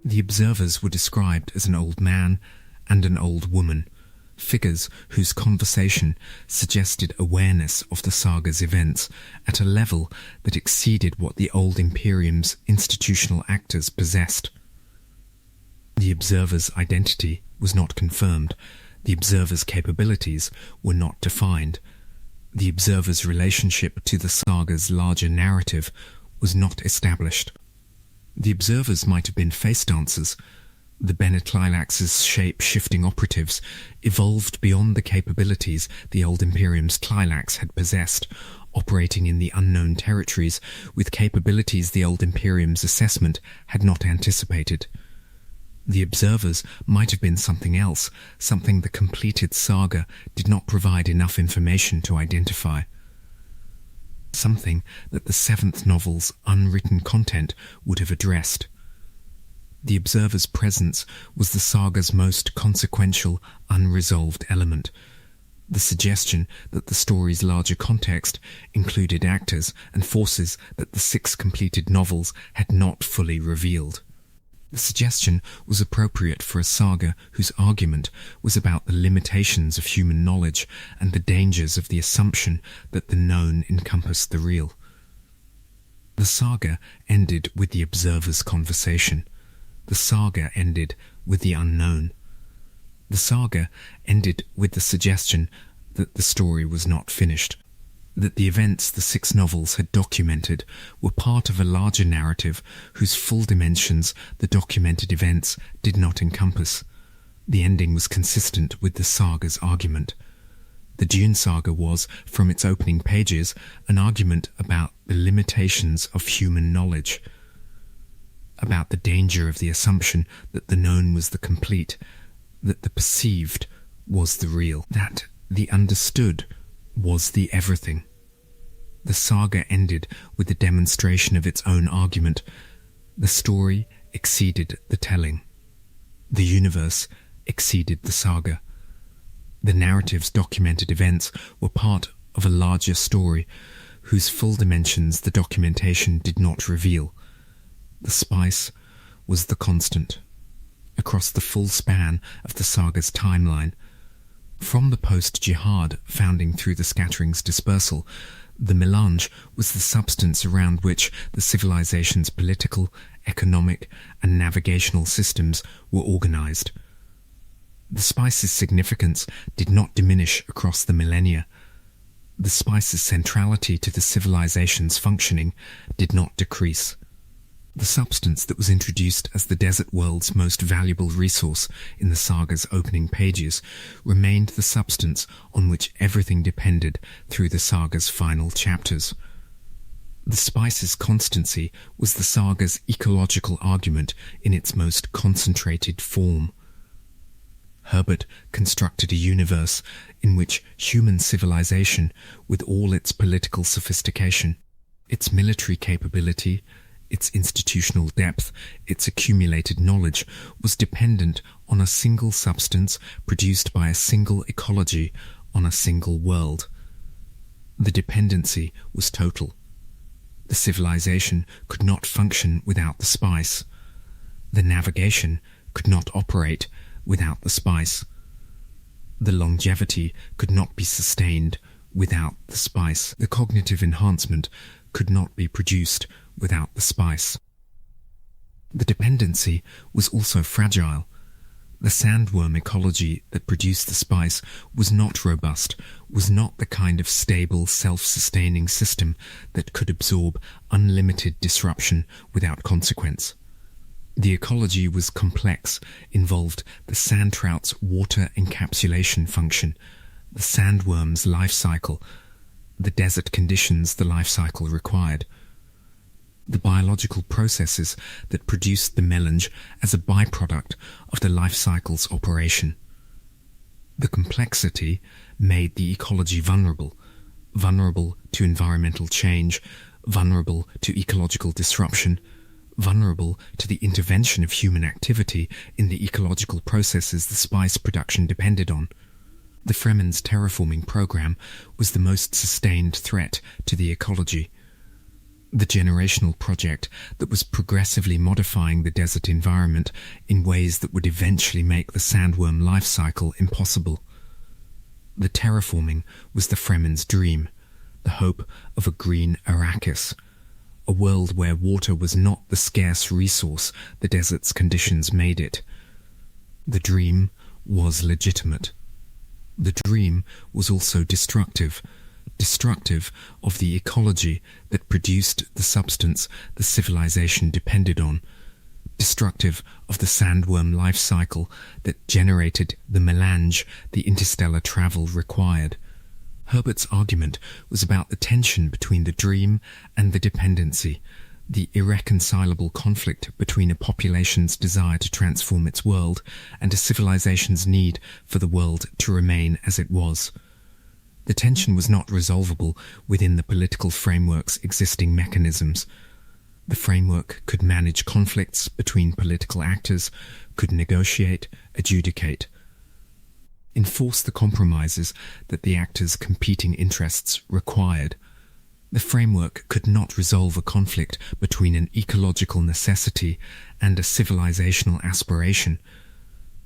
The observers were described as an old man and an old woman, figures whose conversation suggested awareness of the saga's events at a level that exceeded what the old Imperium's institutional actors possessed. The observer's identity was not confirmed. The observer's capabilities were not defined. The observer's relationship to the saga's larger narrative was not established. The observers might have been face dancers. The Bene Tlilax's shape-shifting operatives evolved beyond the capabilities the old Imperium's Tlilax had possessed, operating in the unknown territories with capabilities the old Imperium's assessment had not anticipated. The observers might have been something else, something the completed saga did not provide enough information to identify. something that the seventh novel's unwritten content would have addressed. The observer's presence was the saga's most consequential, unresolved element. The suggestion that the story's larger context included actors and forces that the 6 completed novels had not fully revealed. The suggestion was appropriate for a saga whose argument was about the limitations of human knowledge and the dangers of the assumption that the known encompassed the real. The saga ended with the observer's conversation. The saga ended with the unknown. The saga ended with the suggestion that the story was not finished, that the events the 6 novels had documented were part of a larger narrative whose full dimensions the documented events did not encompass. The ending was consistent with the saga's argument. The Dune saga was, from its opening pages, an argument about the limitations of human knowledge, about the danger of the assumption that the known was the complete, that the perceived was the real, that the understood was the everything. The saga ended with the demonstration of its own argument. The story exceeded the telling. The universe exceeded the saga. The narrative's documented events were part of a larger story whose full dimensions the documentation did not reveal. The spice was the constant, across the full span of the saga's timeline. From the post-Jihad founding through the scattering's dispersal, the melange was the substance around which the civilization's political, economic, and navigational systems were organized. The spice's significance did not diminish across the millennia. The spice's centrality to the civilization's functioning did not decrease. The substance that was introduced as the desert world's most valuable resource in the saga's opening pages remained the substance on which everything depended through the saga's final chapters. The spice's constancy was the saga's ecological argument in its most concentrated form. Herbert constructed a universe in which human civilization, with all its political sophistication, its military capability, its institutional depth, its accumulated knowledge, was dependent on a single substance produced by a single ecology on a single world. The dependency was total. The civilization could not function without the spice. The navigation could not operate without the spice. The longevity could not be sustained without the spice. The cognitive enhancement could not be produced without the spice. The dependency was also fragile. The sandworm ecology that produced the spice was not robust, was not the kind of stable, self-sustaining system that could absorb unlimited disruption without consequence. The ecology was complex, involved the sand trout's water encapsulation function, the sandworm's life cycle, the desert conditions the life cycle required, the biological processes that produced the melange as a byproduct of the life cycle's operation. The complexity made the ecology vulnerable to environmental change, vulnerable to ecological disruption, vulnerable to the intervention of human activity in the ecological processes the spice production depended on. The Fremen's terraforming program was the most sustained threat to the ecology. The generational project that was progressively modifying the desert environment in ways that would eventually make the sandworm life cycle impossible. The terraforming was the Fremen's dream, the hope of a green Arrakis, a world where water was not the scarce resource the desert's conditions made it. The dream was legitimate. The dream was also destructive of the ecology that produced the substance the civilization depended on, destructive of the sandworm life cycle that generated the melange the interstellar travel required. Herbert's argument was about the tension between the dream and the dependency, the irreconcilable conflict between a population's desire to transform its world and a civilization's need for the world to remain as it was. The tension was not resolvable within the political framework's existing mechanisms. The framework could manage conflicts between political actors, could negotiate, adjudicate, enforce the compromises that the actors' competing interests required. The framework could not resolve a conflict between an ecological necessity and a civilizational aspiration,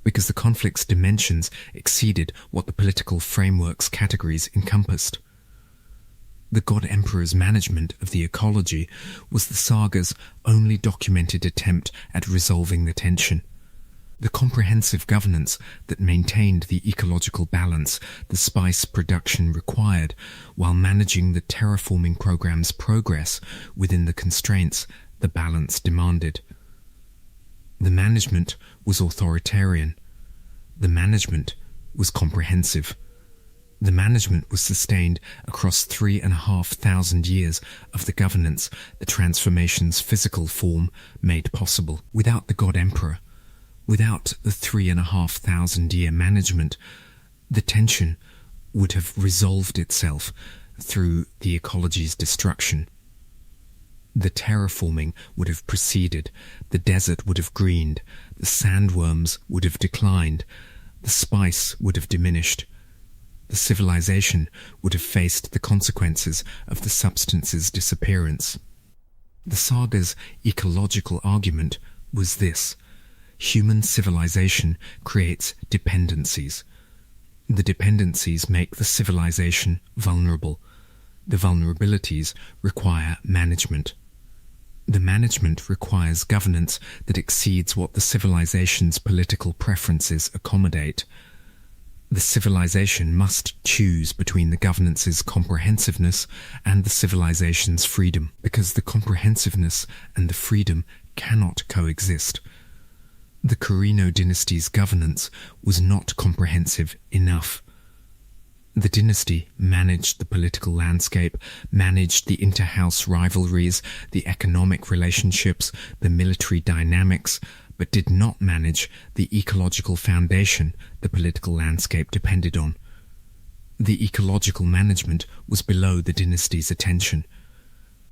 because the conflict's dimensions exceeded what the political framework's categories encompassed. The God Emperor's management of the ecology was the saga's only documented attempt at resolving the tension. The comprehensive governance that maintained the ecological balance the spice production required while managing the terraforming program's progress within the constraints the balance demanded. The management was authoritarian. The management was comprehensive. The management was sustained across 3,500 years of the governance the transformation's physical form made possible. Without the God Emperor, without the 3,500-year management, the tension would have resolved itself through the ecology's destruction. The terraforming would have proceeded, the desert would have greened, the sandworms would have declined, the spice would have diminished. The civilization would have faced the consequences of the substance's disappearance. The saga's ecological argument was this: human civilization creates dependencies. The dependencies make the civilization vulnerable. The vulnerabilities require management. The management requires governance that exceeds what the civilization's political preferences accommodate. The civilization must choose between the governance's comprehensiveness and the civilization's freedom, because the comprehensiveness and the freedom cannot coexist. The Corrino dynasty's governance was not comprehensive enough. The dynasty managed the political landscape, managed the inter-house rivalries, the economic relationships, the military dynamics, but did not manage the ecological foundation the political landscape depended on. The ecological management was below the dynasty's attention.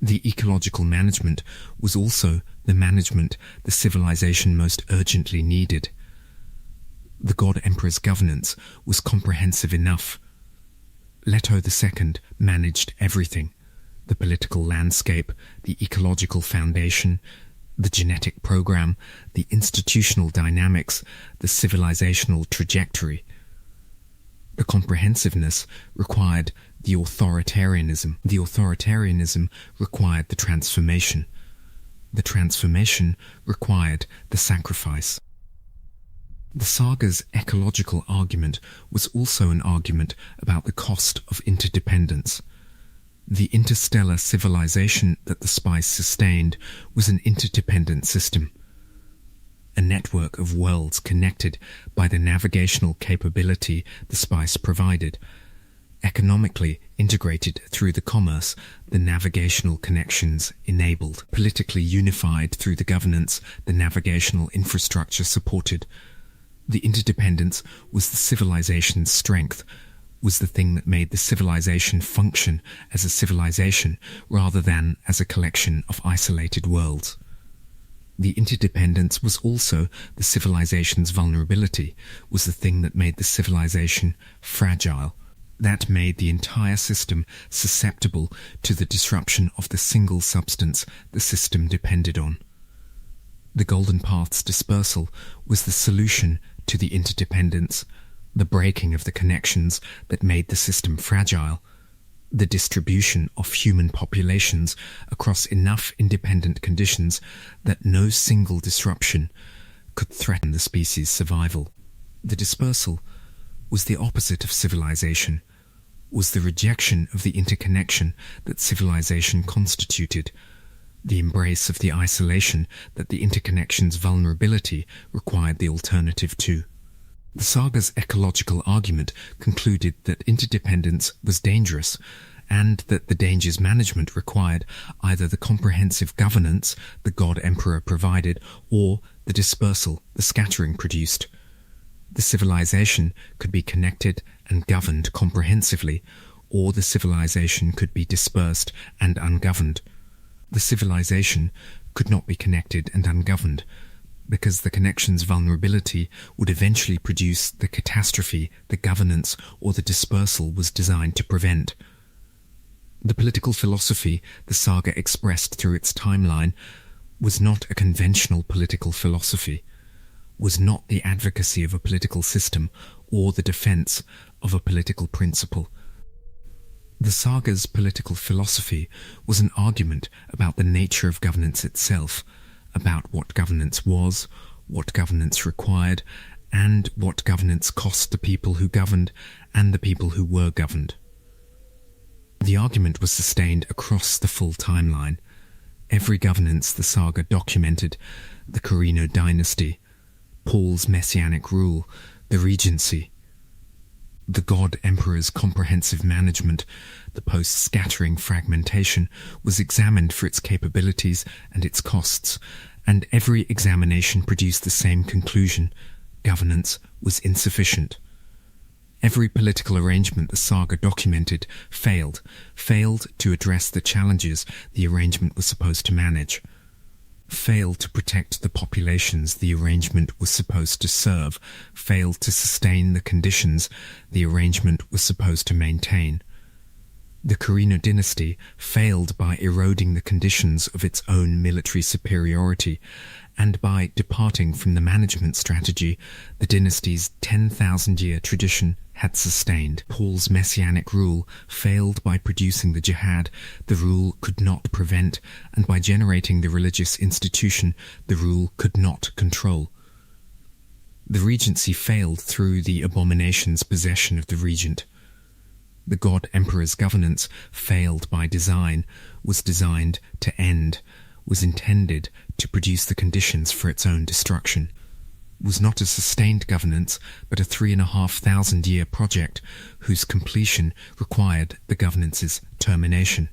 The ecological management was also the management the civilization most urgently needed. The God Emperor's governance was comprehensive enough. Leto II managed everything: the political landscape, the ecological foundation, the genetic program, the institutional dynamics, the civilizational trajectory. The comprehensiveness required the authoritarianism. The authoritarianism required the transformation. The transformation required the sacrifice. The saga's ecological argument was also an argument about the cost of interdependence. The interstellar civilization that the spice sustained was an interdependent system, a network of worlds connected by the navigational capability the spice provided, economically integrated through the commerce the navigational connections enabled, politically unified through the governance the navigational infrastructure supported. The interdependence was the civilization's strength, was the thing that made the civilization function as a civilization rather than as a collection of isolated worlds. The interdependence was also the civilization's vulnerability, was the thing that made the civilization fragile, that made the entire system susceptible to the disruption of the single substance the system depended on. The Golden Path's dispersal was the solution to the interdependence, the breaking of the connections that made the system fragile, the distribution of human populations across enough independent conditions that no single disruption could threaten the species' survival. The dispersal was the opposite of civilization, was the rejection of the interconnection that civilization constituted, the embrace of the isolation that the interconnection's vulnerability required the alternative to. The saga's ecological argument concluded that interdependence was dangerous, and that the danger's management required either the comprehensive governance the God Emperor provided, or the dispersal the scattering produced. The civilization could be connected and governed comprehensively, or the civilization could be dispersed and ungoverned. The civilization could not be connected and ungoverned, because the connection's vulnerability would eventually produce the catastrophe the governance or the dispersal was designed to prevent. The political philosophy the saga expressed through its timeline was not a conventional political philosophy, was not the advocacy of a political system or the defense of a political principle. The saga's political philosophy was an argument about the nature of governance itself, about what governance was, what governance required, and what governance cost the people who governed and the people who were governed. The argument was sustained across the full timeline. Every governance the saga documented, the Corrino dynasty, Paul's messianic rule, the regency, the god emperor's comprehensive management, the post-scattering fragmentation, was examined for its capabilities and its costs, and every examination produced the same conclusion: governance was insufficient. Every political arrangement the saga documented failed to address the challenges the arrangement was supposed to manage, failed to protect the populations the arrangement was supposed to serve, failed to sustain the conditions the arrangement was supposed to maintain. The Corrino dynasty failed by eroding the conditions of its own military superiority, and by departing from the management strategy the dynasty's 10,000-year tradition had sustained. Paul's messianic rule failed by producing the jihad the rule could not prevent, and by generating the religious institution the rule could not control. The regency failed through the abomination's possession of the regent. The god emperor's governance failed by design, was designed to end, was intended to produce the conditions for its own destruction, was not a sustained governance but a 3,500-year project whose completion required the governance's termination.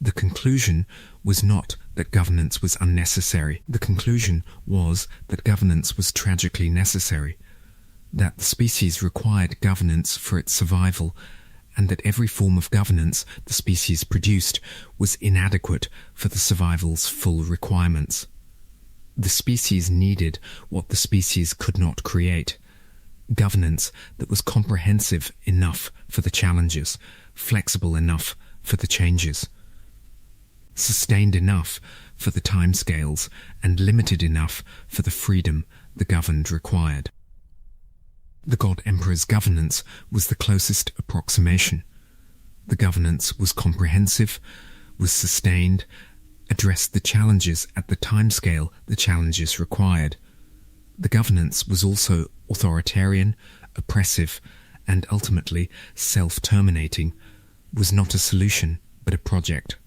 The conclusion was not that governance was unnecessary. The conclusion was that governance was tragically necessary, that the species required governance for its survival, and that every form of governance the species produced was inadequate for the survival's full requirements. The species needed what the species could not create: governance that was comprehensive enough for the challenges, flexible enough for the changes, sustained enough for the timescales, and limited enough for the freedom the governed required. The god emperor's governance was the closest approximation. The governance was comprehensive, was sustained, addressed the challenges at the timescale the challenges required. The governance was also authoritarian, oppressive, and ultimately self-terminating, was not a solution but a project,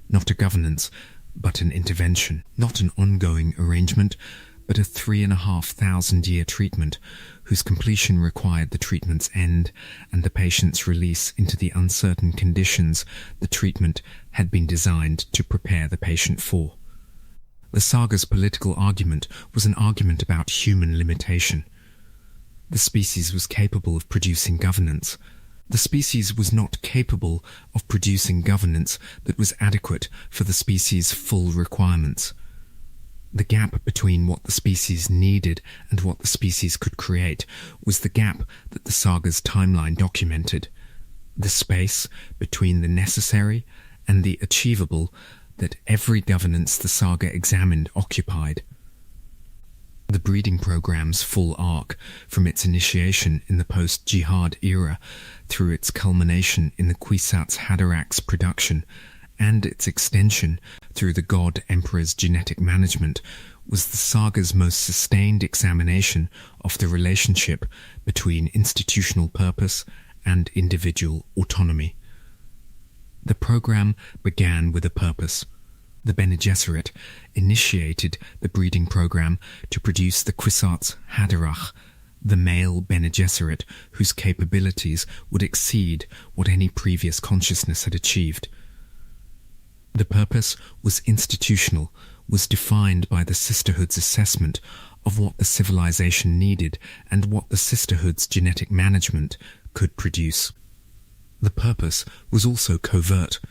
not a governance but an intervention, not an ongoing arrangement but a 3,500-year treatment whose completion required the treatment's end and the patient's release into the uncertain conditions the treatment had been designed to prepare the patient for. The saga's political argument was an argument about human limitation. The species was capable of producing governance. The species was not capable of producing governance that was adequate for the species' full requirements. The gap between what the species needed and what the species could create was the gap that the saga's timeline documented, the space between the necessary and the achievable that every governance the saga examined occupied. The breeding program's full arc, from its initiation in the post-Jihad era through its culmination in the Kwisatz Haderach's production, and its extension through the god emperor's genetic management, was the saga's most sustained examination of the relationship between institutional purpose and individual autonomy. The program began with a purpose. The Bene Gesserit initiated the breeding program to produce the Kwisatz Haderach, the male Bene Gesserit whose capabilities would exceed what any previous consciousness had achieved. The purpose was institutional, was defined by the sisterhood's assessment of what the civilization needed and what the sisterhood's genetic management could produce. The purpose was also covert,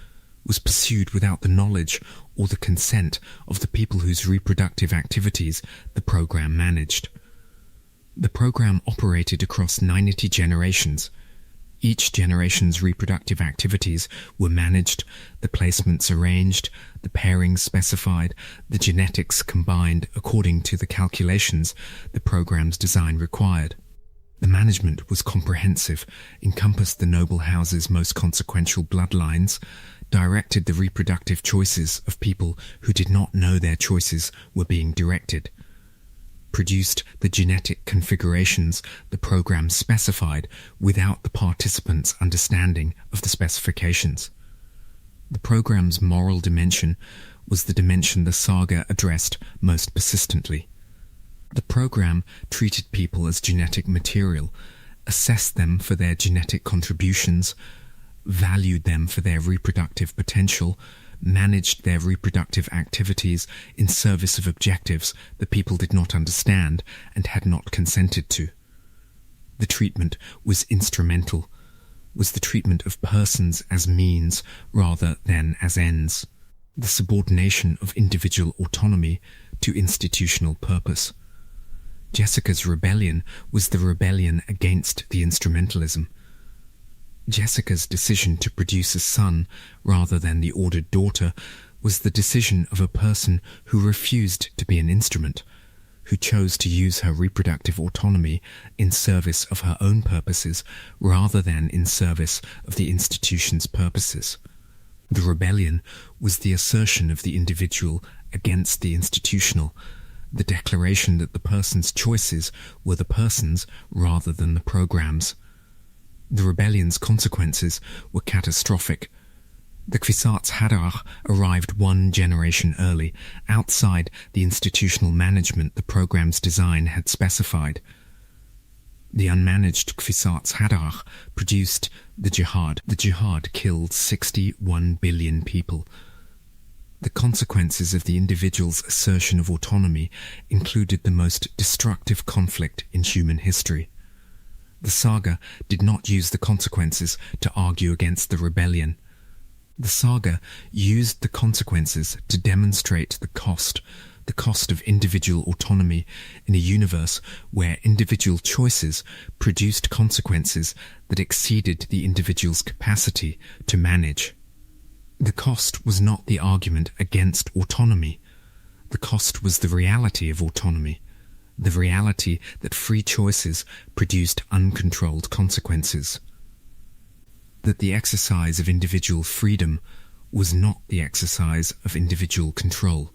was pursued without the knowledge or the consent of the people whose reproductive activities the program managed. The program operated across 90 generations. Each generation's reproductive activities were managed, the placements arranged, the pairings specified, the genetics combined according to the calculations the program's design required. The management was comprehensive, encompassed the noble house's most consequential bloodlines, directed the reproductive choices of people who did not know their choices were being directed, produced the genetic configurations the program specified without the participants' understanding of the specifications. The program's moral dimension was the dimension the saga addressed most persistently. The program treated people as genetic material, assessed them for their genetic contributions, valued them for their reproductive potential, managed their reproductive activities in service of objectives that people did not understand and had not consented to. The treatment was instrumental, was the treatment of persons as means rather than as ends, the subordination of individual autonomy to institutional purpose. Jessica's rebellion was the rebellion against the instrumentalism. Jessica's decision to produce a son rather than the ordered daughter was the decision of a person who refused to be an instrument, who chose to use her reproductive autonomy in service of her own purposes rather than in service of the institution's purposes. The rebellion was the assertion of the individual against the institutional, the declaration that the person's choices were the person's rather than the program's. The rebellion's consequences were catastrophic. The Kwisatz Haderach arrived one generation early, outside the institutional management the program's design had specified. The unmanaged Kwisatz Haderach produced the Jihad. The Jihad killed 61 billion people. The consequences of the individual's assertion of autonomy included the most destructive conflict in human history. The saga did not use the consequences to argue against the rebellion. The saga used the consequences to demonstrate the cost of individual autonomy in a universe where individual choices produced consequences that exceeded the individual's capacity to manage. The cost was not the argument against autonomy. The cost was the reality of autonomy, the reality that free choices produced uncontrolled consequences. That the exercise of individual freedom was not the exercise of individual control.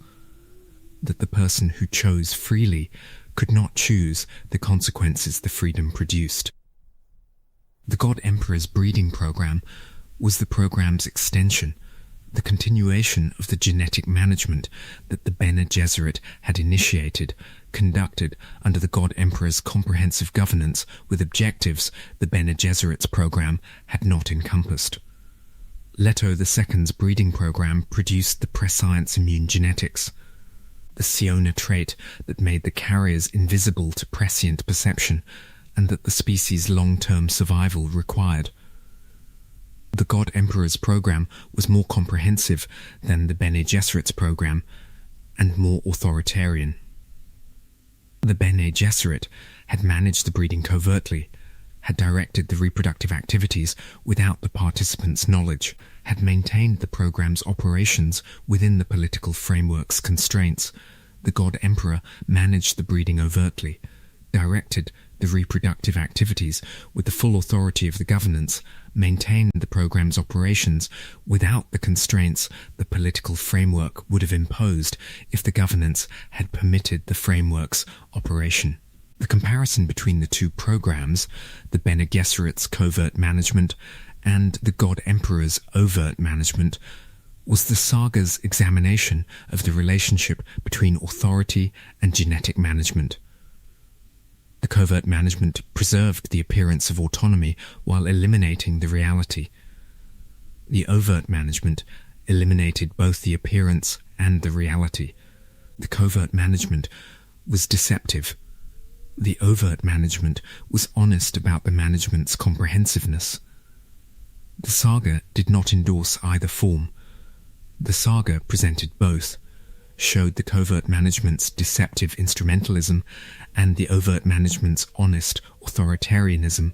That the person who chose freely could not choose the consequences the freedom produced. The God Emperor's breeding program was the program's extension, the continuation of the genetic management that the Bene Gesserit had initiated, conducted under the God Emperor's comprehensive governance with objectives the Bene Gesserit's program had not encompassed. Leto II's breeding program produced the prescience immune genetics, the Siona trait that made the carriers invisible to prescient perception and that the species' long-term survival required. The God Emperor's program was more comprehensive than the Bene Gesserit's program and more authoritarian. The Bene Gesserit had managed the breeding covertly, had directed the reproductive activities without the participants' knowledge, had maintained the program's operations within the political framework's constraints. The God Emperor managed the breeding overtly, directed the reproductive activities with the full authority of the governance, maintained the program's operations without the constraints the political framework would have imposed if the governance had permitted the framework's operation. The comparison between the two programs, the Bene Gesserit's covert management and the God Emperor's overt management, was the saga's examination of the relationship between authority and genetic management. The covert management preserved the appearance of autonomy while eliminating the reality. The overt management eliminated both the appearance and the reality. The covert management was deceptive. The overt management was honest about the management's comprehensiveness. The saga did not endorse either form. The saga presented both, showed the covert management's deceptive instrumentalism and the overt management's honest authoritarianism,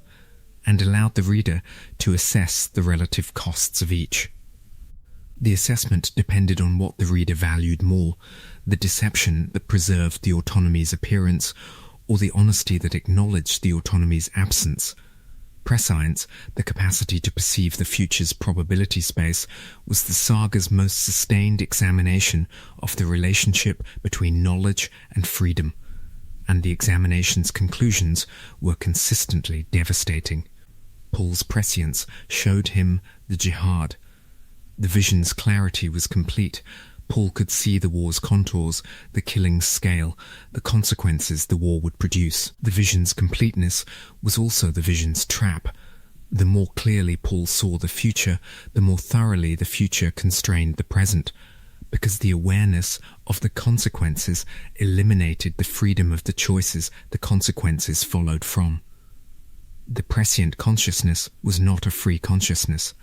and allowed the reader to assess the relative costs of each. The assessment depended on what the reader valued more, the deception that preserved the autonomy's appearance, or the honesty that acknowledged the autonomy's absence. Prescience, the capacity to perceive the future's probability space, was the saga's most sustained examination of the relationship between knowledge and freedom, and the examination's conclusions were consistently devastating. Paul's prescience showed him the jihad. The vision's clarity was complete. Paul could see the war's contours, the killing's scale, the consequences the war would produce. The vision's completeness was also the vision's trap. The more clearly Paul saw the future, the more thoroughly the future constrained the present, because the awareness of the consequences eliminated the freedom of the choices the consequences followed from. The prescient consciousness was not a free consciousness.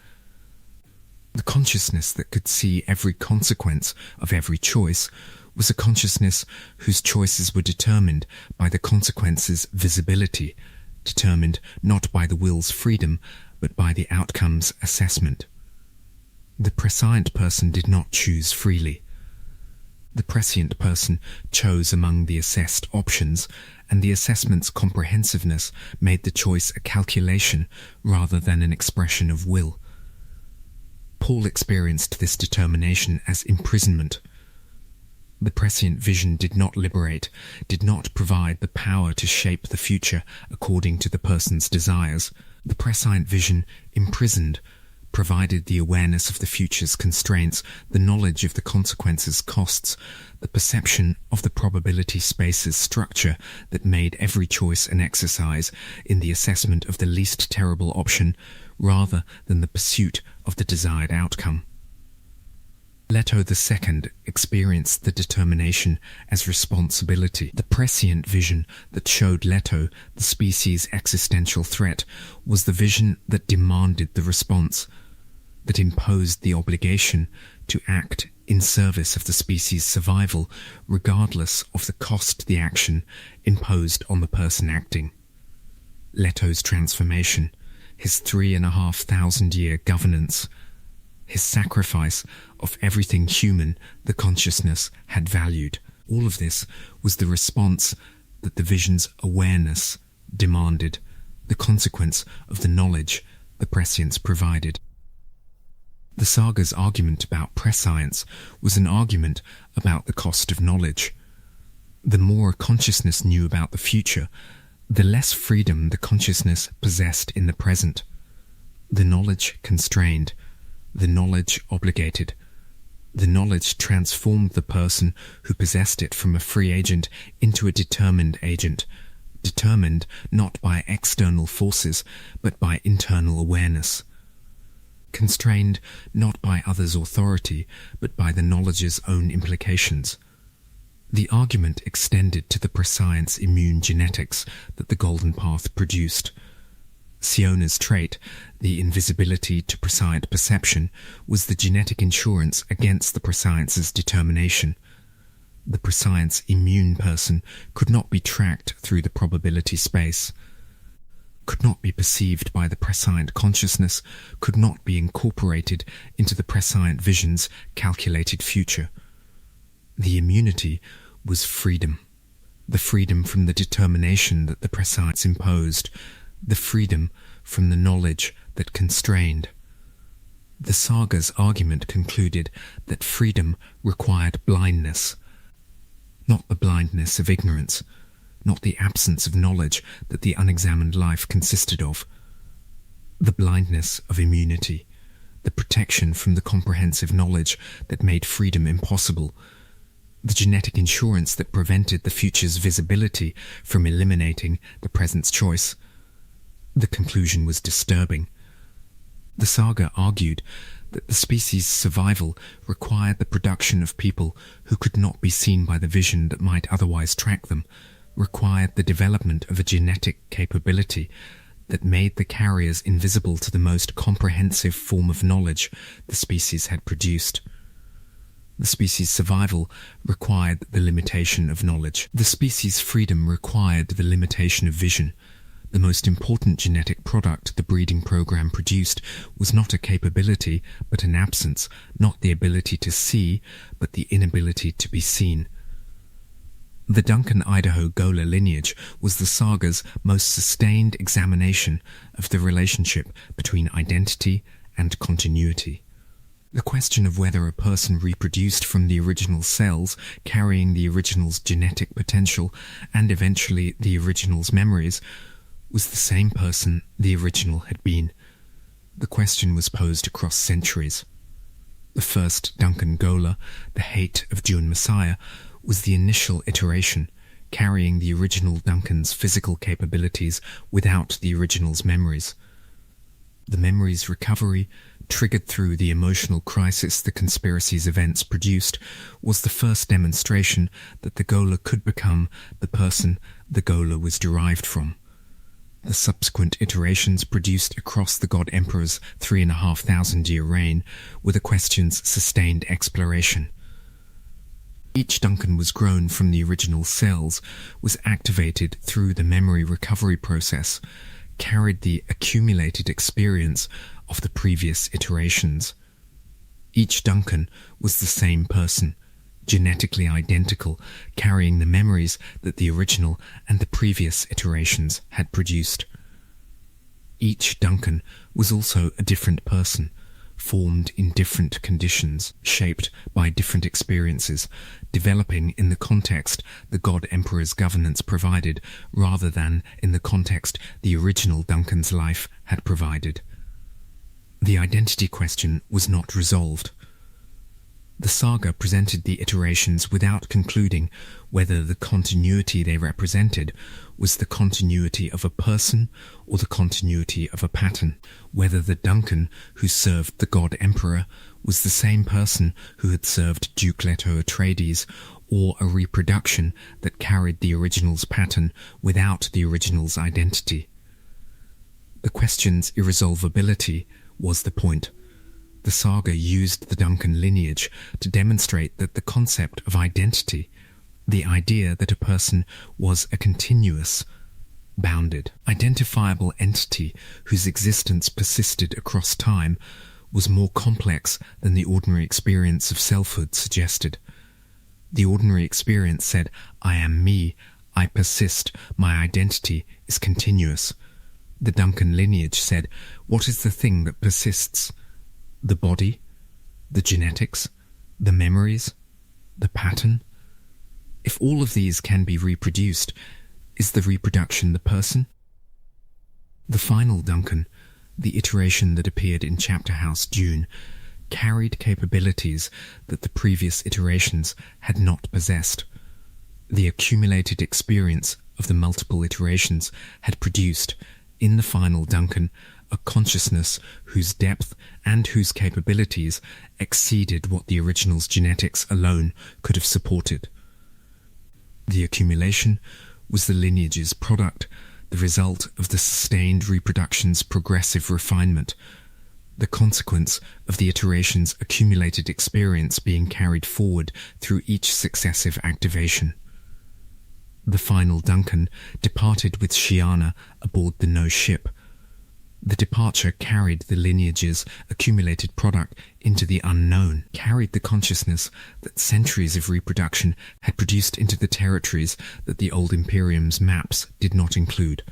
The consciousness that could see every consequence of every choice was a consciousness whose choices were determined by the consequences' visibility, determined not by the will's freedom, but by the outcome's assessment. The prescient person did not choose freely. The prescient person chose among the assessed options, and the assessment's comprehensiveness made the choice a calculation rather than an expression of will. Paul experienced this determination as imprisonment. The prescient vision did not liberate, did not provide the power to shape the future according to the person's desires. The prescient vision imprisoned, provided the awareness of the future's constraints, the knowledge of the consequences' costs, the perception of the probability space's structure that made every choice an exercise in the assessment of the least terrible option, rather than the pursuit of the desired outcome. Leto II experienced the determination as responsibility. The prescient vision that showed Leto the species' existential threat was the vision that demanded the response, that imposed the obligation to act in service of the species' survival, regardless of the cost the action imposed on the person acting. Leto's transformation, his 3,500-year governance, his sacrifice of everything human the consciousness had valued. All of this was the response that the vision's awareness demanded, the consequence of the knowledge the prescience provided. The saga's argument about prescience was an argument about the cost of knowledge. The more a consciousness knew about the future, the less freedom the consciousness possessed in the present. The knowledge constrained, the knowledge obligated. The knowledge transformed the person who possessed it from a free agent into a determined agent, determined not by external forces, but by internal awareness. Constrained not by others' authority, but by the knowledge's own implications. The argument extended to the prescience immune genetics that the Golden Path produced. Siona's trait, the invisibility to prescient perception, was the genetic insurance against the prescience's determination. The prescience immune person could not be tracked through the probability space, could not be perceived by the prescient consciousness, could not be incorporated into the prescient vision's calculated future. The immunity was freedom, the freedom from the determination that the prescience imposed, the freedom from the knowledge that constrained. The saga's argument concluded that freedom required blindness, not the blindness of ignorance, not the absence of knowledge that the unexamined life consisted of, the blindness of immunity, the protection from the comprehensive knowledge that made freedom impossible, the genetic insurance that prevented the future's visibility from eliminating the present's choice. The conclusion was disturbing. The saga argued that the species' survival required the production of people who could not be seen by the vision that might otherwise track them, required the development of a genetic capability that made the carriers invisible to the most comprehensive form of knowledge the species had produced. The species' survival required the limitation of knowledge. The species' freedom required the limitation of vision. The most important genetic product the breeding program produced was not a capability, but an absence, not the ability to see, but the inability to be seen. The Duncan-Idaho Gola lineage was the saga's most sustained examination of the relationship between identity and continuity. The question of whether a person reproduced from the original cells, carrying the original's genetic potential and eventually the original's memories, was the same person the original had been. The question was posed across centuries. The first Duncan Gola, the hate of Dune Messiah, was the initial iteration, carrying the original Duncan's physical capabilities without the original's memories. The memories recovery, triggered through the emotional crisis the conspiracy's events produced, was the first demonstration that the Gola could become the person the Gola was derived from. The subsequent iterations produced across the God Emperor's 3,500-year reign were the question's sustained exploration. Each Duncan was grown from the original cells, was activated through the memory recovery process, carried the accumulated experience of the previous iterations. Each Duncan was the same person, genetically identical, carrying the memories that the original and the previous iterations had produced. Each Duncan was also a different person, formed in different conditions, shaped by different experiences, developing in the context the God Emperor's governance provided, rather than in the context the original Duncan's life had provided. The identity question was not resolved. The saga presented the iterations without concluding whether the continuity they represented was the continuity of a person or the continuity of a pattern, whether the Duncan who served the God Emperor was the same person who had served Duke Leto Atreides, or a reproduction that carried the original's pattern without the original's identity. The question's irresolvability was the point. The saga used the Duncan lineage to demonstrate that the concept of identity, the idea that a person was a continuous, bounded, identifiable entity whose existence persisted across time, was more complex than the ordinary experience of selfhood suggested. The ordinary experience said, "I am me, I persist, my identity is continuous." The Duncan lineage said, "What is the thing that persists? The body, the genetics, the memories, the pattern? If all of these can be reproduced, is the reproduction the person?" The final Duncan, the iteration that appeared in Chapter House Dune, carried capabilities that the previous iterations had not possessed. The accumulated experience of the multiple iterations had produced, in the final Duncan, a consciousness whose depth and whose capabilities exceeded what the original's genetics alone could have supported. The accumulation was the lineage's product, the result of the sustained reproduction's progressive refinement, the consequence of the iteration's accumulated experience being carried forward through each successive activation. The final Duncan departed with Shiana aboard the No ship. The departure carried the lineage's accumulated product into the unknown, carried the consciousness that centuries of reproduction had produced into the territories that the old Imperium's maps did not include,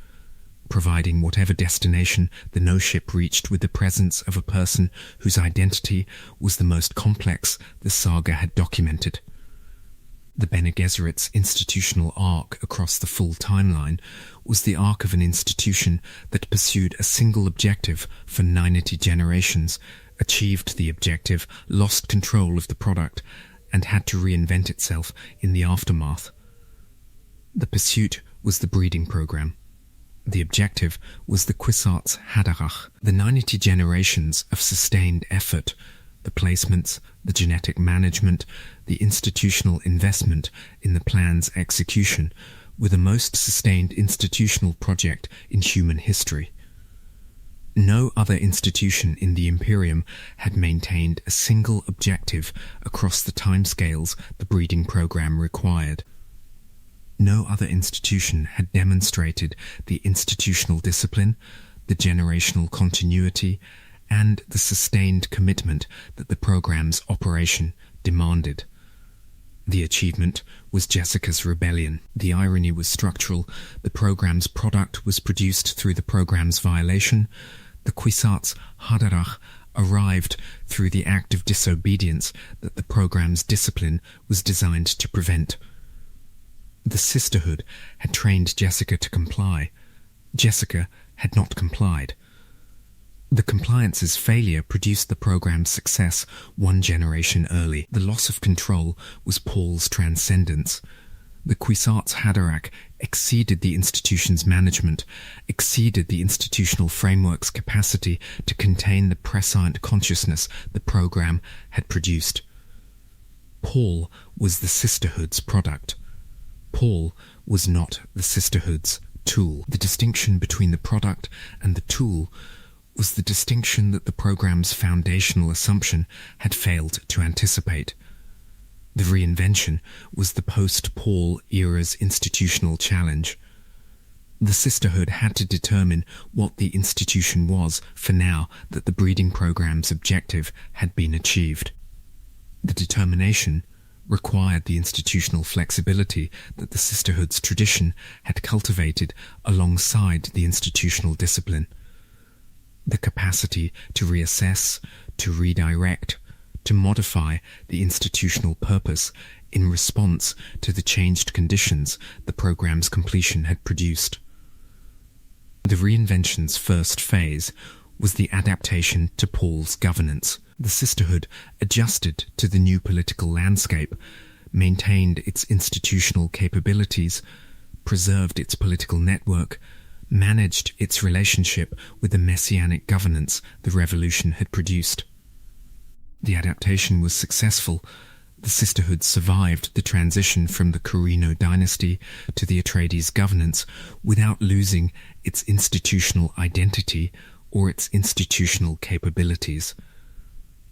providing whatever destination the No ship reached with the presence of a person whose identity was the most complex the saga had documented. The Bene Gesserit's institutional arc across the full timeline was the arc of an institution that pursued a single objective for 90 generations, achieved the objective, lost control of the product, and had to reinvent itself in the aftermath. The pursuit was the breeding program. The objective was the Kwisatz Haderach, the 90 generations of sustained effort, the placements, the genetic management, the institutional investment in the plan's execution, were the most sustained institutional project in human history. No other institution in the Imperium had maintained a single objective across the timescales the breeding program required. No other institution had demonstrated the institutional discipline, the generational continuity, and the sustained commitment that the program's operation demanded. The achievement was Jessica's rebellion. The irony was structural. The program's product was produced through the program's violation. The Kwisatz Haderach arrived through the act of disobedience that the program's discipline was designed to prevent. The Sisterhood had trained Jessica to comply. Jessica had not complied. The compliance's failure produced the program's success one generation early. The loss of control was Paul's transcendence. The Kwisatz Haderach exceeded the institution's management, exceeded the institutional framework's capacity to contain the prescient consciousness the program had produced. Paul was the Sisterhood's product. Paul was not the Sisterhood's tool. The distinction between the product and the tool was the distinction that the program's foundational assumption had failed to anticipate. The reinvention was the post-Paul era's institutional challenge. The Sisterhood had to determine what the institution was for now that the breeding program's objective had been achieved. The determination required the institutional flexibility that the Sisterhood's tradition had cultivated alongside the institutional discipline. The capacity to reassess, to redirect, to modify the institutional purpose in response to the changed conditions the program's completion had produced. The reinvention's first phase was the adaptation to Paul's governance. The Sisterhood adjusted to the new political landscape, maintained its institutional capabilities, preserved its political network, managed its relationship with the messianic governance the revolution had produced. The adaptation was successful. The Sisterhood survived the transition from the Carino dynasty to the Atreides governance without losing its institutional identity or its institutional capabilities.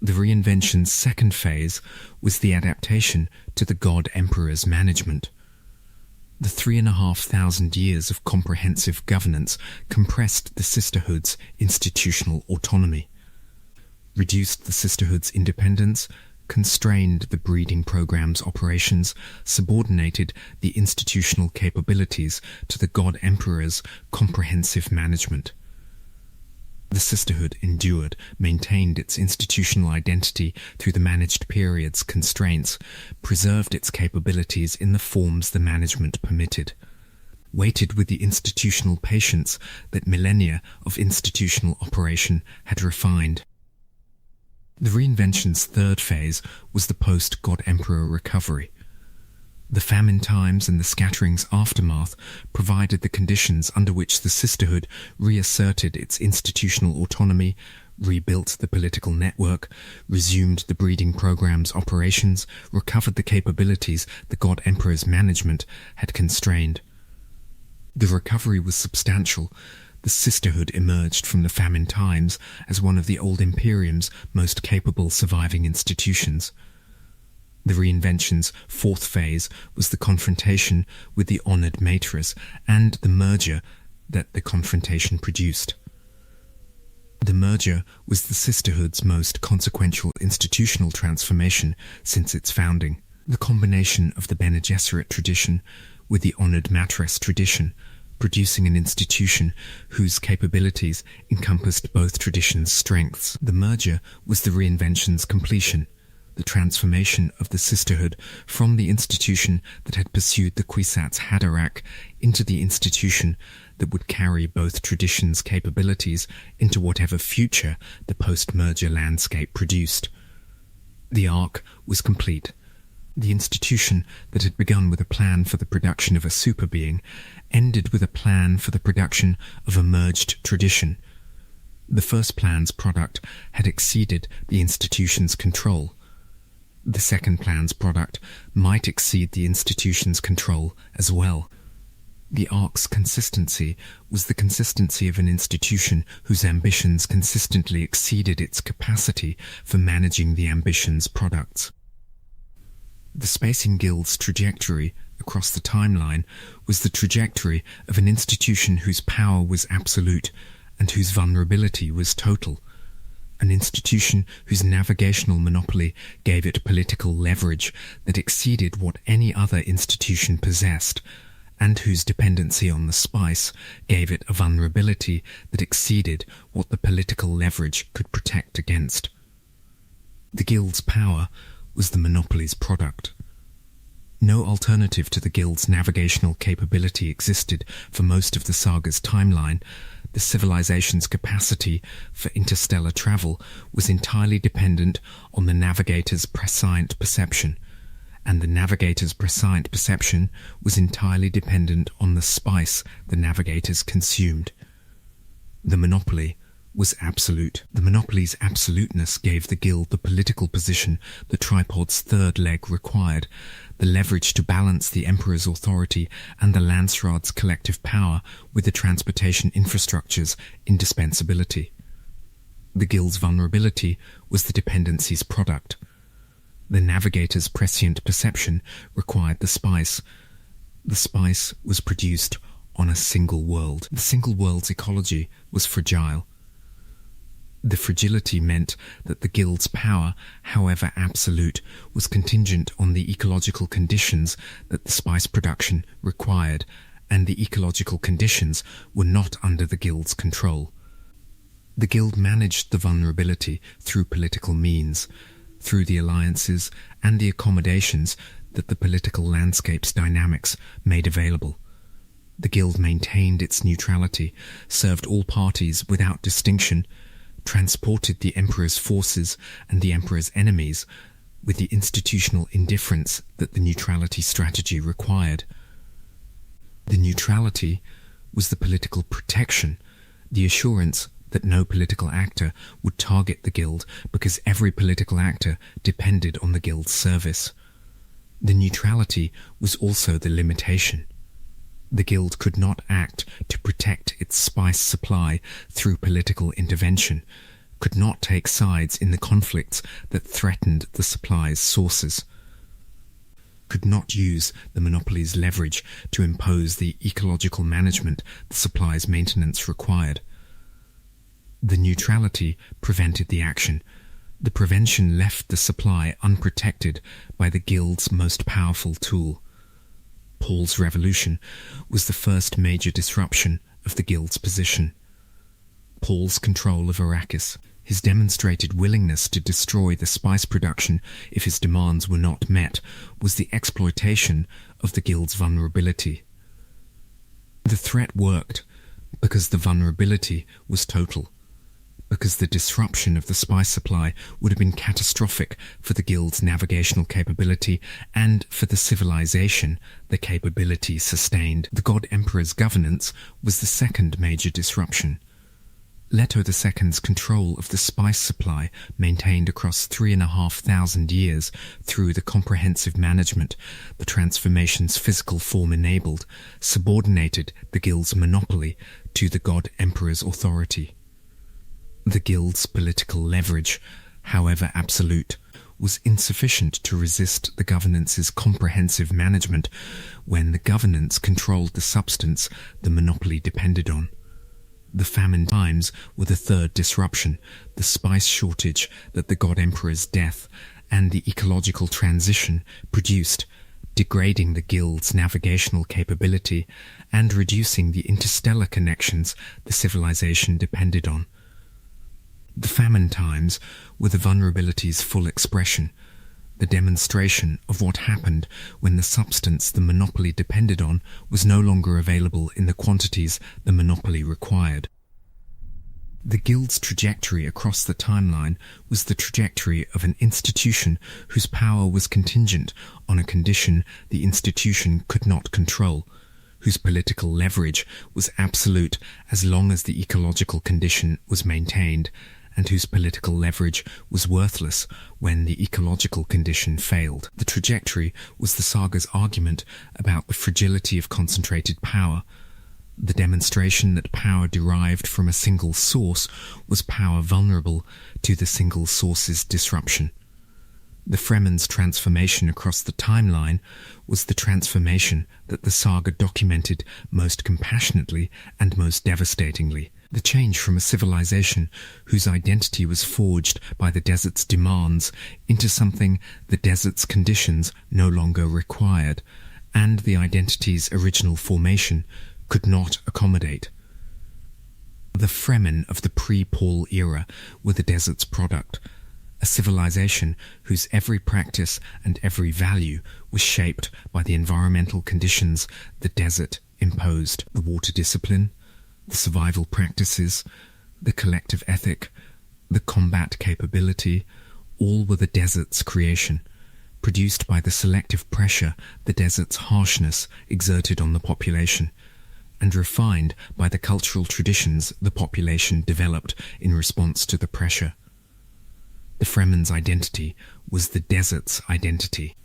The reinvention's second phase was the adaptation to the God Emperor's management. The 3,500 years of comprehensive governance compressed the Sisterhood's institutional autonomy, reduced the Sisterhood's independence, constrained the breeding program's operations, subordinated the institutional capabilities to the God Emperor's comprehensive management. The Sisterhood endured, maintained its institutional identity through the managed period's constraints, preserved its capabilities in the forms the management permitted, waited with the institutional patience that millennia of institutional operation had refined. The reinvention's third phase was the post-God Emperor recovery. The famine times and the scattering's aftermath provided the conditions under which the Sisterhood reasserted its institutional autonomy, rebuilt the political network, resumed the breeding program's operations, recovered the capabilities the God Emperor's management had constrained. The recovery was substantial. The Sisterhood emerged from the famine times as one of the old Imperium's most capable surviving institutions. The reinvention's fourth phase was the confrontation with the honoured Matres and the merger that the confrontation produced. The merger was the Sisterhood's most consequential institutional transformation since its founding. The combination of the Bene Gesserit tradition with the honoured Matres tradition, producing an institution whose capabilities encompassed both traditions' strengths. The merger was the reinvention's completion, the transformation of the Sisterhood from the institution that had pursued the Kwisatz Haderach into the institution that would carry both traditions' capabilities into whatever future the post-merger landscape produced. The arc was complete. The institution that had begun with a plan for the production of a superbeing ended with a plan for the production of a merged tradition. The first plan's product had exceeded the institution's control. The second plan's product might exceed the institution's control as well. The Ark's consistency was the consistency of an institution whose ambitions consistently exceeded its capacity for managing the ambition's products. The Spacing Guild's trajectory across the timeline was the trajectory of an institution whose power was absolute and whose vulnerability was total. An institution whose navigational monopoly gave it political leverage that exceeded what any other institution possessed, and whose dependency on the spice gave it a vulnerability that exceeded what the political leverage could protect against. The Guild's power was the monopoly's product. No alternative to the Guild's navigational capability existed for most of the saga's timeline. The civilization's capacity for interstellar travel was entirely dependent on the navigator's prescient perception, and the navigator's prescient perception was entirely dependent on the spice the navigators consumed. The monopoly was absolute. The monopoly's absoluteness gave the Guild the political position the tripod's third leg required, the leverage to balance the Emperor's authority and the Landsraad's collective power with the transportation infrastructure's indispensability. The Guild's vulnerability was the dependency's product. The navigator's prescient perception required the spice. The spice was produced on a single world. The single world's ecology was fragile. The fragility meant that the Guild's power, however absolute, was contingent on the ecological conditions that the spice production required, and the ecological conditions were not under the Guild's control. The Guild managed the vulnerability through political means, through the alliances and the accommodations that the political landscape's dynamics made available. The Guild maintained its neutrality, served all parties without distinction, transported the Emperor's forces and the Emperor's enemies with the institutional indifference that the neutrality strategy required. The neutrality was the political protection, the assurance that no political actor would target the Guild because every political actor depended on the Guild's service. The neutrality was also the limitation. The Guild could not act to protect its spice supply through political intervention, could not take sides in the conflicts that threatened the supply's sources, could not use the monopoly's leverage to impose the ecological management the supply's maintenance required. The neutrality prevented the action. The prevention left the supply unprotected by the Guild's most powerful tool. Paul's revolution was the first major disruption of the Guild's position. Paul's control of Arrakis, his demonstrated willingness to destroy the spice production if his demands were not met, was the exploitation of the Guild's vulnerability. The threat worked because the vulnerability was total, because the disruption of the spice supply would have been catastrophic for the Guild's navigational capability and for the civilization the capability sustained. The God Emperor's governance was the second major disruption. Leto II's control of the spice supply, maintained across 3,500 years through the comprehensive management the transformation's physical form enabled, subordinated the Guild's monopoly to the God Emperor's authority. The Guild's political leverage, however absolute, was insufficient to resist the governance's comprehensive management when the governance controlled the substance the monopoly depended on. The famine times were the third disruption, the spice shortage that the God Emperor's death and the ecological transition produced, degrading the Guild's navigational capability and reducing the interstellar connections the civilization depended on. The famine times were the vulnerability's full expression, the demonstration of what happened when the substance the monopoly depended on was no longer available in the quantities the monopoly required. The Guild's trajectory across the timeline was the trajectory of an institution whose power was contingent on a condition the institution could not control, whose political leverage was absolute as long as the ecological condition was maintained, and whose political leverage was worthless when the ecological condition failed. The trajectory was the saga's argument about the fragility of concentrated power, the demonstration that power derived from a single source was power vulnerable to the single source's disruption. The Fremen's transformation across the timeline was the transformation that the saga documented most compassionately and most devastatingly. The change from a civilization whose identity was forged by the desert's demands into something the desert's conditions no longer required, and the identity's original formation could not accommodate. The Fremen of the pre-Paul era were the desert's product, a civilization whose every practice and every value was shaped by the environmental conditions the desert imposed. The water discipline, the survival practices, the collective ethic, the combat capability, all were the desert's creation, produced by the selective pressure the desert's harshness exerted on the population, and refined by the cultural traditions the population developed in response to the pressure. The Fremen's identity was the desert's identity.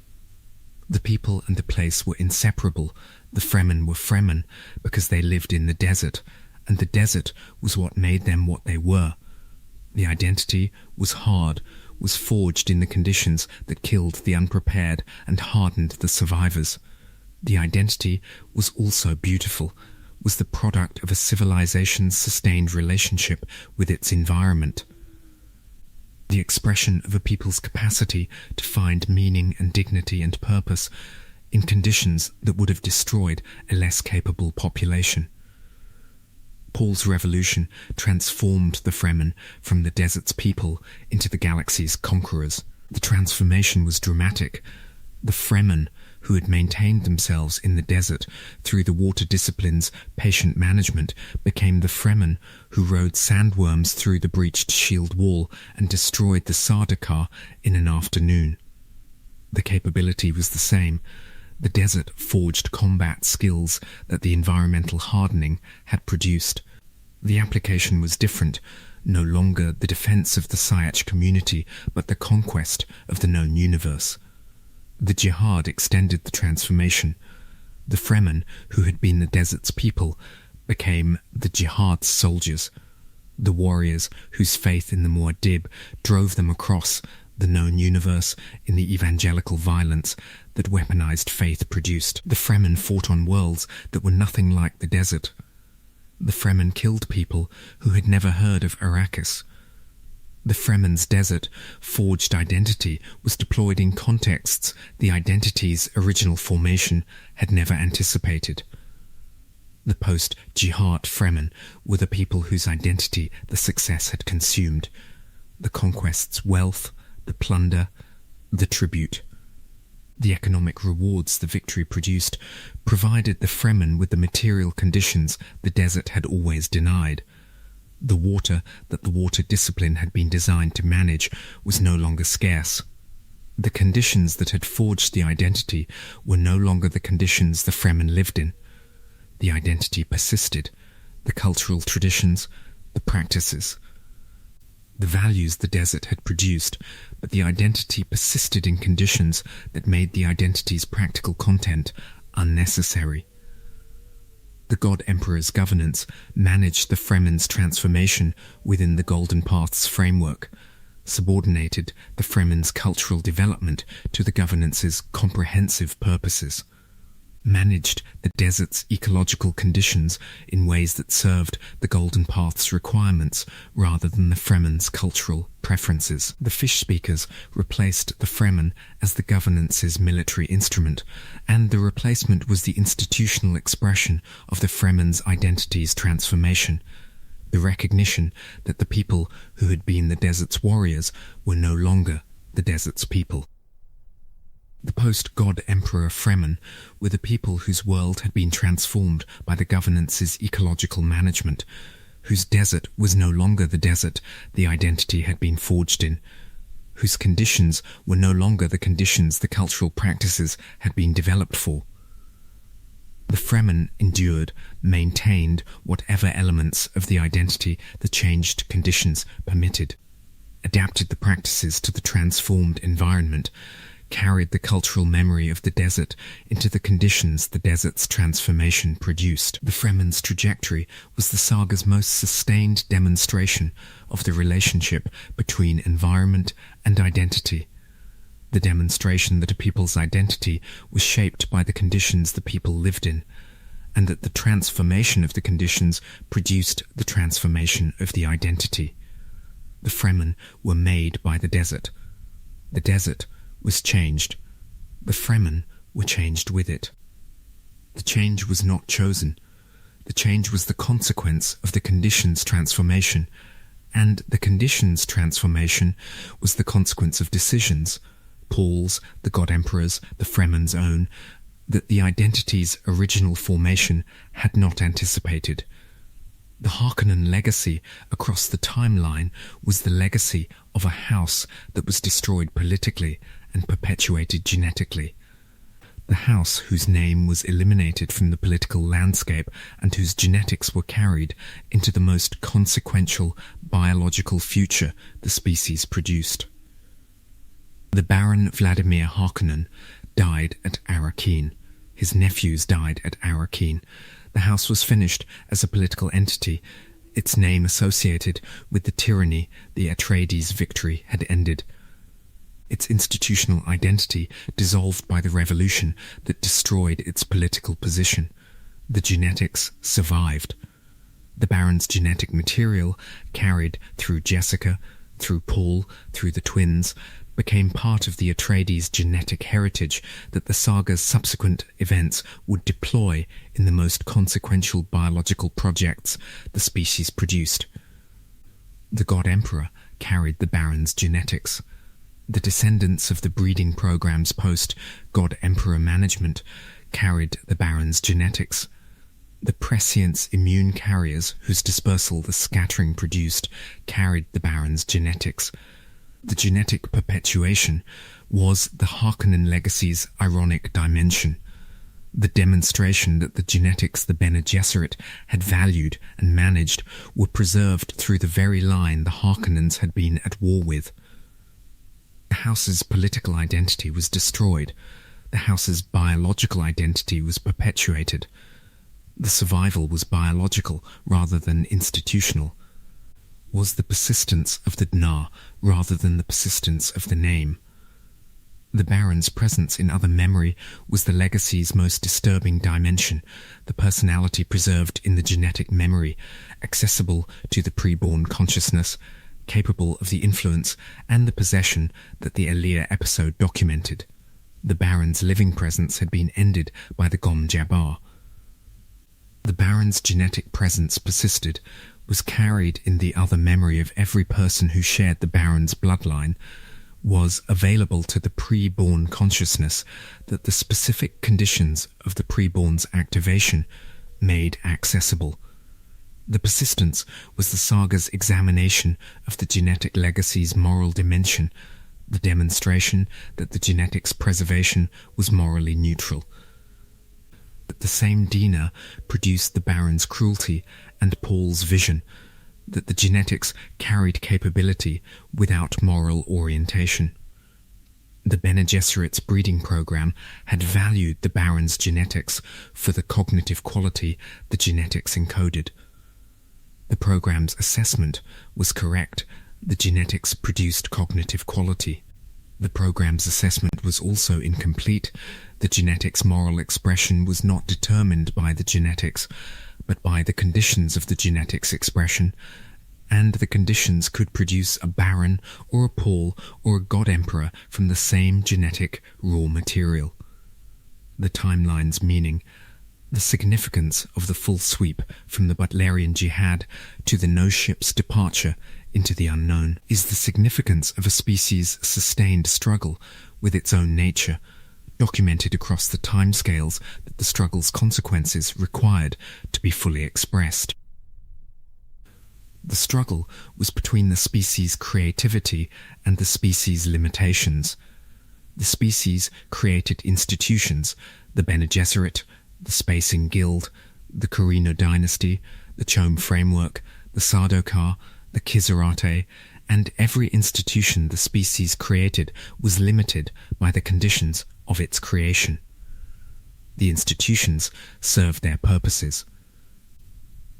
The people and the place were inseparable. The Fremen were Fremen because they lived in the desert, and the desert was what made them what they were. The identity was hard, was forged in the conditions that killed the unprepared and hardened the survivors. The identity was also beautiful, was the product of a civilization's sustained relationship with its environment. The expression of a people's capacity to find meaning and dignity and purpose in conditions that would have destroyed a less capable population. Paul's revolution transformed the Fremen from the desert's people into the galaxy's conquerors. The transformation was dramatic. The Fremen, who had maintained themselves in the desert through the water discipline's patient management, became the Fremen who rode sandworms through the breached shield wall and destroyed the Sardaukar in an afternoon. The capability was the same. The desert forged combat skills that the environmental hardening had produced. The application was different, no longer the defense of the Sayach community, but the conquest of the known universe. The Jihad extended the transformation. The Fremen, who had been the desert's people, became the Jihad's soldiers, the warriors whose faith in the Muad'Dib drove them across the known universe in the evangelical violence that weaponized faith produced. The Fremen fought on worlds that were nothing like the desert. The Fremen killed people who had never heard of Arrakis. The Fremen's desert forged identity was deployed in contexts the identity's original formation had never anticipated. The post-Jihad Fremen were the people whose identity the success had consumed, the conquest's wealth, the plunder, the tribute. The economic rewards the victory produced provided the Fremen with the material conditions the desert had always denied. The water that the water discipline had been designed to manage was no longer scarce. The conditions that had forged the identity were no longer the conditions the Fremen lived in. The identity persisted, the cultural traditions, the practices, the values the desert had produced, but the identity persisted in conditions that made the identity's practical content unnecessary. The God Emperor's governance managed the Fremen's transformation within the Golden Path's framework, subordinated the Fremen's cultural development to the governance's comprehensive purposes, managed the desert's ecological conditions in ways that served the Golden Path's requirements rather than the Fremen's cultural preferences. The fish speakers replaced the Fremen as the governance's military instrument, and the replacement was the institutional expression of the Fremen's identity's transformation, the recognition that the people who had been the desert's warriors were no longer the desert's people. The post-God Emperor Fremen were the people whose world had been transformed by the governance's ecological management, whose desert was no longer the desert the identity had been forged in, whose conditions were no longer the conditions the cultural practices had been developed for. The Fremen endured, maintained whatever elements of the identity the changed conditions permitted. adapted the practices to the transformed environment, carried the cultural memory of the desert into the conditions the desert's transformation produced. The Fremen's trajectory was the saga's most sustained demonstration of the relationship between environment and identity. The demonstration that a people's identity was shaped by the conditions the people lived in, and that the transformation of the conditions produced the transformation of the identity. The Fremen were made by the desert. The desert was changed. The Fremen were changed with it. The change was not chosen. The change was the consequence of the conditions' transformation, and the conditions' transformation was the consequence of decisions, Paul's, the God Emperor's, the Fremen's own, that the identity's original formation had not anticipated. The Harkonnen legacy across the timeline was the legacy of a house that was destroyed politically and perpetuated genetically. The house whose name was eliminated from the political landscape and whose genetics were carried into the most consequential biological future the species produced. The Baron Vladimir Harkonnen died at Arrakis. His nephews died at Arrakis. The house was finished as a political entity, its name associated with the tyranny the Atreides' victory had ended. Its institutional identity dissolved by the revolution that destroyed its political position. The genetics survived. The Baron's genetic material, carried through Jessica, through Paul, through the twins, became part of the Atreides' genetic heritage that the saga's subsequent events would deploy in the most consequential biological projects the species produced. The God Emperor carried the Baron's genetics. The descendants of the breeding program's post-God Emperor management carried the Baron's genetics. The prescience immune carriers whose dispersal the scattering produced carried the Baron's genetics. The genetic perpetuation was the Harkonnen legacy's ironic dimension. The demonstration that the genetics the Bene Gesserit had valued and managed were preserved through the very line the Harkonnens had been at war with. The house's political identity was destroyed. The house's biological identity was perpetuated. The survival was biological rather than institutional. Was the persistence of the Dnar rather than the persistence of the name. The Baron's presence in other memory was the legacy's most disturbing dimension, the personality preserved in the genetic memory, accessible to the preborn consciousness, capable of the influence and the possession that the Elia episode documented. The Baron's living presence had been ended by the Gom Jabbar. The Baron's genetic presence persisted, was carried in the other memory of every person who shared the Baron's bloodline, was available to the pre-born consciousness that the specific conditions of the pre-born's activation made accessible. The persistence was the saga's examination of the genetic legacy's moral dimension, the demonstration that the genetics preservation was morally neutral. That the same Dina produced the Baron's cruelty and Paul's vision, that the genetics carried capability without moral orientation. The Bene Gesserit's breeding program had valued the Baron's genetics for the cognitive quality the genetics encoded. The program's assessment was correct. The genetics produced cognitive quality. The program's assessment was also incomplete. The genetics' moral expression was not determined by the genetics, but by the conditions of the genetics expression, and the conditions could produce a Baron or a Paul or a God Emperor from the same genetic raw material. The timeline's meaning, the significance of the full sweep from the Butlerian Jihad to the no-ship's departure into the unknown, is the significance of a species' sustained struggle with its own nature, documented across the timescales that the struggle's consequences required to be fully expressed. The struggle was between the species' creativity and the species' limitations. The species created institutions, the Bene Gesserit, the Spacing Guild, the Corrino dynasty, the Chom framework, the Sardaukar, the Kizarate, and every institution the species created was limited by the conditions of its creation. The institutions served their purposes.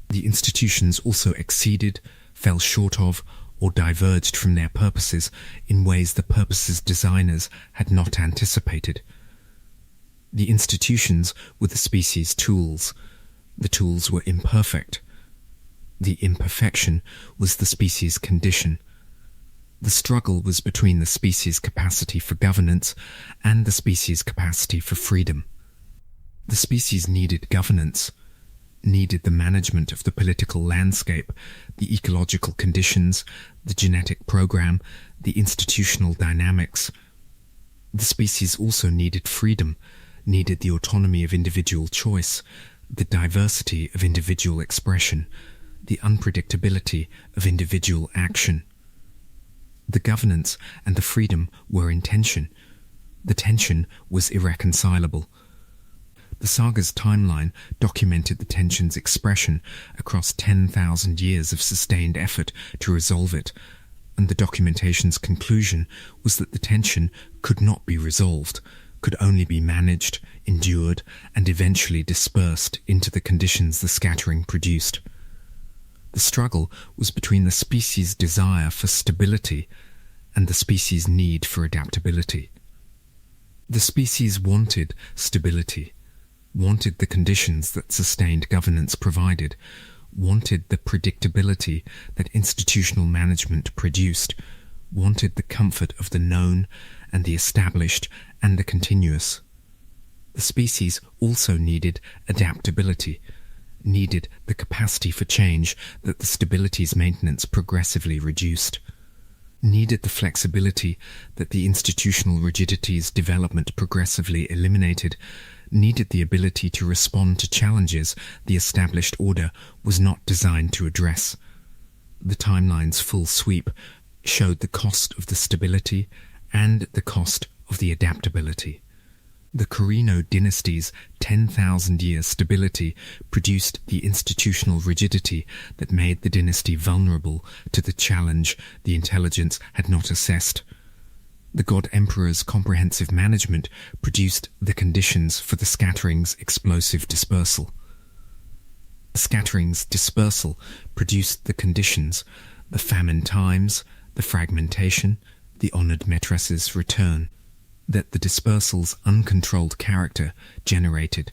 The institutions also exceeded, fell short of, or diverged from their purposes in ways the purposes' designers had not anticipated. The institutions were the species' tools. The tools were imperfect. The imperfection was the species' condition. The struggle was between the species' capacity for governance and the species' capacity for freedom. The species needed governance, needed the management of the political landscape, the ecological conditions, the genetic program, the institutional dynamics. The species also needed freedom, needed the autonomy of individual choice, the diversity of individual expression, the unpredictability of individual action. The governance and the freedom were in tension. The tension was irreconcilable. The saga's timeline documented the tension's expression across 10,000 years of sustained effort to resolve it, and the documentation's conclusion was that the tension could not be resolved, could only be managed, endured, and eventually dispersed into the conditions the scattering produced. The struggle was between the species' desire for stability and the species' need for adaptability. The species wanted stability, wanted the conditions that sustained governance provided, wanted the predictability that institutional management produced, wanted the comfort of the known and the established and the continuous. The species also needed adaptability, needed the capacity for change that the stability's maintenance progressively reduced, needed the flexibility that the institutional rigidity's development progressively eliminated, needed the ability to respond to challenges the established order was not designed to address. The timeline's full sweep showed the cost of the stability and the cost of the adaptability. The Corrino dynasty's 10,000-year stability produced the institutional rigidity that made the dynasty vulnerable to the challenge the intelligence had not assessed. The God Emperor's comprehensive management produced the conditions for the scattering's explosive dispersal. The scattering's dispersal produced the conditions, the famine times, the fragmentation, the honoured maîtresse's return, that the dispersal's uncontrolled character generated.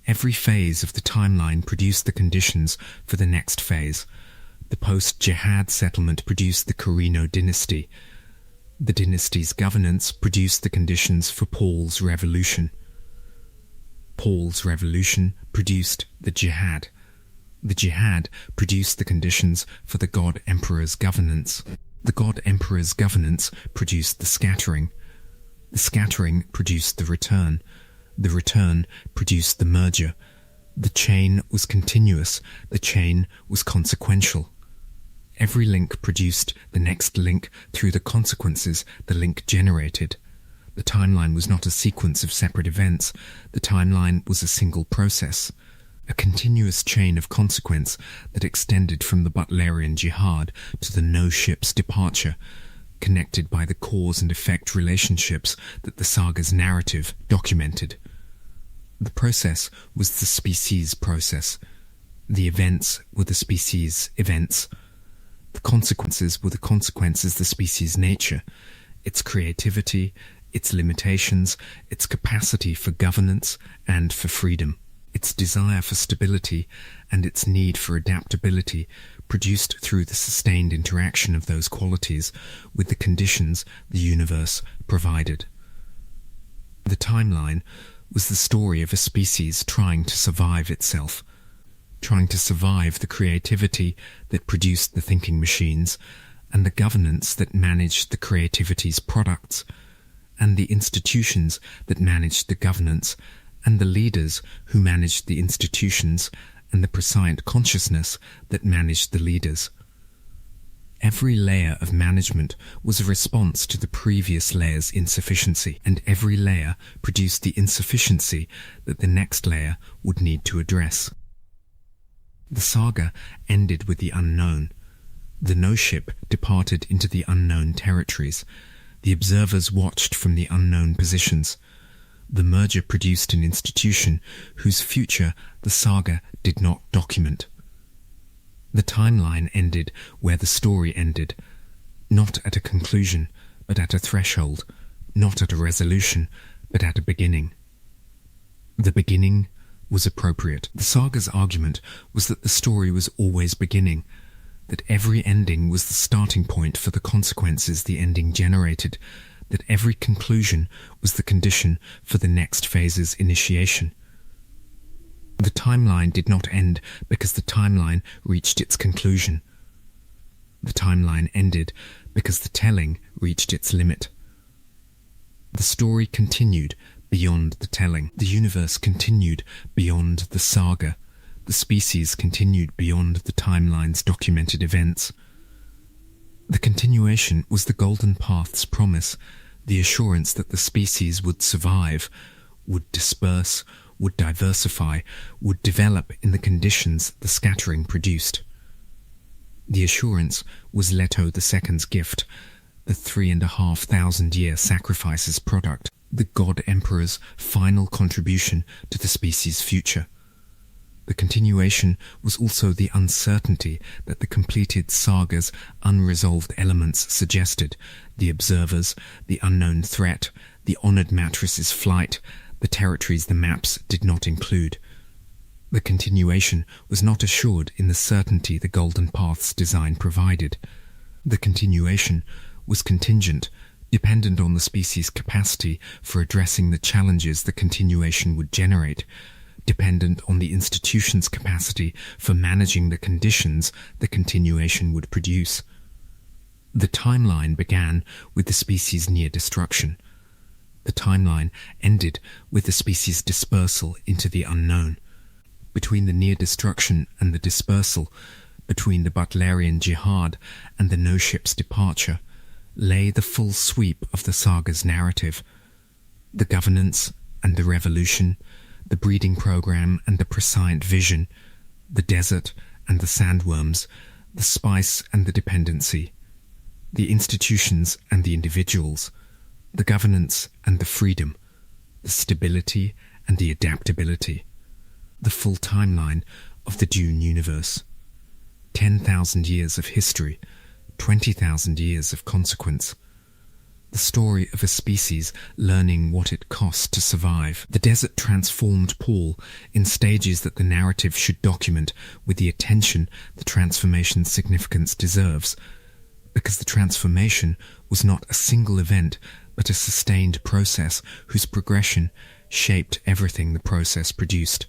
Every phase of the timeline produced the conditions for the next phase. The post-Jihad settlement produced the Corrino dynasty. The dynasty's governance produced the conditions for Paul's revolution. Paul's revolution produced the Jihad. The Jihad produced the conditions for the God Emperor's governance. The God Emperor's governance produced the scattering. The scattering produced the return. The return produced the merger. The chain was continuous. The chain was consequential. Every link produced the next link through the consequences the link generated. The timeline was not a sequence of separate events. The timeline was a single process, a continuous chain of consequence that extended from the Butlerian Jihad to the no ship's departure, connected by the cause and effect relationships that the saga's narrative documented. The process was the species' process. The events were the species' events. The consequences were the consequences the species' nature, its creativity, its limitations, its capacity for governance and for freedom, its desire for stability and its need for adaptability, produced through the sustained interaction of those qualities with the conditions the universe provided. The timeline was the story of a species trying to survive itself, trying to survive the creativity that produced the thinking machines, and the governance that managed the creativity's products, and the institutions that managed the governance, and the leaders who managed the institutions, and the prescient consciousness that managed the leaders. Every layer of management was a response to the previous layer's insufficiency, and every layer produced the insufficiency that the next layer would need to address. The saga ended with the unknown. The no-ship departed into the unknown territories. The observers watched from the unknown positions. The merger produced an institution whose future the saga did not document. The timeline ended where the story ended, not at a conclusion, but at a threshold, not at a resolution, but at a beginning. The beginning was appropriate. The saga's argument was that the story was always beginning, that every ending was the starting point for the consequences the ending generated, that every conclusion was the condition for the next phase's initiation. The timeline did not end because the timeline reached its conclusion. The timeline ended because the telling reached its limit. The story continued beyond the telling. The universe continued beyond the saga. The species continued beyond the timeline's documented events. The continuation was the Golden Path's promise, the assurance that the species would survive, would disperse, would diversify, would develop in the conditions the scattering produced. The assurance was Leto II's gift, the 3,500-year sacrifice's product, the God Emperor's final contribution to the species' future. The continuation was also the uncertainty that the completed saga's unresolved elements suggested: the observers, the unknown threat, the honoured mattress's flight, the territories the maps did not include. The continuation was not assured in the certainty the Golden Path's design provided. The continuation was contingent, dependent on the species' capacity for addressing the challenges the continuation would generate, dependent on the institution's capacity for managing the conditions the continuation would produce. The timeline began with the species' near destruction. The timeline ended with the species' dispersal into the unknown. Between the near destruction and the dispersal, between the Butlerian Jihad and the no-ship's departure, lay the full sweep of the saga's narrative. The governance and the revolution, the breeding program and the prescient vision, the desert and the sandworms, the spice and the dependency, the institutions and the individuals, the governance and the freedom, the stability and the adaptability, the full timeline of the Dune universe. 10,000 years of history, 20,000 years of consequence. The story of a species learning what it cost to survive. The desert transformed Paul in stages that the narrative should document with the attention the transformation's significance deserves, because the transformation was not a single event but a sustained process whose progression shaped everything the process produced.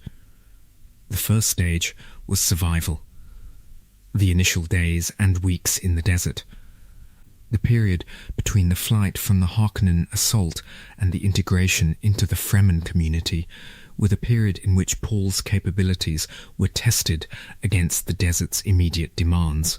The first stage was survival. The initial days and weeks in the desert. The period between the flight from the Harkonnen assault and the integration into the Fremen community were the period in which Paul's capabilities were tested against the desert's immediate demands.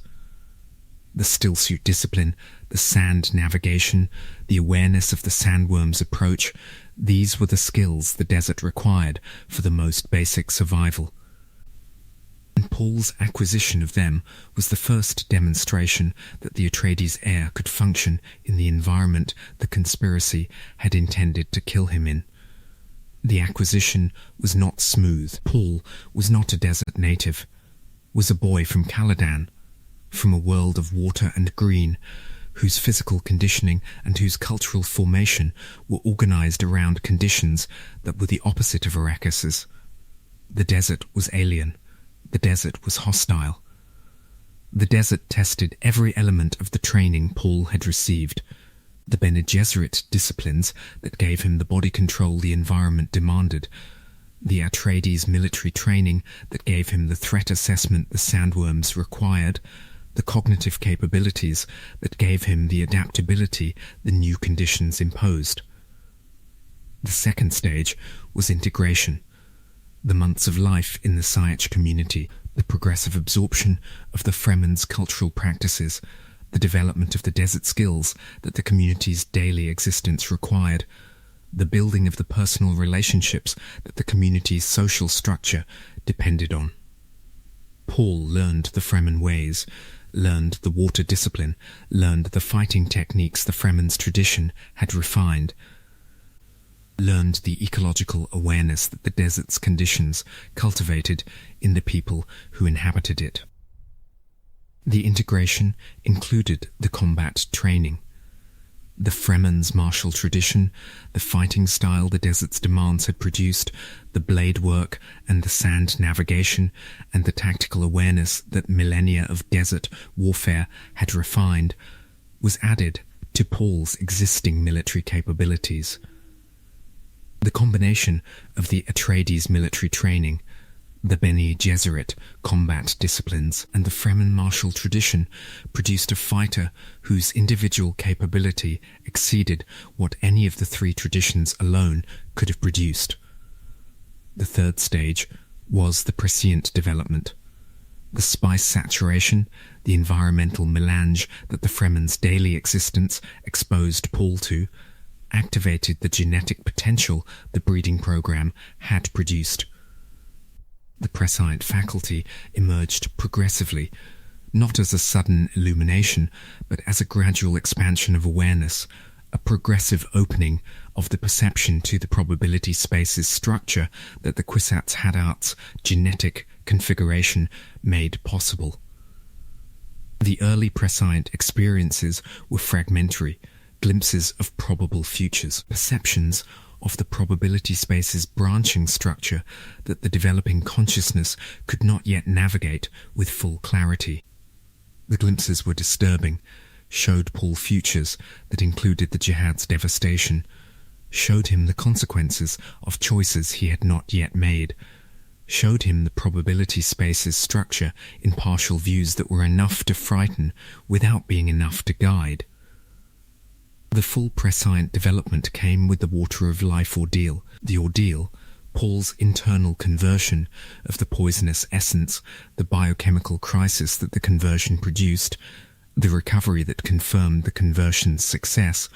The stillsuit discipline, the sand navigation, the awareness of the sandworm's approach, these were the skills the desert required for the most basic survival. And Paul's acquisition of them was the first demonstration that the Atreides heir could function in the environment the conspiracy had intended to kill him in. The acquisition was not smooth. Paul was not a desert native, was a boy from Caladan, from a world of water and green, whose physical conditioning and whose cultural formation were organized around conditions that were the opposite of Arrakis's. The desert was alien. The desert was hostile. The desert tested every element of the training Paul had received. The Bene Gesserit disciplines that gave him the body control the environment demanded, the Atreides military training that gave him the threat assessment the sandworms required, the cognitive capabilities that gave him the adaptability the new conditions imposed. The second stage was integration. The months of life in the Sietch community, the progressive absorption of the Fremen's cultural practices, the development of the desert skills that the community's daily existence required, the building of the personal relationships that the community's social structure depended on. Paul learned the Fremen ways, learned the water discipline, learned the fighting techniques the Fremen's tradition had refined, learned the ecological awareness that the desert's conditions cultivated in the people who inhabited it. The integration included the combat training, the Fremen's martial tradition, the fighting style the desert's demands had produced, the blade work and the sand navigation, and the tactical awareness that millennia of desert warfare had refined, was added to Paul's existing military capabilities. The combination of the Atreides military training, the Bene Gesserit combat disciplines, and the Fremen martial tradition produced a fighter whose individual capability exceeded what any of the three traditions alone could have produced. The third stage was the prescient development. The spice saturation, the environmental melange that the Fremen's daily existence exposed Paul to, activated the genetic potential the breeding program had produced. The prescient faculty emerged progressively, not as a sudden illumination, but as a gradual expansion of awareness, a progressive opening of the perception to the probability space's structure that the Kwisatz Haddart's genetic configuration made possible. The early prescient experiences were fragmentary, glimpses of probable futures, perceptions of the probability space's branching structure that the developing consciousness could not yet navigate with full clarity. The glimpses were disturbing, showed Paul futures that included the Jihad's devastation, showed him the consequences of choices he had not yet made, showed him the probability space's structure in partial views that were enough to frighten without being enough to guide. The full prescient development came with the Water of Life ordeal. The ordeal, Paul's internal conversion of the poisonous essence, the biochemical crisis that the conversion produced, the recovery that confirmed the conversion's success,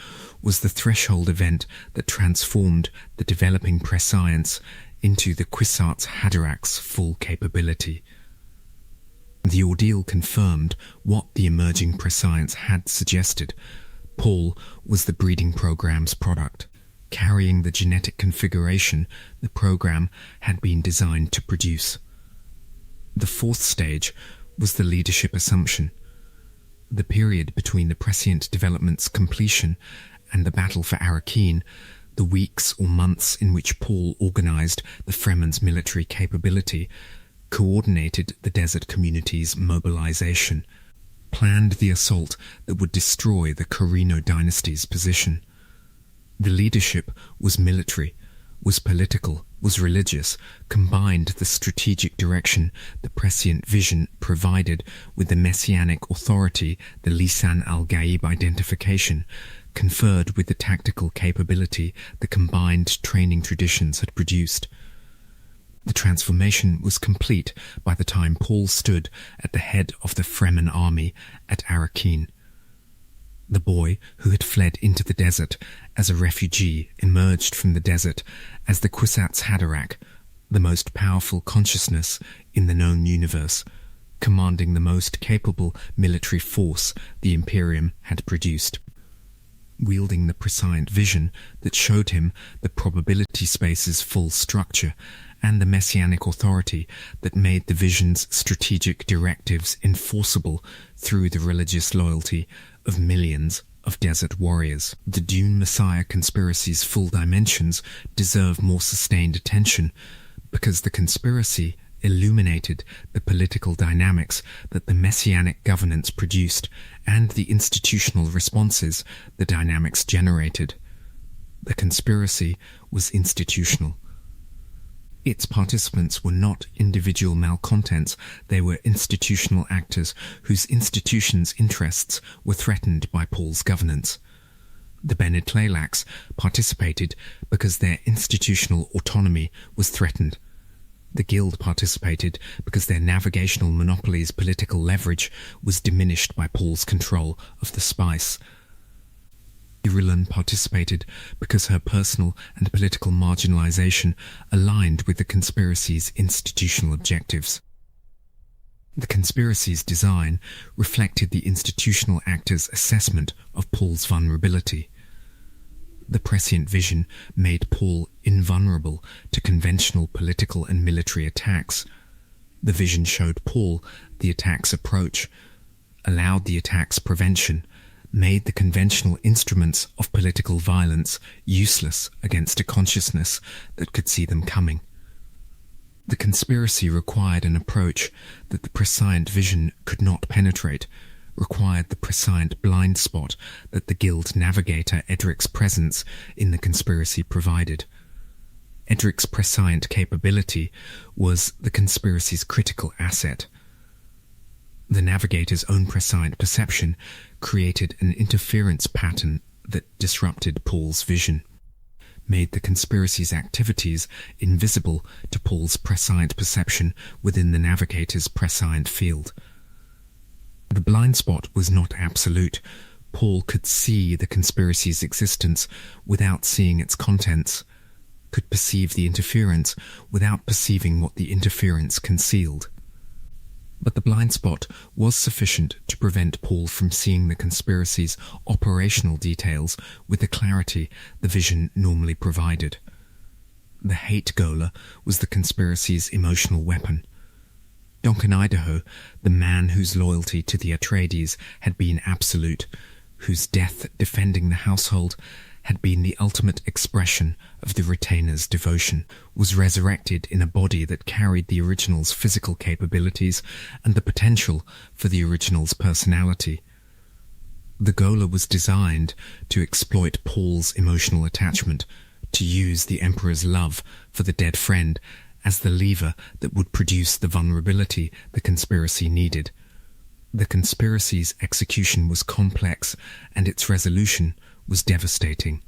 was the threshold event that transformed the developing prescience into the Kwisatz Haderach's full capability. The ordeal confirmed what the emerging prescience had suggested. Paul was the breeding program's product, carrying the genetic configuration the program had been designed to produce. The fourth stage was the leadership assumption. The period between the prescient development's completion and the battle for Arrakis, the weeks or months in which Paul organized the Fremen's military capability, coordinated the desert community's mobilization, planned the assault that would destroy the Corrino dynasty's position. The leadership was military, was political, was religious, combined the strategic direction the prescient vision provided with the messianic authority the Lisan al-Gaib identification, conferred with the tactical capability the combined training traditions had produced. The transformation was complete by the time Paul stood at the head of the Fremen army at Arrakis. The boy who had fled into the desert as a refugee emerged from the desert as the Kwisatz Haderach, the most powerful consciousness in the known universe, commanding the most capable military force the Imperium had produced. Wielding the prescient vision that showed him the probability space's full structure and the messianic authority that made the vision's strategic directives enforceable through the religious loyalty of millions of desert warriors. The Dune Messiah conspiracy's full dimensions deserve more sustained attention because the conspiracy illuminated the political dynamics that the messianic governance produced and the institutional responses the dynamics generated. The conspiracy was institutional. Its participants were not individual malcontents, they were institutional actors whose institutions' interests were threatened by Paul's governance. The Bene Tleilax participated because their institutional autonomy was threatened. The Guild participated because their navigational monopoly's political leverage was diminished by Paul's control of the spice. Irulan participated because her personal and political marginalization aligned with the conspiracy's institutional objectives. The conspiracy's design reflected the institutional actors' assessment of Paul's vulnerability. The prescient vision made Paul invulnerable to conventional political and military attacks. The vision showed Paul the attack's approach, allowed the attack's prevention, made the conventional instruments of political violence useless against a consciousness that could see them coming. The conspiracy required an approach that the prescient vision could not penetrate, required the prescient blind spot that the guild navigator Edric's presence in the conspiracy provided. Edric's prescient capability was the conspiracy's critical asset. The navigator's own prescient perception created an interference pattern that disrupted Paul's vision, made the conspiracy's activities invisible to Paul's prescient perception within the navigator's prescient field. The blind spot was not absolute. Paul could see the conspiracy's existence without seeing its contents, could perceive the interference without perceiving what the interference concealed. But the blind spot was sufficient to prevent Paul from seeing the conspiracy's operational details with the clarity the vision normally provided. The hate gola was the conspiracy's emotional weapon. Duncan Idaho, the man whose loyalty to the Atreides had been absolute, whose death defending the household had been the ultimate expression of the retainer's devotion, was resurrected in a body that carried the original's physical capabilities and the potential for the original's personality. The Gola was designed to exploit Paul's emotional attachment, to use the Emperor's love for the dead friend as the lever that would produce the vulnerability the conspiracy needed. The conspiracy's execution was complex, and its resolution was devastating.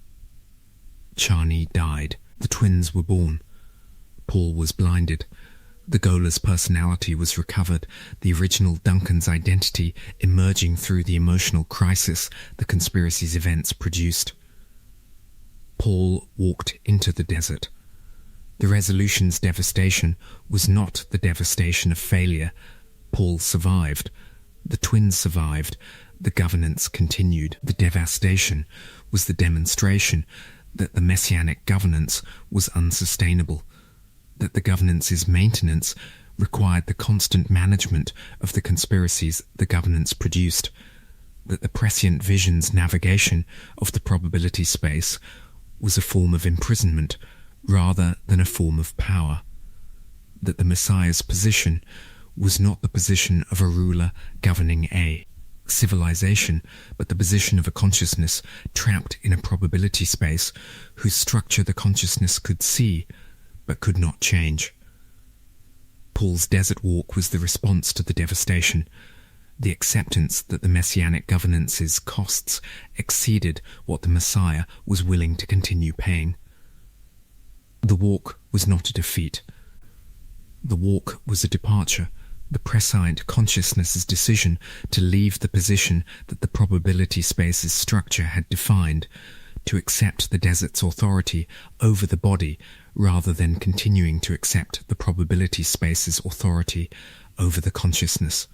Chani died. The twins were born. Paul was blinded. The Gola's personality was recovered, the original Duncan's identity emerging through the emotional crisis the conspiracy's events produced. Paul walked into the desert. The resolution's devastation was not the devastation of failure. Paul survived. The twins survived. The governance continued. The devastation was the demonstration that the messianic governance was unsustainable, that the governance's maintenance required the constant management of the conspiracies the governance produced, that the prescient vision's navigation of the probability space was a form of imprisonment rather than a form of power, that the Messiah's position was not the position of a ruler governing a civilization, but the position of a consciousness trapped in a probability space whose structure the consciousness could see but could not change. Paul's desert walk was the response to the devastation, the acceptance that the messianic governance's costs exceeded what the Messiah was willing to continue paying. The walk was not a defeat. The walk was a departure, the prescient consciousness's decision to leave the position that the probability space's structure had defined, to accept the desert's authority over the body rather than continuing to accept the probability space's authority over the consciousness.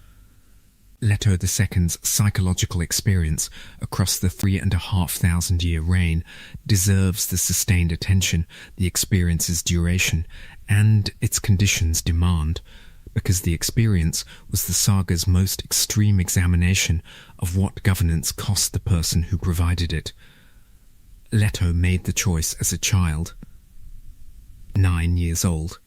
Leto II's psychological experience across the 3,500-year reign deserves the sustained attention the experience's duration and its conditions demand, because the experience was the saga's most extreme examination of what governance cost the person who provided it. Leto made the choice as a child, 9 years old.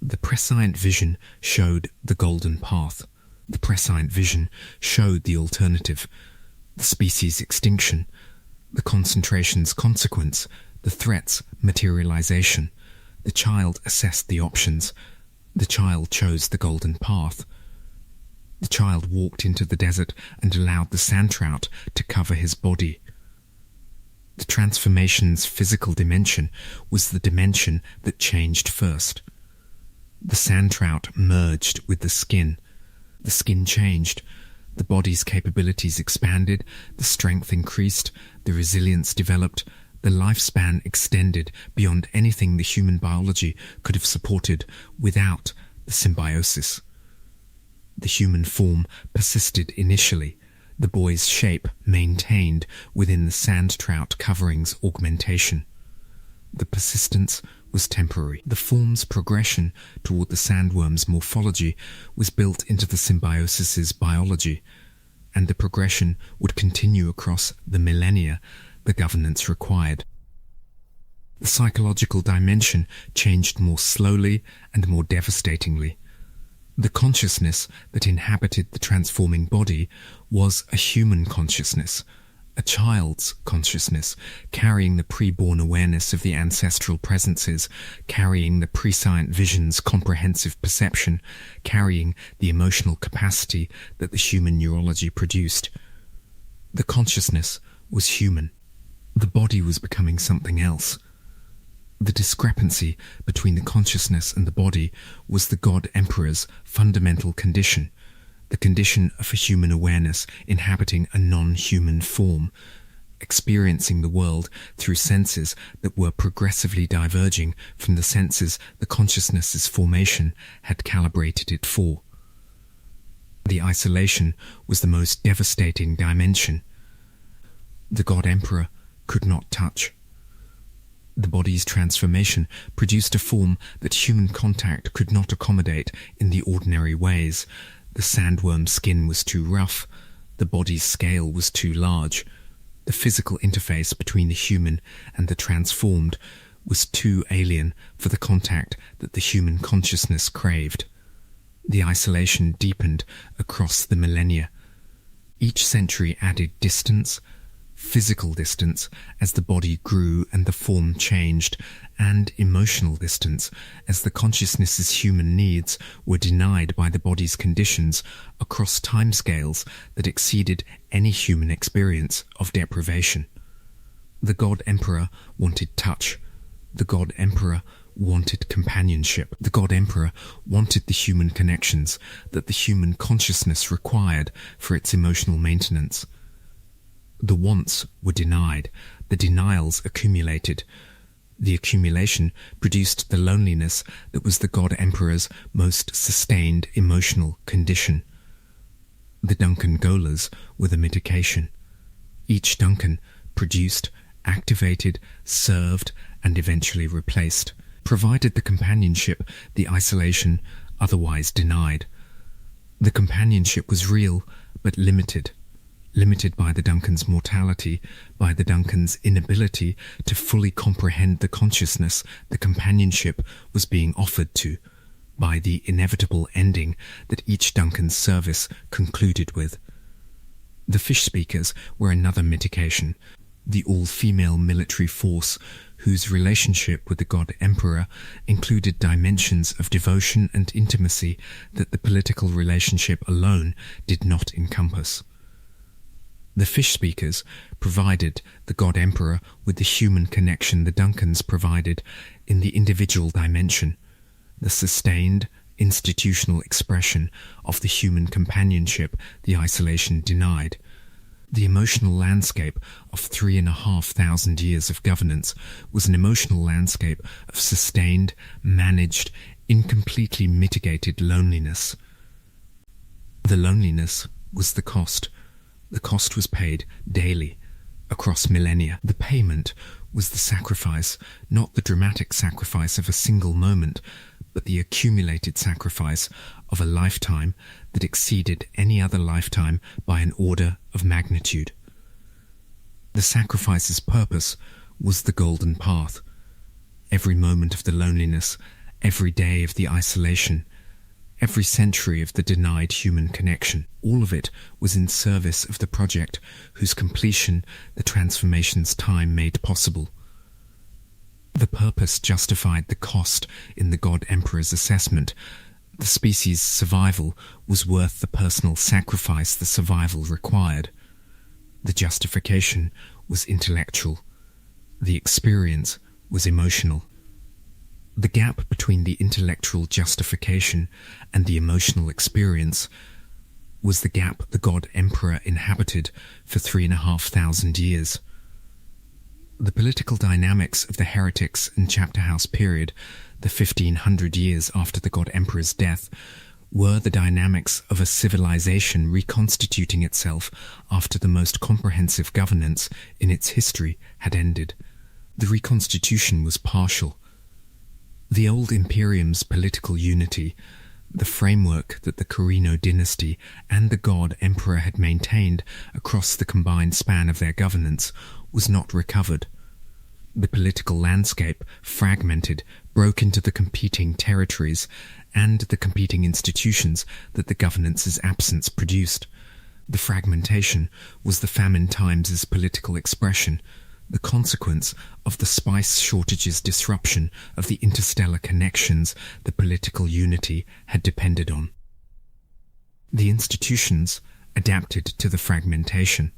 The prescient vision showed the golden path. The prescient vision showed the alternative, the species' extinction, the concentration's consequence, the threat's materialization. The child assessed the options. The child chose the golden path. The child walked into the desert and allowed the sand trout to cover his body. The transformation's physical dimension was the dimension that changed first. The sand trout merged with the skin. The skin changed. The body's capabilities expanded, the strength increased, the resilience developed, the lifespan extended beyond anything the human biology could have supported without the symbiosis. human form persisted initially, the boy's shape maintained within the sand trout covering's augmentation. The persistence was temporary. The form's progression toward the sandworm's morphology was built into the symbiosis's biology, and the progression would continue across the millennia the governance required. The psychological dimension changed more slowly and more devastatingly. The consciousness that inhabited the transforming body was a human consciousness, a child's consciousness, carrying the pre-born awareness of the ancestral presences, carrying the prescient vision's comprehensive perception, carrying the emotional capacity that the human neurology produced. The consciousness was human. The body was becoming something else. The discrepancy between the consciousness and the body was the God Emperor's fundamental condition, the condition of a human awareness inhabiting a non-human form, experiencing the world through senses that were progressively diverging from the senses the consciousness's formation had calibrated it for. The isolation was the most devastating dimension. The God Emperor could not touch. The body's transformation produced a form that human contact could not accommodate in the ordinary ways. The sandworm's skin was too rough, the body's scale was too large, the physical interface between the human and the transformed was too alien for the contact that the human consciousness craved. The isolation deepened across the millennia. Each century added distance, physical distance as the body grew and the form changed, and emotional distance as the consciousness's human needs were denied by the body's conditions across timescales that exceeded any human experience of deprivation. The God Emperor wanted touch. The God Emperor wanted companionship. The God Emperor wanted the human connections that the human consciousness required for its emotional maintenance. The wants were denied, the denials accumulated. The accumulation produced the loneliness that was the God Emperor's most sustained emotional condition. The Duncan Golas were the mitigation. Each Duncan produced, activated, served, and eventually replaced, provided the companionship the isolation otherwise denied. The companionship was real, but limited by the Duncan's mortality, by the Duncan's inability to fully comprehend the consciousness the companionship was being offered to, by the inevitable ending that each Duncan's service concluded with. The fish speakers were another mitigation, the all-female military force whose relationship with the God Emperor included dimensions of devotion and intimacy that the political relationship alone did not encompass. The fish speakers provided the God Emperor with the human connection the Duncans provided in the individual dimension, the sustained, institutional expression of the human companionship the isolation denied. The emotional landscape of 3,500 years of governance was an emotional landscape of sustained, managed, incompletely mitigated loneliness. The loneliness was the cost. The cost was paid daily, across millennia. The payment was the sacrifice, not the dramatic sacrifice of a single moment, but the accumulated sacrifice of a lifetime that exceeded any other lifetime by an order of magnitude. The sacrifice's purpose was the golden path. Every moment of the loneliness, every day of the isolation, every century of the denied human connection, all of it was in service of the project whose completion the transformation's time made possible. The purpose justified the cost in the God Emperor's assessment. The species' survival was worth the personal sacrifice the survival required. The justification was intellectual. The experience was emotional. The gap between the intellectual justification and the emotional experience was the gap the God Emperor inhabited for 3,500 years. The political dynamics of the heretics and chapter house period, the 1,500 years after the God Emperor's death, were the dynamics of a civilization reconstituting itself after the most comprehensive governance in its history had ended. The reconstitution was partial. The old Imperium's political unity, the framework that the Carino dynasty and the god Emperor had maintained across the combined span of their governance, was not recovered. The political landscape, fragmented, broke into the competing territories and the competing institutions that the governance's absence produced. The fragmentation was the famine times' political expression, the consequence of the spice shortage's disruption of the interstellar connections the political unity had depended on. The institutions adapted to the fragmentation.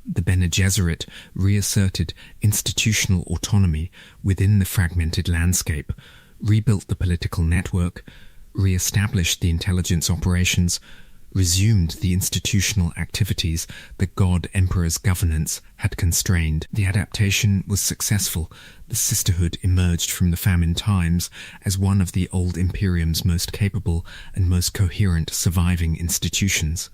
The Bene Gesserit reasserted institutional autonomy within the fragmented landscape, rebuilt the political network, re-established the intelligence operations, resumed the institutional activities the God Emperor's governance had constrained. The adaptation was successful. The sisterhood emerged from the famine times as one of the old Imperium's most capable and most coherent surviving institutions.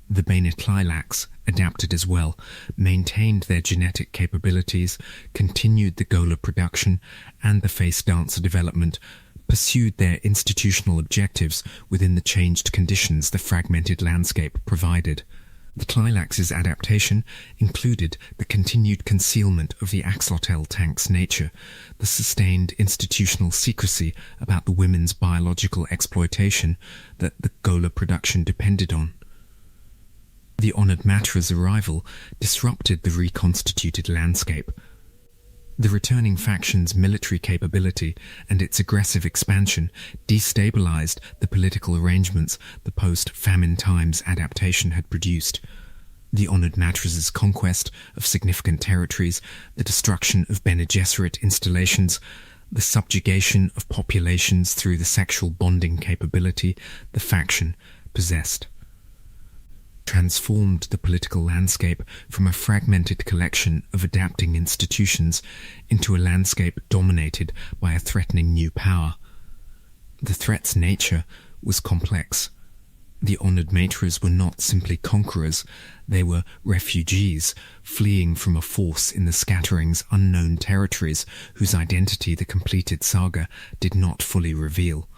The Bene Tleilax adapted as well, maintained their genetic capabilities, continued the Gola production and the face dancer development, pursued their institutional objectives within the changed conditions the fragmented landscape provided. The Tleilax's adaptation included the continued concealment of the axolotl tank's nature, the sustained institutional secrecy about the women's biological exploitation that the Gola production depended on. The Honored Matra's arrival disrupted the reconstituted landscape. The returning faction's military capability and its aggressive expansion destabilized the political arrangements the post-famine times adaptation had produced. The Honored Matra's conquest of significant territories, the destruction of Bene Gesserit installations, the subjugation of populations through the sexual bonding capability the faction possessed, transformed the political landscape from a fragmented collection of adapting institutions into a landscape dominated by a threatening new power. The threat's nature was complex. The Honored Matras were not simply conquerors, they were refugees, fleeing from a force in the scattering's unknown territories whose identity the completed saga did not fully reveal.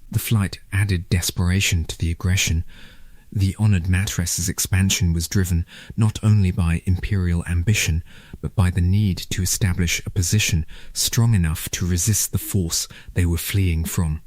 The flight added desperation to the aggression. The Honored Matras's expansion was driven not only by imperial ambition, but by the need to establish a position strong enough to resist the force they were fleeing from.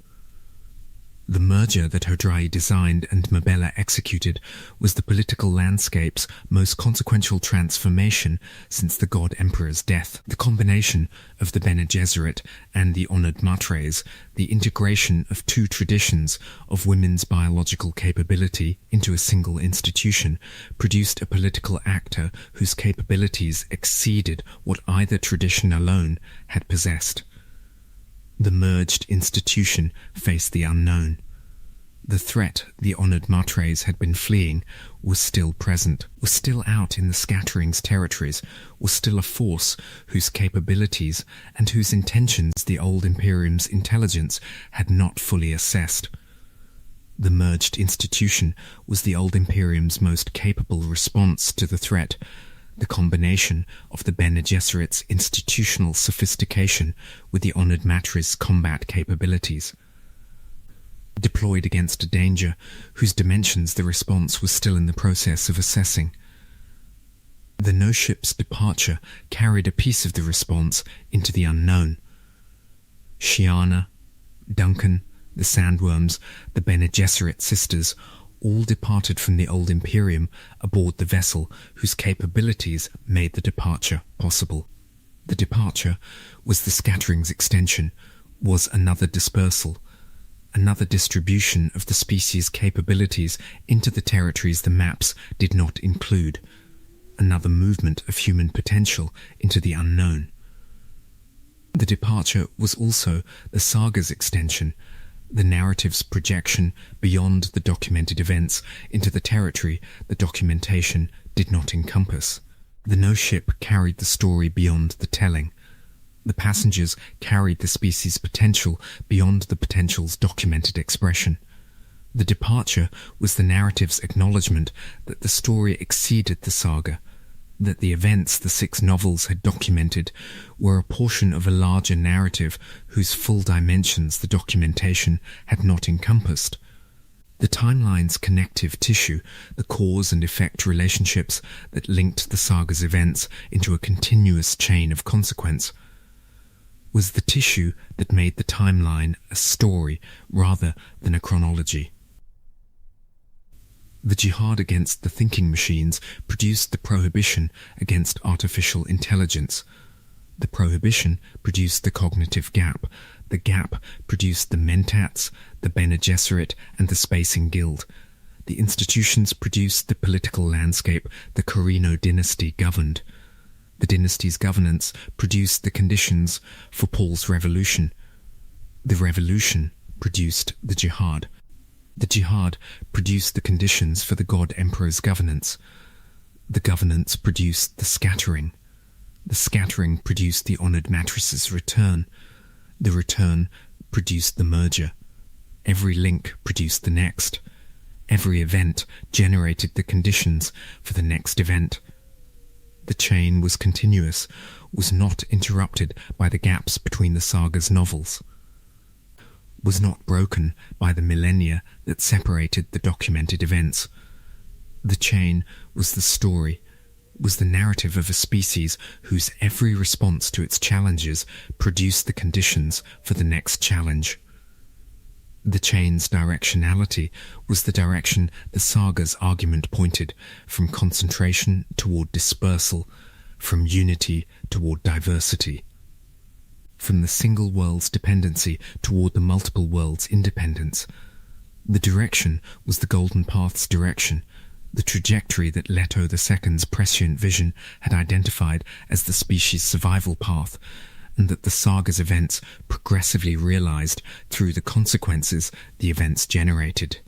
The merger that Hodrai designed and Mabella executed was the political landscape's most consequential transformation since the God Emperor's death. The combination of the Bene Gesserit and the Honored Matres, the integration of two traditions of women's biological capability into a single institution, produced a political actor whose capabilities exceeded what either tradition alone had possessed. The merged institution faced the unknown. The threat the Honored Matres had been fleeing was still present, was still out in the scattering's territories, was still a force whose capabilities and whose intentions the old Imperium's intelligence had not fully assessed. The merged institution was the old Imperium's most capable response to the threat, the combination of the Bene Gesserit's institutional sophistication with the Honored Matres' combat capabilities. Deployed against a danger whose dimensions the response was still in the process of assessing. The no-ship's departure carried a piece of the response into the unknown. Shiana, Duncan, the Sandworms, the Bene Gesserit sisters all departed from the old Imperium aboard the vessel whose capabilities made the departure possible. The departure was the scattering's extension, was another dispersal, another distribution of the species' capabilities into the territories the maps did not include, another movement of human potential into the unknown. The departure was also the saga's extension, the narrative's projection beyond the documented events into the territory the documentation did not encompass. The no-ship carried the story beyond the telling. The passengers carried the species' potential beyond the potential's documented expression. The departure was the narrative's acknowledgement that the story exceeded the saga, that the events the 6 novels had documented were a portion of a larger narrative whose full dimensions the documentation had not encompassed. The timeline's connective tissue, the cause and effect relationships that linked the saga's events into a continuous chain of consequence, was the tissue that made the timeline a story rather than a chronology. The jihad against the thinking machines produced the prohibition against artificial intelligence. The prohibition produced the cognitive gap. The gap produced the Mentats, the Bene Gesserit, and the Spacing Guild. The institutions produced the political landscape the Corino dynasty governed. The dynasty's governance produced the conditions for Paul's revolution. The revolution produced the jihad. The jihad produced the conditions for the God Emperor's governance. The governance produced the scattering. The scattering produced the honoured matrix's return. The return produced the merger. Every link produced the next. Every event generated the conditions for the next event. The chain was continuous, was not interrupted by the gaps between the saga's novels, was not broken by the millennia that separated the documented events. The chain was the story, was the narrative of a species whose every response to its challenges produced the conditions for the next challenge. The chain's directionality was the direction the saga's argument pointed, from concentration toward dispersal, from unity toward diversity, from the single world's dependency toward the multiple worlds' independence. The direction was the Golden Path's direction, the trajectory that Leto II's prescient vision had identified as the species' survival path, and that the saga's events progressively realized through the consequences the events generated.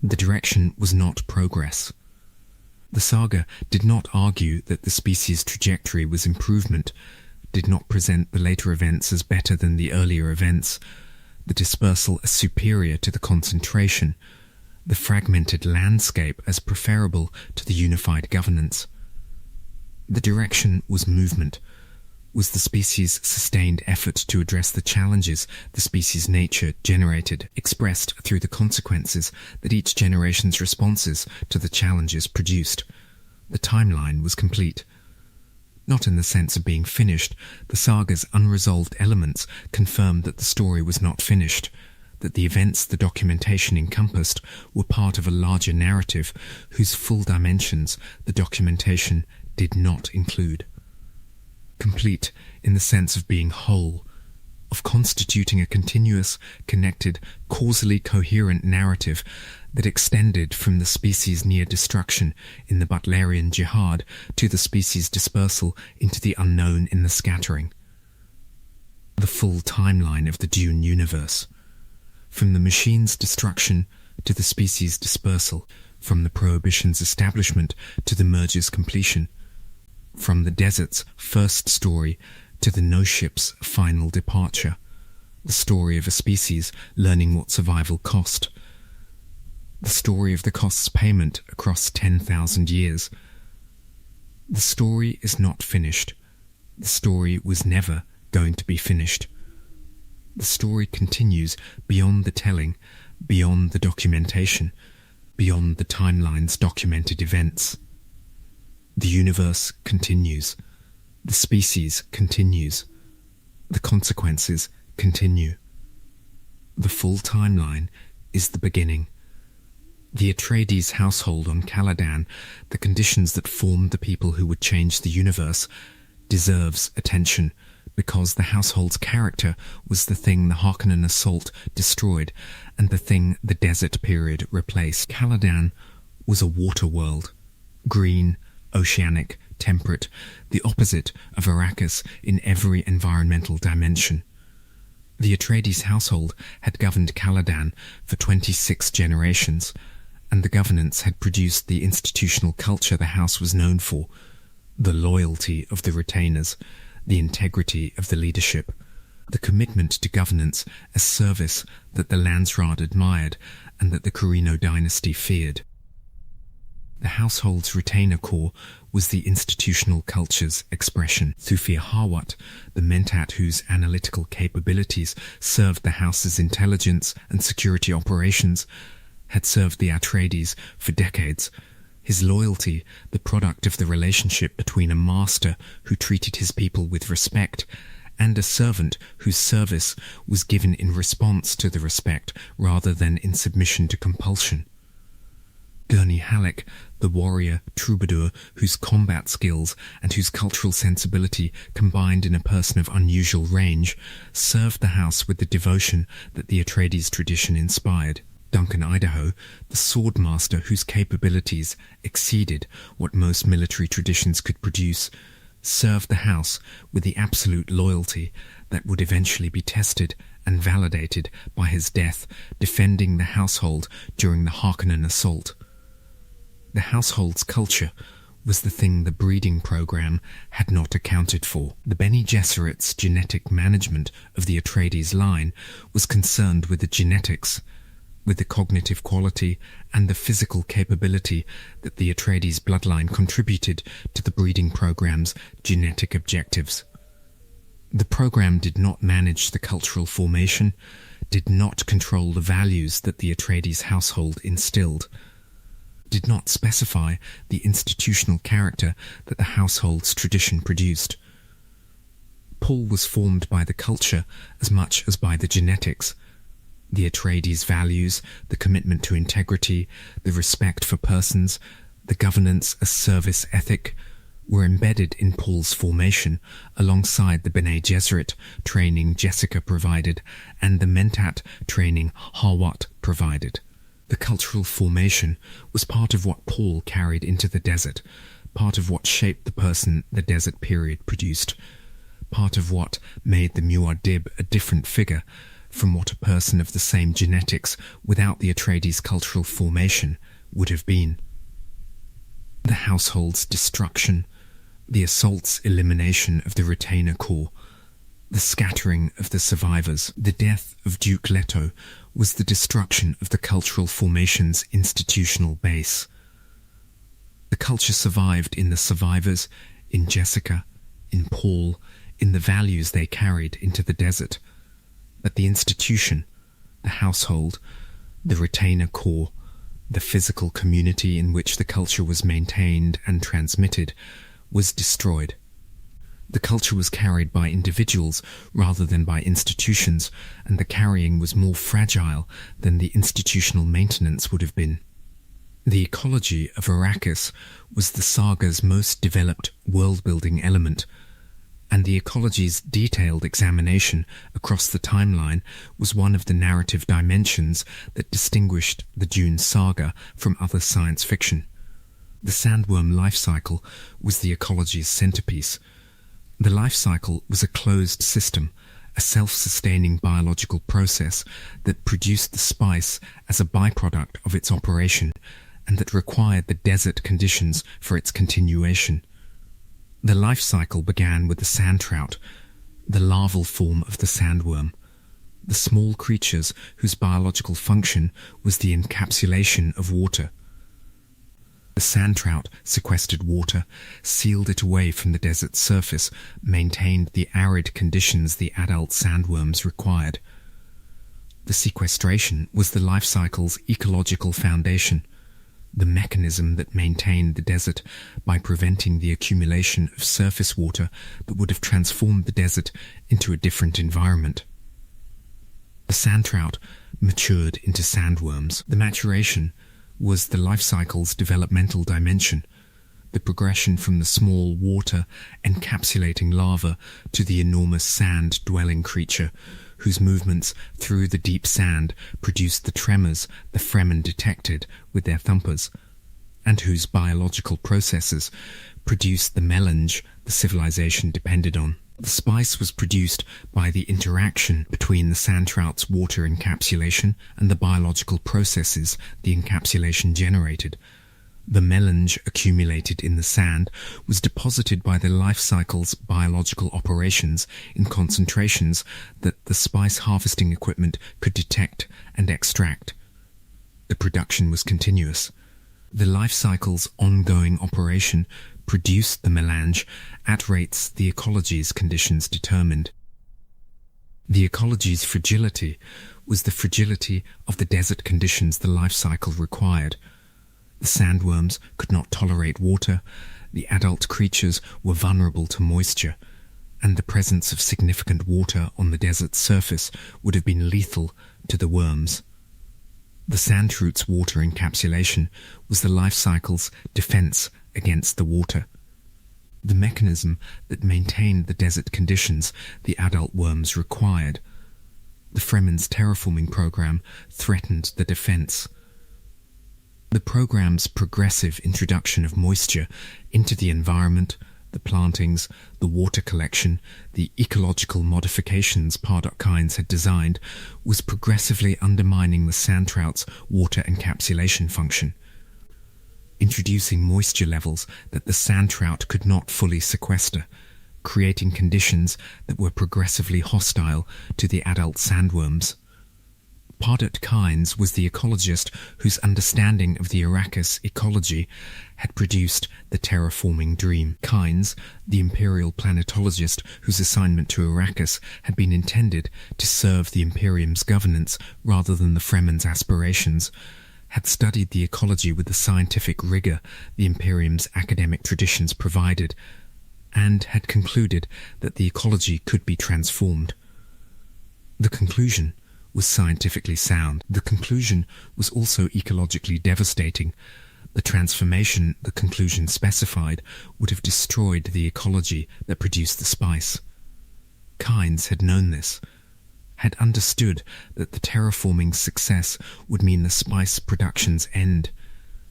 The direction was not progress. The saga did not argue that the species' trajectory was improvement, did not present the later events as better than the earlier events, the dispersal as superior to the concentration, the fragmented landscape as preferable to the unified governance. The direction was movement, was the species' sustained effort to address the challenges the species' nature generated, expressed through the consequences that each generation's responses to the challenges produced. The timeline was complete. Not in the sense of being finished, the saga's unresolved elements confirmed that the story was not finished, that the events the documentation encompassed were part of a larger narrative whose full dimensions the documentation did not include. Complete in the sense of being whole, of constituting a continuous, connected, causally coherent narrative that extended from the species' near destruction in the Butlerian Jihad to the species' dispersal into the unknown in the scattering. The full timeline of the Dune universe. From the machine's destruction to the species' dispersal, from the Prohibition's establishment to the merger's completion, from the desert's first story to the no-ship's final departure, the story of a species learning what survival cost, the story of the cost's payment across 10,000 years. The story is not finished. The story was never going to be finished. The story continues beyond the telling, beyond the documentation, beyond the timeline's documented events. The universe continues. The species continues. The consequences continue. The full timeline is the beginning. The Atreides household on Caladan, the conditions that formed the people who would change the universe, deserves attention, because the household's character was the thing the Harkonnen assault destroyed, and the thing the desert period replaced. Caladan was a water world, green, oceanic, temperate, the opposite of Arrakis in every environmental dimension. The Atreides household had governed Caladan for 26 generations, and the governance had produced the institutional culture the house was known for, the loyalty of the retainers, the integrity of the leadership, the commitment to governance as service that the Landsraad admired and that the Corrino dynasty feared. The household's retainer core was the institutional culture's expression. Thufir Hawat, the Mentat whose analytical capabilities served the house's intelligence and security operations, had served the Atreides for decades. His loyalty, the product of the relationship between a master who treated his people with respect and a servant whose service was given in response to the respect rather than in submission to compulsion. Gurney Halleck, the warrior troubadour whose combat skills and whose cultural sensibility combined in a person of unusual range, served the house with the devotion that the Atreides tradition inspired. Duncan Idaho, the swordmaster whose capabilities exceeded what most military traditions could produce, served the house with the absolute loyalty that would eventually be tested and validated by his death, defending the household during the Harkonnen assault. The household's culture was the thing the breeding program had not accounted for. The Bene Gesserit's genetic management of the Atreides line was concerned with the genetics, with the cognitive quality and the physical capability that the Atreides bloodline contributed to the breeding program's genetic objectives. The program did not manage the cultural formation, did not control the values that the Atreides household instilled, did not specify the institutional character that the household's tradition produced. Paul was formed by the culture as much as by the genetics. The Atreides values, the commitment to integrity, the respect for persons, the governance as service ethic, were embedded in Paul's formation alongside the Bene Gesserit training Jessica provided and the Mentat training Hawat provided. The cultural formation was part of what Paul carried into the desert, part of what shaped the person the desert period produced, part of what made the Muad'Dib a different figure from what a person of the same genetics without the Atreides cultural formation would have been. The household's destruction, the assault's elimination of the retainer corps, the scattering of the survivors, the death of Duke Leto was the destruction of the cultural formation's institutional base. The culture survived in the survivors, in Jessica, in Paul, in the values they carried into the desert. But the institution, the household, the retainer corps, the physical community in which the culture was maintained and transmitted, was destroyed. The culture was carried by individuals rather than by institutions, and the carrying was more fragile than the institutional maintenance would have been. The ecology of Arrakis was the saga's most developed world-building element, and the ecology's detailed examination across the timeline was one of the narrative dimensions that distinguished the Dune saga from other science fiction. The sandworm life cycle was the ecology's centerpiece. The life cycle was a closed system, a self-sustaining biological process that produced the spice as a byproduct of its operation and that required the desert conditions for its continuation. The life cycle began with the sand trout, the larval form of the sandworm, the small creatures whose biological function was the encapsulation of water. The sand trout sequestered water, sealed it away from the desert's surface, maintained the arid conditions the adult sandworms required. The sequestration was the life cycle's ecological foundation, the mechanism that maintained the desert by preventing the accumulation of surface water that would have transformed the desert into a different environment. The sand trout matured into sandworms. The maturation was the life cycle's developmental dimension, the progression from the small water encapsulating larva to the enormous sand-dwelling creature whose movements through the deep sand produced the tremors the Fremen detected with their thumpers, and whose biological processes produced the melange the civilization depended on. The spice was produced by the interaction between the sand trout's water encapsulation and the biological processes the encapsulation generated. The melange accumulated in the sand was deposited by the life cycle's biological operations in concentrations that the spice harvesting equipment could detect and extract. The production was continuous. The life cycle's ongoing operation produced the melange at rates the ecology's conditions determined. The ecology's fragility was the fragility of the desert conditions the life cycle required. The sandworms could not tolerate water, the adult creatures were vulnerable to moisture, and the presence of significant water on the desert's surface would have been lethal to the worms. The sandshroot's water encapsulation was the life cycle's defense against the water. The mechanism that maintained the desert conditions the adult worms required. The Fremen's terraforming program threatened the defense. The program's progressive introduction of moisture into the environment, the plantings, the water collection, the ecological modifications Pardot had designed, was progressively undermining the sand trout's water encapsulation function, introducing moisture levels that the sand trout could not fully sequester, creating conditions that were progressively hostile to the adult sandworms. Pardot Kynes was the ecologist whose understanding of the Arrakis ecology had produced the terraforming dream. Kynes, the imperial planetologist whose assignment to Arrakis had been intended to serve the Imperium's governance rather than the Fremen's aspirations, had studied the ecology with the scientific rigor the Imperium's academic traditions provided, and had concluded that the ecology could be transformed. The conclusion was scientifically sound. The conclusion was also ecologically devastating. The transformation the conclusion specified would have destroyed the ecology that produced the spice. Kynes had known this, had understood that the terraforming success would mean the spice production's end,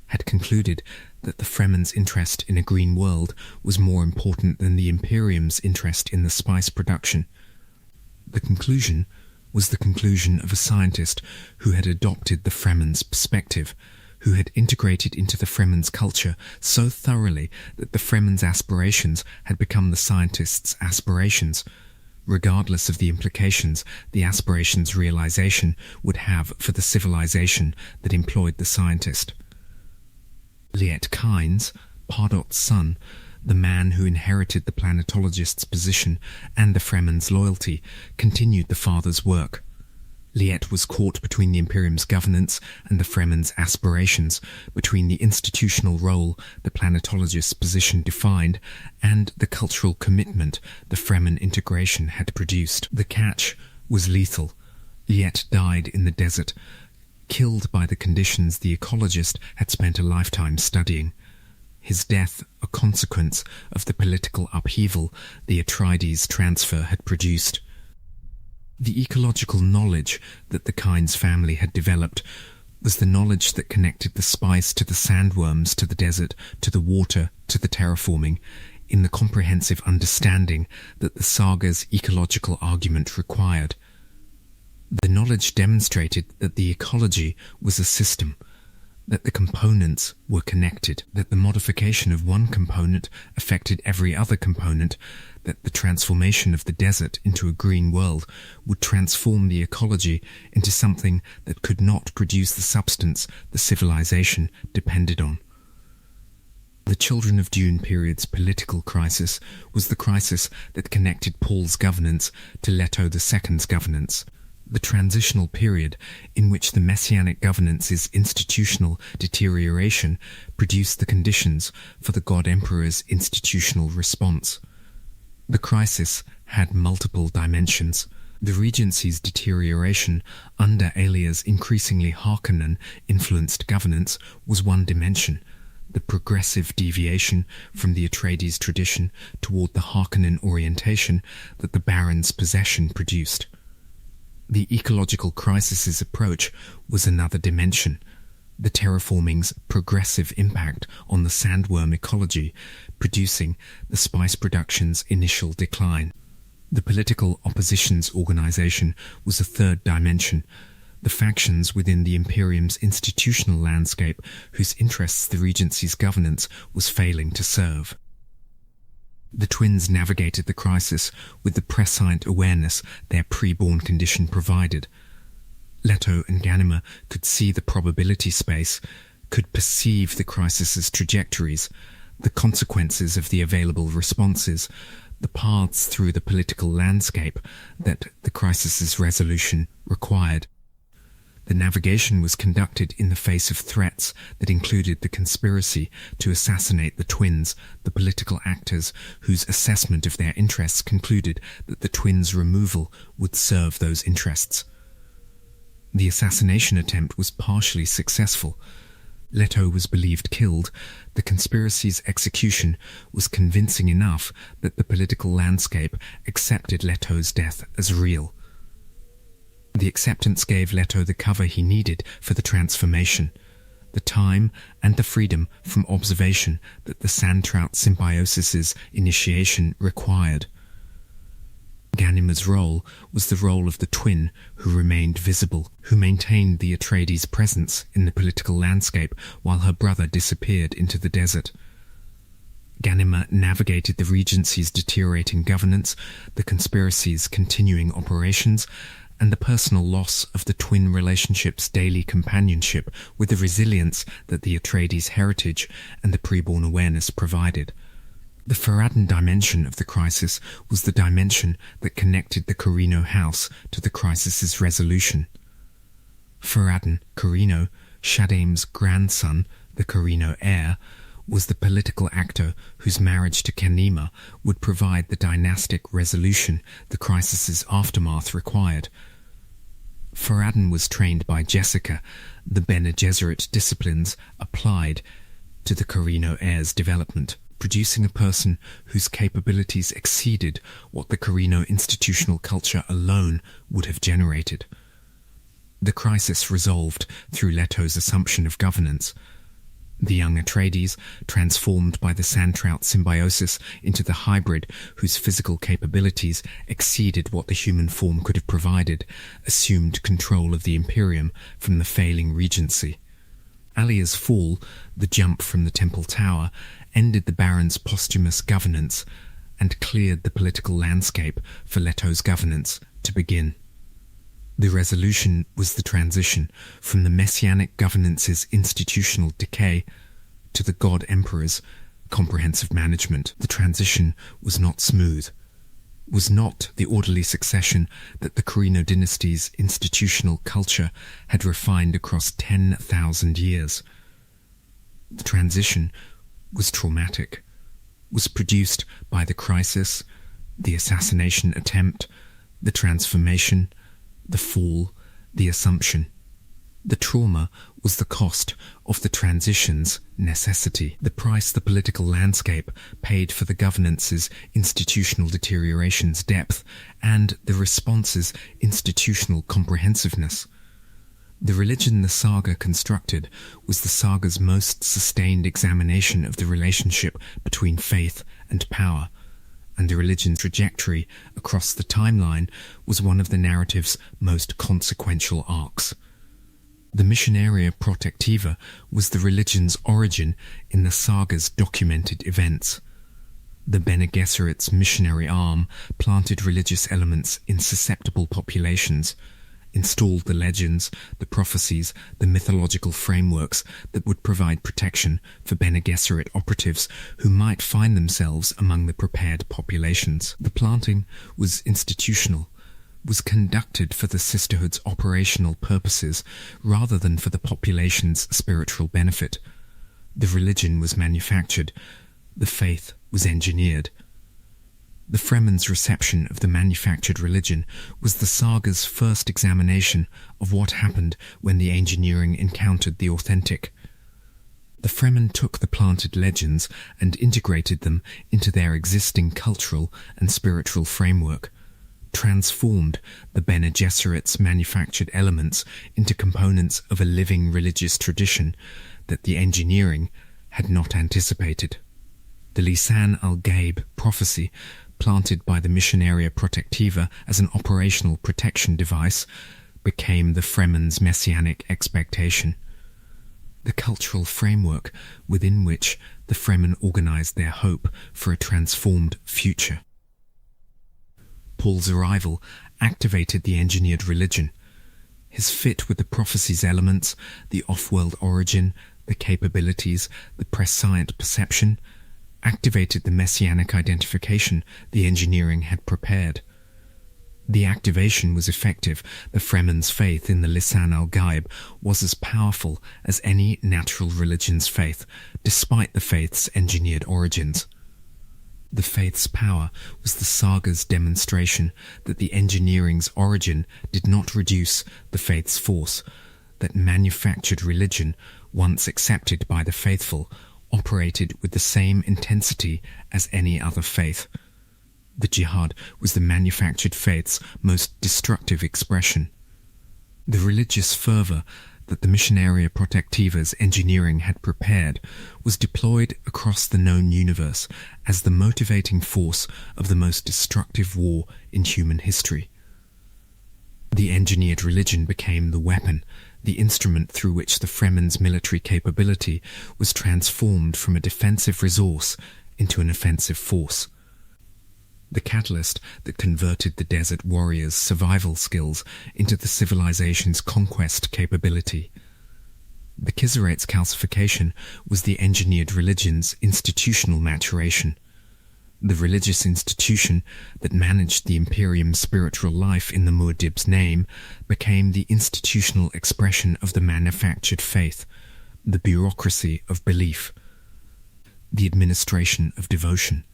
had concluded that the Fremen's interest in a green world was more important than the Imperium's interest in the spice production. The conclusion was the conclusion of a scientist who had adopted the Fremen's perspective, who had integrated into the Fremen's culture so thoroughly that the Fremen's aspirations had become the scientist's aspirations, regardless of the implications the aspiration's realization would have for the civilization that employed the scientist. Liet Kynes, Pardot's son, the man who inherited the planetologist's position and the Fremen's loyalty, continued the father's work. Liet was caught between the Imperium's governance and the Fremen's aspirations, between the institutional role the planetologist's position defined and the cultural commitment the Fremen integration had produced. The catch was lethal. Liet died in the desert, killed by the conditions the ecologist had spent a lifetime studying. His death a consequence of the political upheaval the Atreides transfer had produced. The ecological knowledge that the Kynes family had developed was the knowledge that connected the spice to the sandworms, to the desert, to the water, to the terraforming, in the comprehensive understanding that the saga's ecological argument required. The knowledge demonstrated that the ecology was a system, that the components were connected, that the modification of one component affected every other component, that the transformation of the desert into a green world would transform the ecology into something that could not produce the substance the civilization depended on. The Children of Dune period's political crisis was the crisis that connected Paul's governance to Leto II's governance. The transitional period in which the messianic governance's institutional deterioration produced the conditions for the God Emperor's institutional response. The crisis had multiple dimensions. The Regency's deterioration under Alia's increasingly Harkonnen-influenced governance was one dimension, the progressive deviation from the Atreides tradition toward the Harkonnen orientation that the Baron's possession produced. The ecological crisis's approach was another dimension, the terraforming's progressive impact on the sandworm ecology, producing the spice production's initial decline. The political opposition's organization was a third dimension, the factions within the Imperium's institutional landscape whose interests the Regency's governance was failing to serve. The twins navigated the crisis with the prescient awareness their pre-born condition provided. Leto and Ganima could see the probability space, could perceive the crisis's trajectories, the consequences of the available responses, the paths through the political landscape that the crisis's resolution required. The navigation was conducted in the face of threats that included the conspiracy to assassinate the twins, the political actors whose assessment of their interests concluded that the twins' removal would serve those interests. The assassination attempt was partially successful. Leto was believed killed. The conspiracy's execution was convincing enough that the political landscape accepted Leto's death as real. The acceptance gave Leto the cover he needed for the transformation, the time and the freedom from observation that the sand-trout symbiosis's initiation required. Ganima's role was the role of the twin who remained visible, who maintained the Atreides' presence in the political landscape while her brother disappeared into the desert. Ganima navigated the Regency's deteriorating governance, the conspiracy's continuing operations, and the personal loss of the twin relationship's daily companionship with the resilience that the Atreides' heritage and the preborn awareness provided. The Farad'n dimension of the crisis was the dimension that connected the Corrino house to the crisis's resolution. Farad'n Corrino, Shaddaim's grandson, the Corrino heir, was the political actor whose marriage to Kanima would provide the dynastic resolution the crisis's aftermath required. Farad'n was trained by Jessica, the Bene Gesserit disciplines applied to the Corrino heir's development, producing a person whose capabilities exceeded what the Corrino institutional culture alone would have generated. The crisis resolved through Leto's assumption of governance. The young Atreides, transformed by the sand-trout symbiosis into the hybrid whose physical capabilities exceeded what the human form could have provided, assumed control of the Imperium from the failing Regency. Alia's fall, the jump from the Temple Tower, ended the Baron's posthumous governance and cleared the political landscape for Leto's governance to begin. The resolution was the transition from the messianic governance's institutional decay to the God Emperor's comprehensive management. The transition was not smooth, was not the orderly succession that the Corrino dynasty's institutional culture had refined across 10,000 years. The transition was traumatic, was produced by the crisis, the assassination attempt, the transformation, the fall, the assumption. The trauma was the cost of the transition's necessity, the price the political landscape paid for the governance's institutional deterioration's depth and the response's institutional comprehensiveness. The religion the saga constructed was the saga's most sustained examination of the relationship between faith and power, and the religion's trajectory across the timeline was one of the narrative's most consequential arcs. The Missionaria Protectiva was the religion's origin in the saga's documented events. The Bene Gesserit's missionary arm planted religious elements in susceptible populations, installed the legends, the prophecies, the mythological frameworks that would provide protection for Bene Gesserit operatives who might find themselves among the prepared populations. The planting was institutional, was conducted for the sisterhood's operational purposes rather than for the population's spiritual benefit. The religion was manufactured, the faith was engineered. The Fremen's reception of the manufactured religion was the saga's first examination of what happened when the engineering encountered the authentic. The Fremen took the planted legends and integrated them into their existing cultural and spiritual framework, transformed the Bene Gesserit's manufactured elements into components of a living religious tradition that the engineering had not anticipated. The Lisan al-Gaib prophecy, planted by the Missionaria Protectiva as an operational protection device, became the Fremen's messianic expectation, the cultural framework within which the Fremen organized their hope for a transformed future. Paul's arrival activated the engineered religion. His fit with the prophecy's elements, the off-world origin, the capabilities, the prescient perception, activated the messianic identification the engineering had prepared. The activation was effective. The Fremen's faith in the Lisan al-Gaib was as powerful as any natural religion's faith, despite the faith's engineered origins. The faith's power was the saga's demonstration that the engineering's origin did not reduce the faith's force, that manufactured religion, once accepted by the faithful, operated with the same intensity as any other faith. The jihad was the manufactured faith's most destructive expression. The religious fervor that the Missionaria Protectiva's engineering had prepared was deployed across the known universe as the motivating force of the most destructive war in human history. The engineered religion became the weapon, the instrument through which the Fremen's military capability was transformed from a defensive resource into an offensive force. The catalyst that converted the desert warrior's survival skills into the civilization's conquest capability. The Gesserit's calcification was the engineered religion's institutional maturation. The religious institution that managed the Imperium's spiritual life in the Muad'Dib's name became the institutional expression of the manufactured faith, the bureaucracy of belief, the administration of devotion,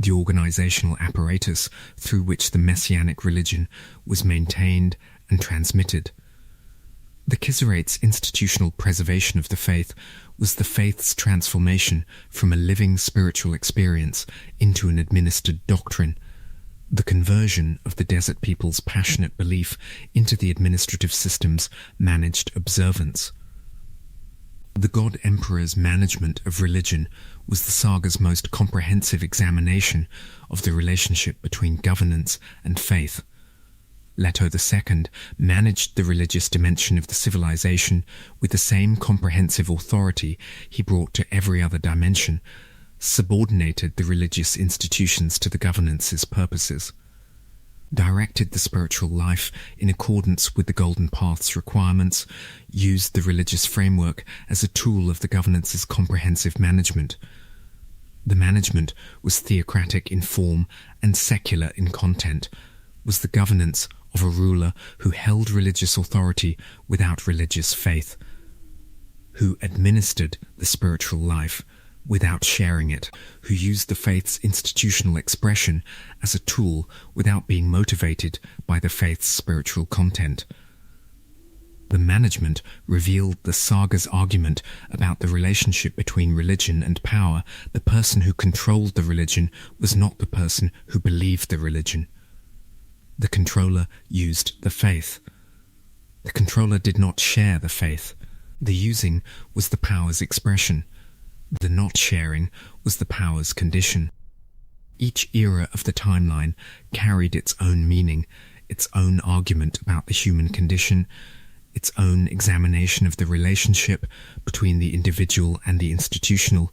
the organizational apparatus through which the messianic religion was maintained and transmitted. The Gesserit's institutional preservation of the faith was the faith's transformation from a living spiritual experience into an administered doctrine, the conversion of the desert people's passionate belief into the administrative system's managed observance. The God Emperor's management of religion was the saga's most comprehensive examination of the relationship between governance and faith. Leto II managed the religious dimension of the civilization with the same comprehensive authority he brought to every other dimension, subordinated the religious institutions to the governance's purposes, directed the spiritual life in accordance with the Golden Path's requirements, used the religious framework as a tool of the governance's comprehensive management. The management was theocratic in form and secular in content, was the governance of a ruler who held religious authority without religious faith, who administered the spiritual life without sharing it, who used the faith's institutional expression as a tool without being motivated by the faith's spiritual content. The management revealed the saga's argument about the relationship between religion and power. The person who controlled the religion was not the person who believed the religion. The controller used the faith. The controller did not share the faith. The using was the power's expression. The not sharing was the power's condition. Each era of the timeline carried its own meaning, its own argument about the human condition, its own examination of the relationship between the individual and the institutional,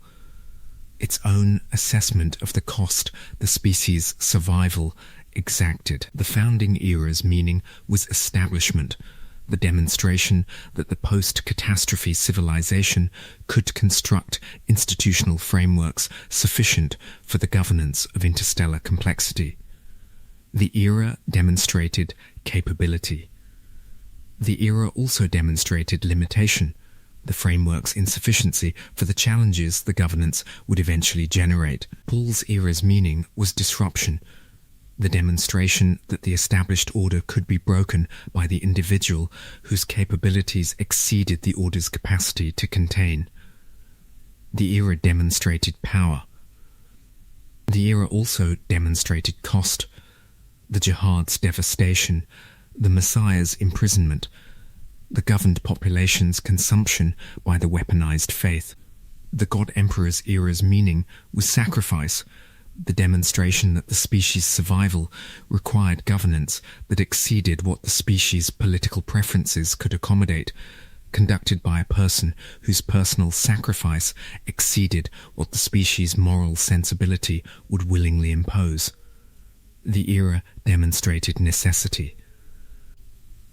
its own assessment of the cost the species' survival exacted. The founding era's meaning was establishment, the demonstration that the post-catastrophe civilization could construct institutional frameworks sufficient for the governance of interstellar complexity. The era demonstrated capability. The era also demonstrated limitation, the framework's insufficiency for the challenges the governance would eventually generate. Paul's era's meaning was disruption, the demonstration that the established order could be broken by the individual whose capabilities exceeded the order's capacity to contain. The era demonstrated power. The era also demonstrated cost, the jihad's devastation, the Messiah's imprisonment, the governed population's consumption by the weaponized faith. The God Emperor's era's meaning was sacrifice, the demonstration that the species' survival required governance that exceeded what the species' political preferences could accommodate, conducted by a person whose personal sacrifice exceeded what the species' moral sensibility would willingly impose. The era demonstrated necessity.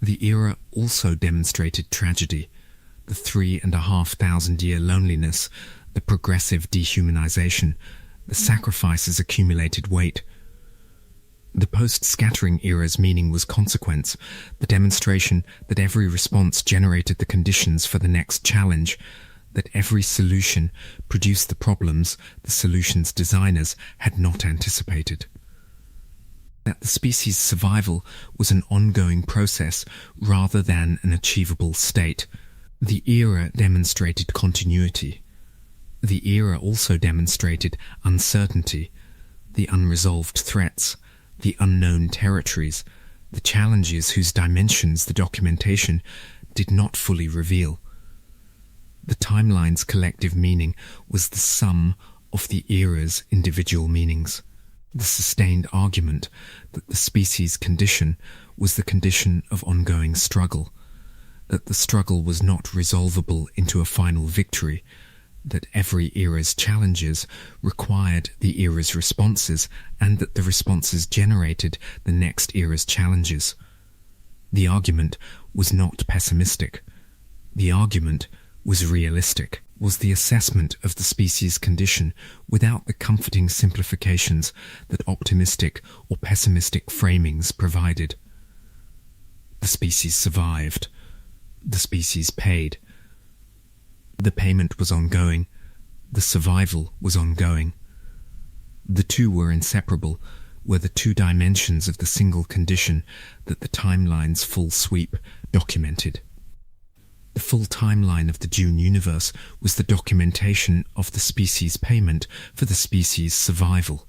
The era also demonstrated tragedy, the 3,500-year loneliness, the progressive dehumanization, the sacrifice's accumulated weight. The post-scattering era's meaning was consequence, the demonstration that every response generated the conditions for the next challenge, that every solution produced the problems the solution's designers had not anticipated. That the species' survival was an ongoing process rather than an achievable state. The era demonstrated continuity. The era also demonstrated uncertainty, the unresolved threats, the unknown territories, the challenges whose dimensions the documentation did not fully reveal. The timeline's collective meaning was the sum of the era's individual meanings. The sustained argument that the species' condition was the condition of ongoing struggle, that the struggle was not resolvable into a final victory, that every era's challenges required the era's responses, and that the responses generated the next era's challenges. The argument was not pessimistic. The argument was realistic, was the assessment of the species' condition without the comforting simplifications that optimistic or pessimistic framings provided. The species survived. The species paid. The payment was ongoing. The survival was ongoing. The two were inseparable, were the two dimensions of the single condition that the timeline's full sweep documented. The full timeline of the Dune universe was the documentation of the species' payment for the species' survival,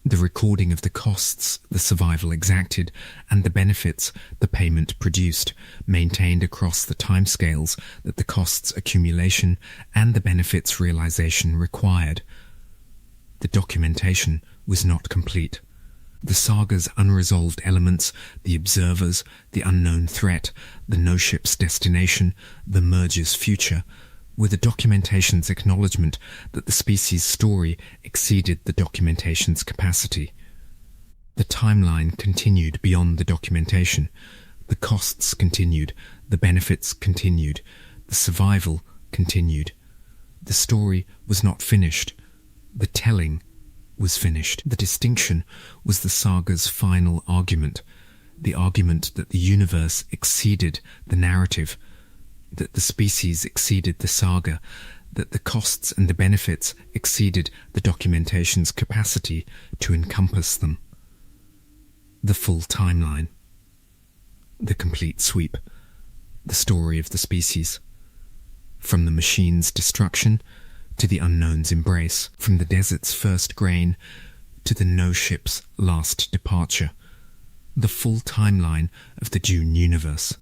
the recording of the costs the survival exacted and the benefits the payment produced, maintained across the timescales that the costs' accumulation and the benefits' realization required. The documentation was not complete. The saga's unresolved elements, the observers, the unknown threat, the no-ship's destination, the merger's future, were the documentation's acknowledgement that the species' story exceeded the documentation's capacity. The timeline continued beyond the documentation. The costs continued, the benefits continued, the survival continued. The story was not finished. The telling was finished. The distinction was the saga's final argument, the argument that the universe exceeded the narrative, that the species exceeded the saga, that the costs and the benefits exceeded the documentation's capacity to encompass them. The full timeline. The complete sweep. The story of the species. From the machine's destruction to the unknown's embrace, from the desert's first grain to the no-ship's last departure. The full timeline of the Dune universe.